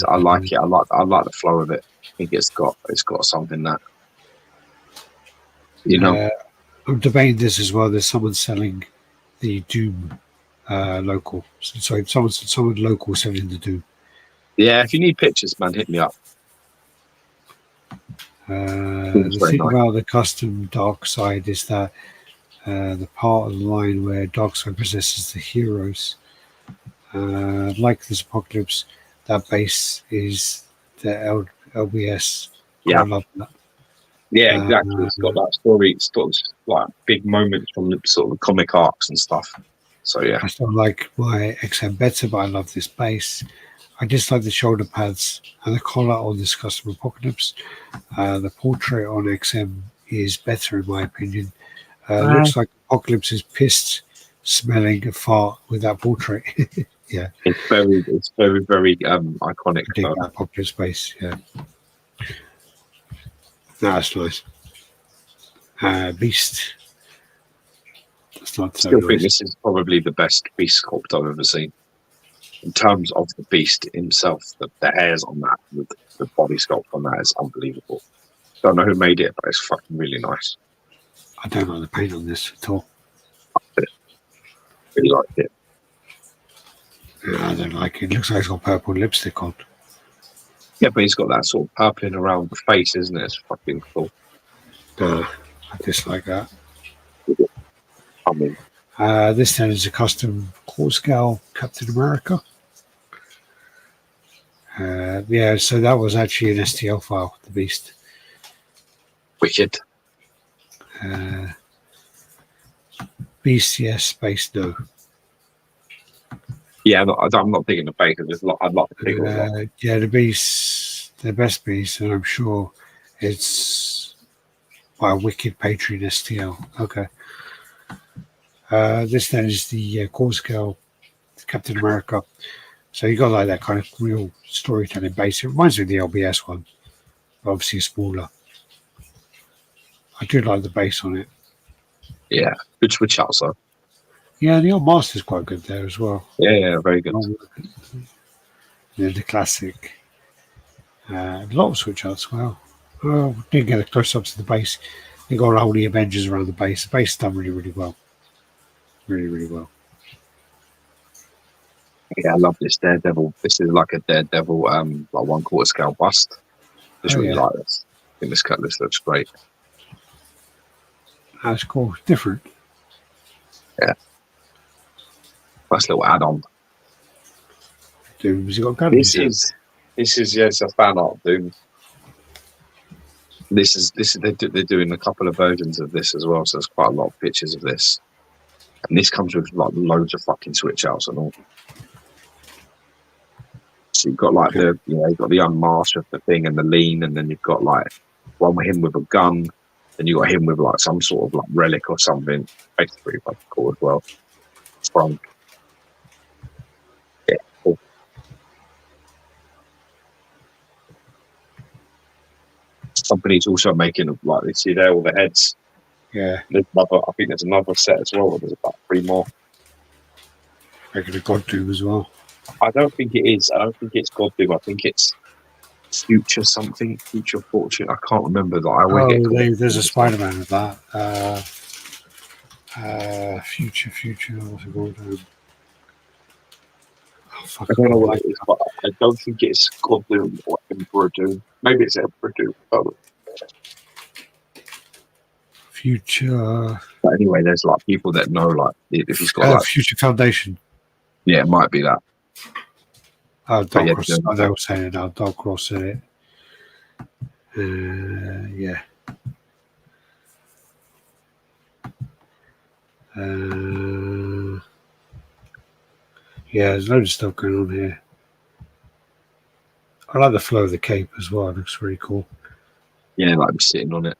I like it. I like the flow of it. I think it's got something that I'm debating this as well. There's someone selling the Doom local. Sorry, someone local selling the Doom. Yeah, if you need pictures, man, hit me up. The thing about the custom Dark Side is that the part of the line where Dark Side possesses the heroes, like this Apocalypse, that base is the LBS. Yeah, I love that. Yeah, exactly. It's got that story. It's got like big moments from the sort of comic arcs and stuff. So yeah, I still like my XM better, but I love this base. I dislike the shoulder pads and the collar on this custom Apocalypse. The portrait on XM is better in my opinion. Looks like Apocalypse is pissed, smelling a fart with that portrait. Yeah, it's very iconic. I dig that Apocalypse base. Yeah, that's nice. Beast. That's not so. I still think this is probably the best beast sculpt I've ever seen. In terms of the beast himself, the hairs on that, the body sculpt on that is unbelievable. Don't know who made it, but it's fucking really nice. I don't like the paint on this at all. I really like it. Yeah, I don't like it. It looks like it's got purple lipstick on. Yeah, but he's got that sort of purpling around the face, isn't it? It's fucking cool. I dislike that. I mean, this then is a custom core scale Captain America. Yeah, so that was actually an STL file, the Beast. wicked. Beast, yes. Space, no. Yeah, I'm not thinking the base. I'd like to pick yeah, the Beast, the best Beast, and I'm sure it's by a wicked Patreon STL. Okay. This then is the core scale Captain America. So you got like that kind of real storytelling base. It reminds me of the LBS one, but obviously smaller. I do like the base on it. Yeah, good switch outs though. Yeah, the old Master's quite good there as well. Yeah, very good. The classic. A lot of switch outs as well. Oh, didn't get a close up to the base. They got all the Avengers around the base. The base done really, really well. Really, really well. Yeah, I love this Daredevil. This is like a Daredevil, like 1/4 scale bust. Just really like this. I think this looks great. That's cool. Different. Yeah. Nice little add-on. Doom, has he got a gun? This is it's a fan art Doom. They're doing a couple of versions of this as well, so there's quite a lot of pictures of this. And this comes with like loads of fucking switch outs and all. So you've got like you've got the unmasked of the thing and the lean, and then you've got like one with him with a gun, and you got him with like some sort of like relic or something. Basically, pretty fucking cool as well. Frank. Yeah, cool. Company's also making like you see there all the heads. Yeah. I think there's another set as well. There's about 3 more. Making a God Doom as well. I don't think it is. I don't think it's God Doom. I think it's Future something. Future Fortune. I can't remember that. There's a Spider-Man of that. Future. What's it called? I don't know what it is, but I don't think it's God Doom or Emperor Doom. Maybe it's Emperor Doom. Future. But anyway, there's like people that know, like if he's got like Future Foundation. Yeah, it might be that. Oh, Dark Cross. They were saying it now. Dark Cross said it. Yeah. Yeah, there's loads of stuff going on here. I like the flow of the cape as well. It looks really cool. Yeah, like I'm sitting on it.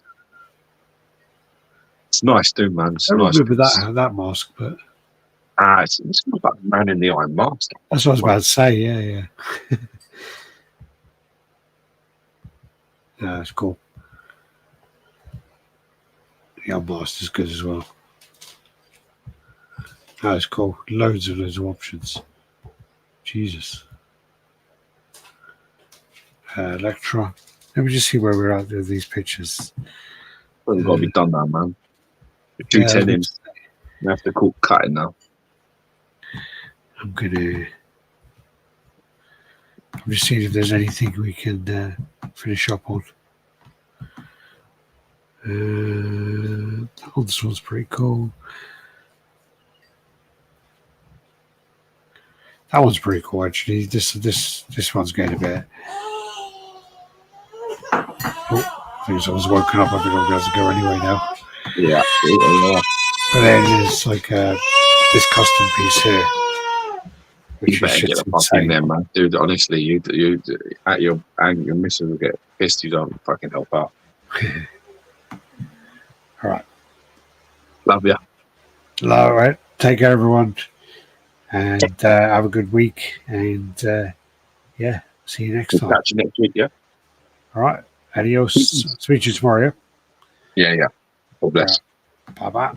It's nice, dude, man. It's I nice. remember that mask, but it's like Man in the Iron Mask. That's what I was about to say. Yeah. Yeah, it's cool. The Unmasked is good as well. That's cool. Loads of options. Jesus. Electra. Let me just see where we're at with these pictures. Well, we've got to be done now, man. 210 in. We have to call cutting now. I'm just seeing if there's anything we can finish up on. This one's pretty cool. That one's pretty cool, actually. This one's getting a bit. I think someone's woken up. I think I'm going to go anyway now. Yeah, absolutely. Yeah. But then there's like this custom piece here. You better get the fuck in there, man. Dude, honestly, you at your missus will get pissed you don't fucking help out. All right. Love ya. All right. Take care, everyone. And have a good week. And see you next time. Catch you next week, yeah? All right. Adios. Speak to you tomorrow, yeah? Yeah. God bless. Right. Bye-bye.